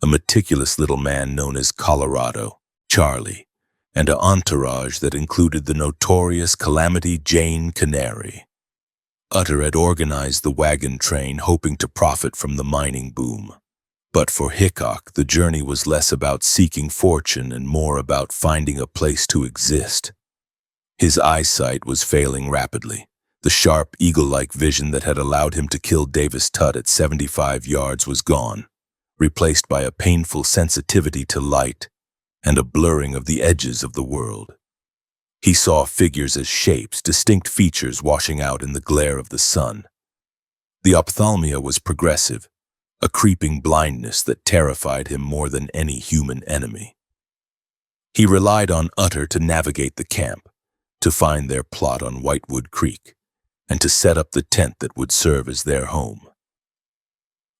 a meticulous little man known as Colorado, Charlie, and an entourage that included the notorious Calamity Jane Canary. Utter had organized the wagon train hoping to profit from the mining boom. But for Hickok, the journey was less about seeking fortune and more about finding a place to exist. His eyesight was failing rapidly. The sharp, eagle-like vision that had allowed him to kill Davis Tutt at 75 yards was gone, replaced by a painful sensitivity to light and a blurring of the edges of the world. He saw figures as shapes, distinct features washing out in the glare of the sun. The ophthalmia was progressive, a creeping blindness that terrified him more than any human enemy. He relied on Utter to navigate the camp, to find their plot on Whitewood Creek, and to set up the tent that would serve as their home.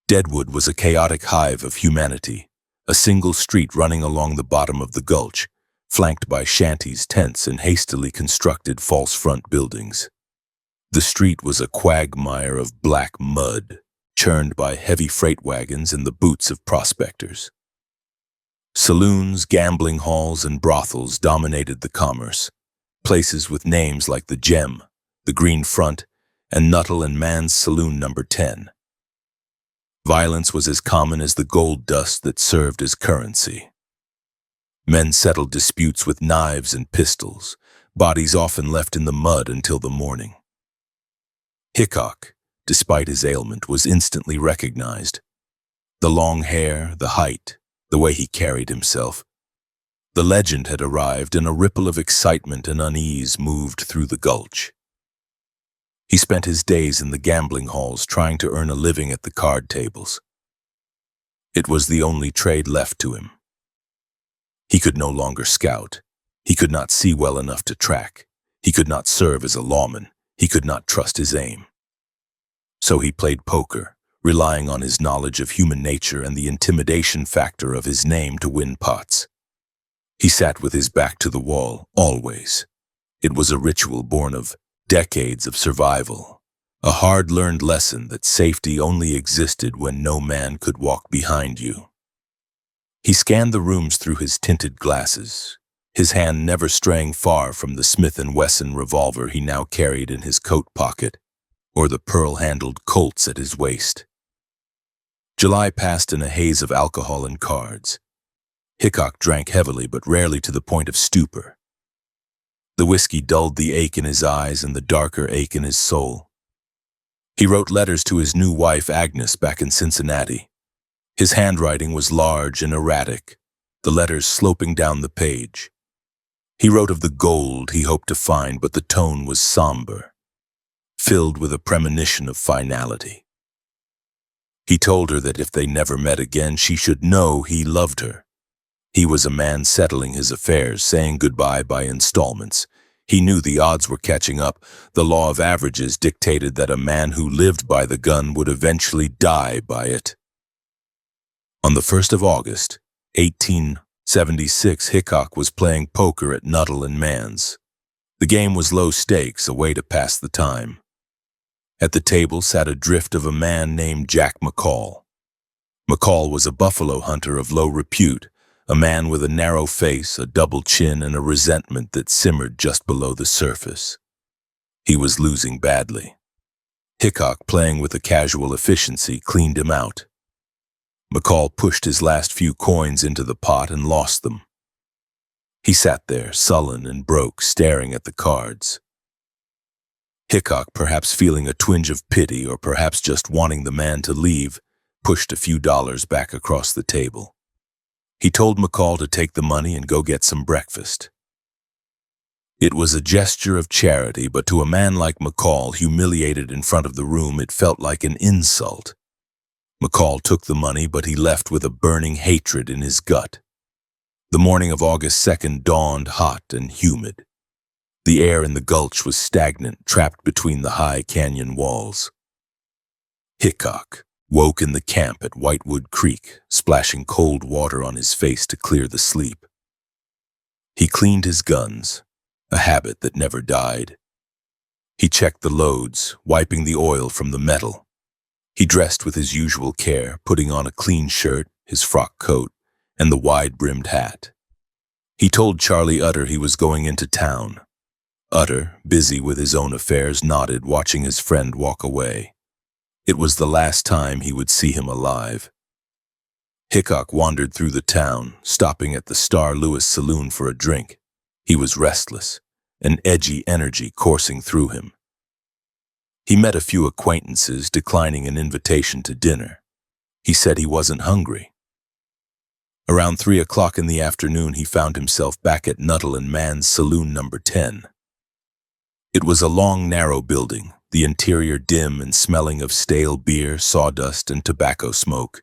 Deadwood was a chaotic hive of humanity, a single street running along the bottom of the gulch, flanked by shanties, tents, and hastily constructed false front buildings. The street was a quagmire of black mud, churned by heavy freight wagons and the boots of prospectors. Saloons, gambling halls, and brothels dominated the commerce, places with names like the Gem, the Green Front, and Nuttall and Mann's Saloon No. 10. Violence was as common as the gold dust that served as currency. Men settled disputes with knives and pistols, bodies often left in the mud until the morning. Hickok, despite his ailment, was instantly recognized. The long hair, the height, the way he carried himself. The legend had arrived, and a ripple of excitement and unease moved through the gulch. He spent his days in the gambling halls trying to earn a living at the card tables. It was the only trade left to him. He could no longer scout. He could not see well enough to track. He could not serve as a lawman. He could not trust his aim. So he played poker, relying on his knowledge of human nature and the intimidation factor of his name to win pots. He sat with his back to the wall, always. It was a ritual born of decades of survival, a hard-learned lesson that safety only existed when no man could walk behind you. He scanned the rooms through his tinted glasses, his hand never straying far from the Smith & Wesson revolver he now carried in his coat pocket, or the pearl-handled Colts at his waist. July passed in a haze of alcohol and cards. Hickok drank heavily but rarely to the point of stupor. The whiskey dulled the ache in his eyes and the darker ache in his soul. He wrote letters to his new wife Agnes back in Cincinnati. His handwriting was large and erratic, the letters sloping down the page. He wrote of the gold he hoped to find, but the tone was somber, filled with a premonition of finality. He told her that if they never met again, she should know he loved her. He was a man settling his affairs, saying goodbye by installments. He knew the odds were catching up. The law of averages dictated that a man who lived by the gun would eventually die by it. On the 1st of August, 1876, Hickok was playing poker at Nuttall and Mann's. The game was low stakes, a way to pass the time. At the table sat a drift of a man named Jack McCall. McCall was a buffalo hunter of low repute, a man with a narrow face, a double chin, and a resentment that simmered just below the surface. He was losing badly. Hickok, playing with a casual efficiency, cleaned him out. McCall pushed his last few coins into the pot and lost them. He sat there, sullen and broke, staring at the cards. Hickok, perhaps feeling a twinge of pity or perhaps just wanting the man to leave, pushed a few dollars back across the table. He told McCall to take the money and go get some breakfast. It was a gesture of charity, but to a man like McCall, humiliated in front of the room, it felt like an insult. McCall took the money, but he left with a burning hatred in his gut. The morning of August 2nd dawned hot and humid. The air in the gulch was stagnant, trapped between the high canyon walls. Hickok woke in the camp at Whitewood Creek, splashing cold water on his face to clear the sleep. He cleaned his guns, a habit that never died. He checked the loads, wiping the oil from the metal. He dressed with his usual care, putting on a clean shirt, his frock coat, and the wide-brimmed hat. He told Charlie Utter he was going into town. Utter, busy with his own affairs, nodded, watching his friend walk away. It was the last time he would see him alive. Hickok wandered through the town, stopping at the Star Louis saloon for a drink. He was restless, an edgy energy coursing through him. He met a few acquaintances, declining an invitation to dinner. He said he wasn't hungry. Around 3 o'clock in the afternoon, he found himself back at Nuttall and Mann's Saloon number 10. It was a long, narrow building, the interior dim and smelling of stale beer, sawdust, and tobacco smoke.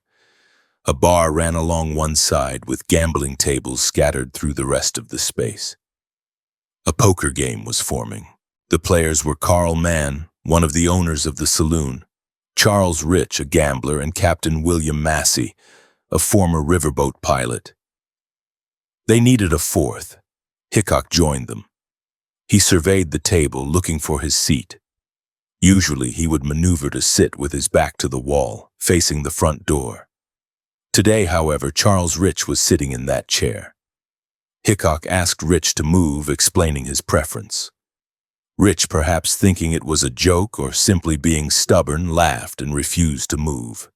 A bar ran along one side, with gambling tables scattered through the rest of the space. A poker game was forming. The players were Carl Mann, one of the owners of the saloon, Charles Rich, a gambler, and Captain William Massey, a former riverboat pilot. They needed a fourth. Hickok joined them. He surveyed the table, looking for his seat. Usually he would maneuver to sit with his back to the wall, facing the front door. Today, however, Charles Rich was sitting in that chair. Hickok asked Rich to move, explaining his preference. Rich, perhaps thinking it was a joke or simply being stubborn, laughed and refused to move.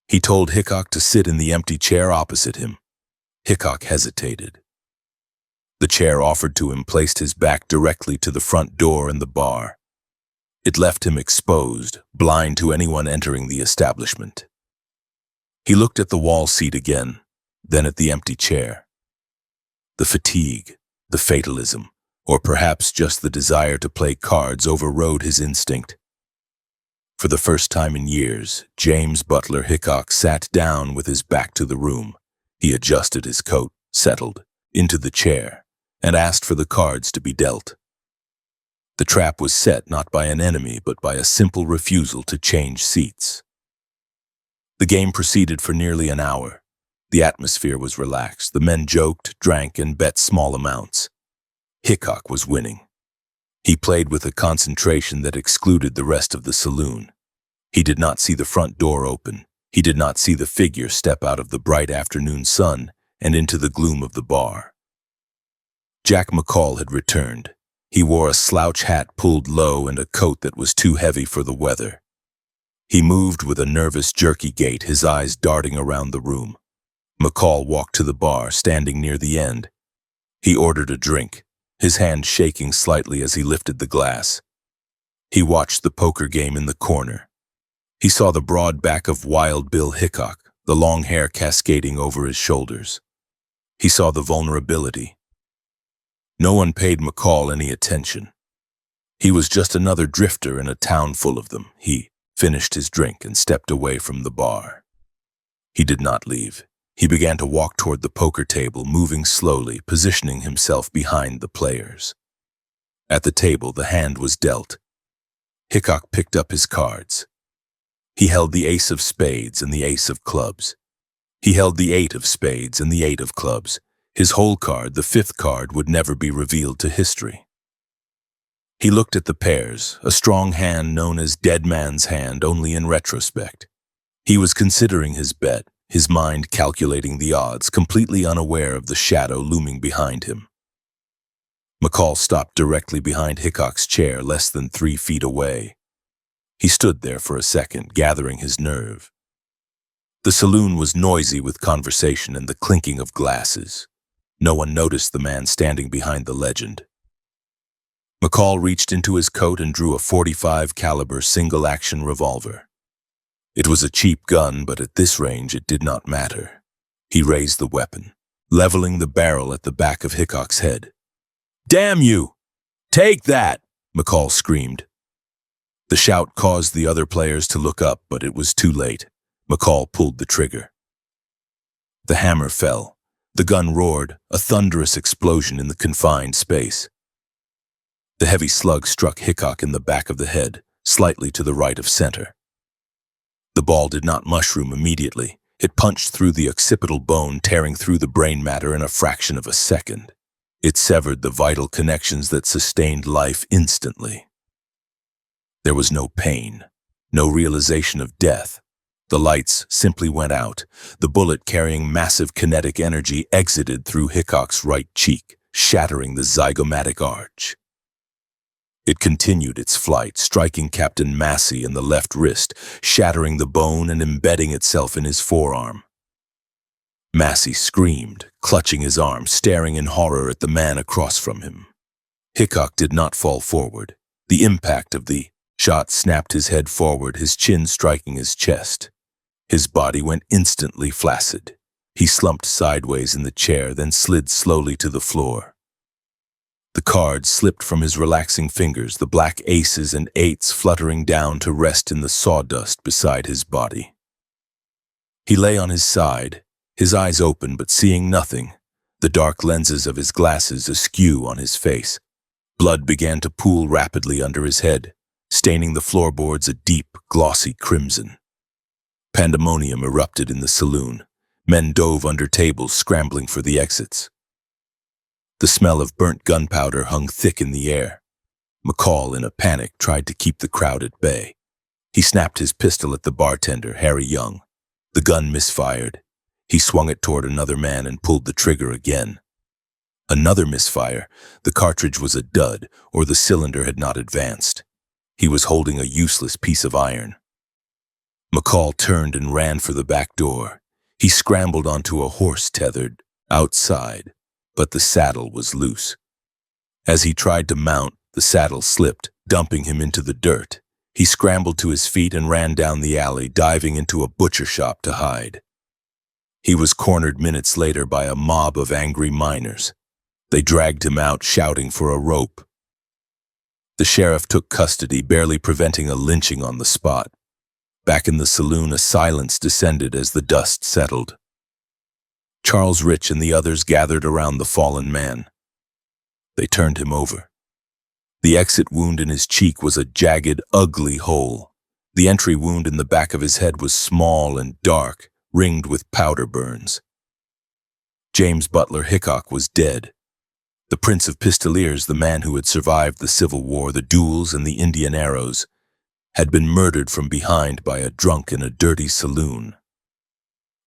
He told Hickok to sit in the empty chair opposite him. Hickok hesitated. The chair offered to him placed his back directly to the front door and the bar. It left him exposed, blind to anyone entering the establishment. He looked at the wall seat again, then at the empty chair. The fatigue, the fatalism, or perhaps just the desire to play cards overrode his instinct. For the first time in years, James Butler Hickok sat down with his back to the room. He adjusted his coat, settled into the chair, and asked for the cards to be dealt. The trap was set not by an enemy, but by a simple refusal to change seats. The game proceeded for nearly an hour. The atmosphere was relaxed. The men joked, drank, and bet small amounts. Hickok was winning. He played with a concentration that excluded the rest of the saloon. He did not see the front door open. He did not see the figure step out of the bright afternoon sun and into the gloom of the bar. Jack McCall had returned. He wore a slouch hat pulled low and a coat that was too heavy for the weather. He moved with a nervous, jerky gait, his eyes darting around the room. McCall walked to the bar, standing near the end. He ordered a drink, his hand shaking slightly as he lifted the glass. He watched the poker game in the corner. He saw the broad back of Wild Bill Hickok, the long hair cascading over his shoulders. He saw the vulnerability. No one paid McCall any attention. He was just another drifter in a town full of them. He finished his drink and stepped away from the bar. He did not leave. He began to walk toward the poker table, moving slowly, positioning himself behind the players. At the table, the hand was dealt. Hickok picked up his cards. He held the ace of spades and the ace of clubs. He held the 8 of spades and the 8 of clubs. His whole card, the 5th card, would never be revealed to history. He looked at the pairs, a strong hand known as Dead Man's Hand only in retrospect. He was considering his bet, his mind calculating the odds, completely unaware of the shadow looming behind him. McCall stopped directly behind Hickok's chair, less than 3 feet away. He stood there for a second, gathering his nerve. The saloon was noisy with conversation and the clinking of glasses. No one noticed the man standing behind the legend. McCall reached into his coat and drew a .45 caliber single-action revolver. It was a cheap gun, but at this range it did not matter. He raised the weapon, leveling the barrel at the back of Hickok's head. "Damn you! Take that!" McCall screamed. The shout caused the other players to look up, but it was too late. McCall pulled the trigger. The hammer fell. The gun roared, a thunderous explosion in the confined space. The heavy slug struck Hickok in the back of the head, slightly to the right of center. The ball did not mushroom immediately. It punched through the occipital bone, tearing through the brain matter in a fraction of a second. It severed the vital connections that sustained life instantly. There was no pain, no realization of death. The lights simply went out. The bullet, carrying massive kinetic energy, exited through Hickok's right cheek, shattering the zygomatic arch. It continued its flight, striking Captain Massey in the left wrist, shattering the bone and embedding itself in his forearm. Massey screamed, clutching his arm, staring in horror at the man across from him. Hickok did not fall forward. The impact of the shot snapped his head forward, his chin striking his chest. His body went instantly flaccid. He slumped sideways in the chair, then slid slowly to the floor. The cards slipped from his relaxing fingers, the black aces and eights fluttering down to rest in the sawdust beside his body. He lay on his side, his eyes open but seeing nothing, the dark lenses of his glasses askew on his face. Blood began to pool rapidly under his head, staining the floorboards a deep, glossy crimson. Pandemonium erupted in the saloon. Men dove under tables, scrambling for the exits. The smell of burnt gunpowder hung thick in the air. McCall, in a panic, tried to keep the crowd at bay. He snapped his pistol at the bartender, Harry Young. The gun misfired. He swung it toward another man and pulled the trigger again. Another misfire. The cartridge was a dud, or the cylinder had not advanced. He was holding a useless piece of iron. McCall turned and ran for the back door. He scrambled onto a horse tethered outside, but the saddle was loose. As he tried to mount, the saddle slipped, dumping him into the dirt. He scrambled to his feet and ran down the alley, diving into a butcher shop to hide. He was cornered minutes later by a mob of angry miners. They dragged him out, shouting for a rope. The sheriff took custody, barely preventing a lynching on the spot. Back in the saloon, a silence descended as the dust settled. Charles Rich and the others gathered around the fallen man. They turned him over. The exit wound in his cheek was a jagged, ugly hole. The entry wound in the back of his head was small and dark, ringed with powder burns. James Butler Hickok was dead. The Prince of Pistoliers, the man who had survived the Civil War, the duels, and the Indian arrows, had been murdered from behind by a drunk in a dirty saloon.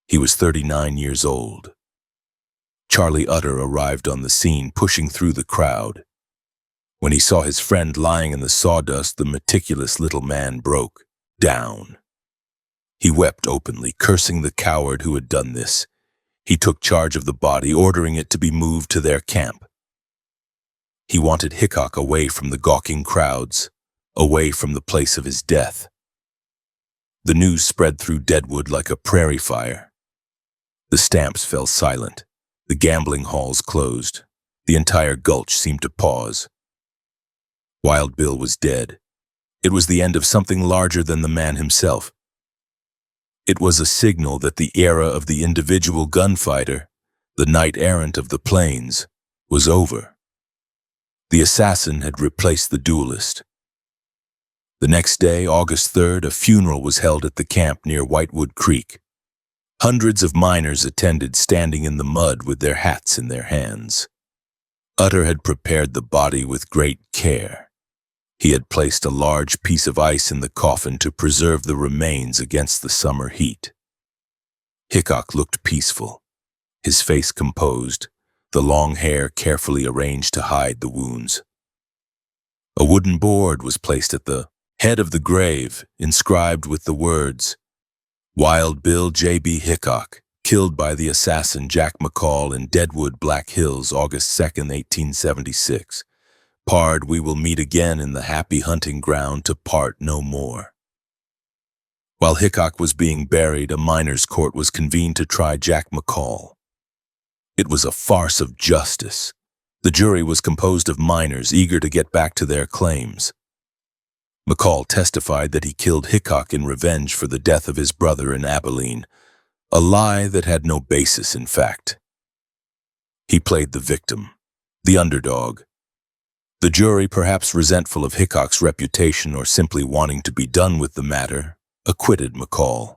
He was 39 years old. Charlie Utter arrived on the scene, pushing through the crowd. When he saw his friend lying in the sawdust, the meticulous little man broke down. He wept openly, cursing the coward who had done this. He took charge of the body, ordering it to be moved to their camp. He wanted Hickok away from the gawking crowds, away from the place of his death. The news spread through Deadwood like a prairie fire. The stamps fell silent. The gambling halls closed. The entire gulch seemed to pause. Wild Bill was dead. It was the end of something larger than the man himself. It was a signal that the era of the individual gunfighter, the knight-errant of the plains, was over. The assassin had replaced the duelist. The next day, August 3rd, a funeral was held at the camp near Whitewood Creek. Hundreds of miners attended, standing in the mud with their hats in their hands. Utter had prepared the body with great care. He had placed a large piece of ice in the coffin to preserve the remains against the summer heat. Hickok looked peaceful, his face composed, the long hair carefully arranged to hide the wounds. A wooden board was placed at the head of the grave, inscribed with the words, Wild Bill J.B. Hickok, killed by the assassin Jack McCall in Deadwood, Black Hills, August 2, 1876. Pard, we will meet again in the happy hunting ground to part no more. While Hickok was being buried, a miners' court was convened to try Jack McCall. It was a farce of justice. The jury was composed of miners eager to get back to their claims. McCall testified that he killed Hickok in revenge for the death of his brother in Abilene, a lie that had no basis in fact. He played the victim, the underdog. The jury, perhaps resentful of Hickok's reputation or simply wanting to be done with the matter, acquitted McCall.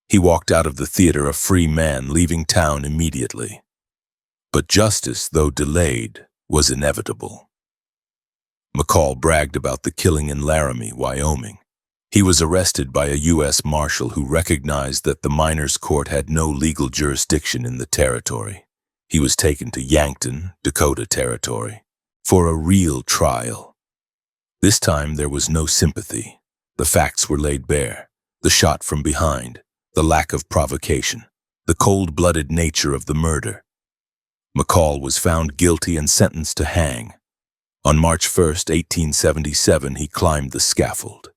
He walked out of the theater a free man, leaving town immediately. But justice, though delayed, was inevitable. McCall bragged about the killing in Laramie, Wyoming. He was arrested by a U.S. Marshal who recognized that the miners' court had no legal jurisdiction in the territory. He was taken to Yankton, Dakota Territory, for a real trial. This time there was no sympathy. The facts were laid bare. The shot from behind, the lack of provocation, the cold-blooded nature of the murder. McCall was found guilty and sentenced to hang. On March 1, 1877, he climbed the scaffold.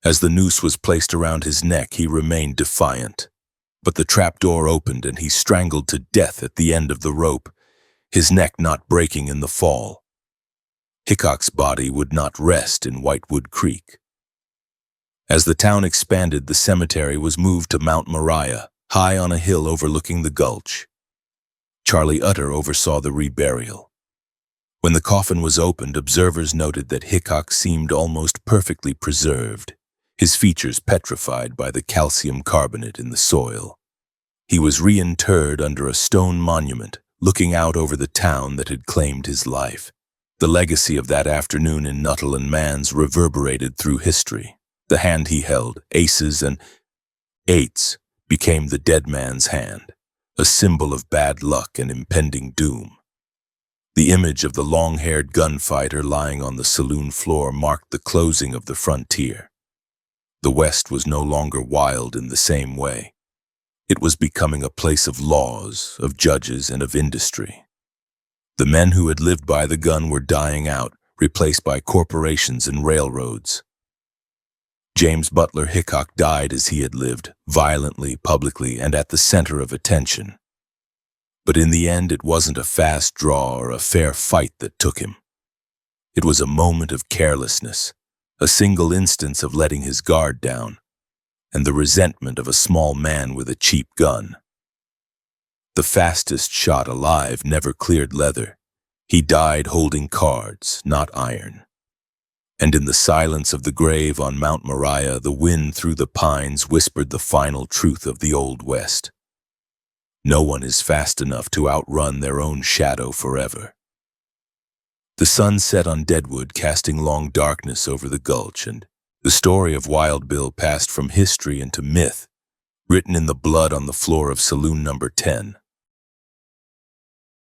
As the noose was placed around his neck, he remained defiant. But the trapdoor opened and he strangled to death at the end of the rope, his neck not breaking in the fall. Hickok's body would not rest in Whitewood Creek. As the town expanded, the cemetery was moved to Mount Moriah, high on a hill overlooking the gulch. Charlie Utter oversaw the reburial. When the coffin was opened, observers noted that Hickok seemed almost perfectly preserved, his features petrified by the calcium carbonate in the soil. He was reinterred under a stone monument, looking out over the town that had claimed his life. The legacy of that afternoon in Nuttall and Mann's reverberated through history. The hand he held, aces and eights, became the dead man's hand, a symbol of bad luck and impending doom. The image of the long-haired gunfighter lying on the saloon floor marked the closing of the frontier. The West was no longer wild in the same way. It was becoming a place of laws, of judges, and of industry. The men who had lived by the gun were dying out, replaced by corporations and railroads. James Butler Hickok died as he had lived, violently, publicly, and at the center of attention. But in the end, it wasn't a fast draw or a fair fight that took him. It was a moment of carelessness, a single instance of letting his guard down, and the resentment of a small man with a cheap gun. The fastest shot alive never cleared leather. He died holding cards, not iron. And in the silence of the grave on Mount Moriah, the wind through the pines whispered the final truth of the Old West. No one is fast enough to outrun their own shadow forever. The sun set on Deadwood, casting long darkness over the gulch, and the story of Wild Bill passed from history into myth, written in the blood on the floor of Saloon Number 10.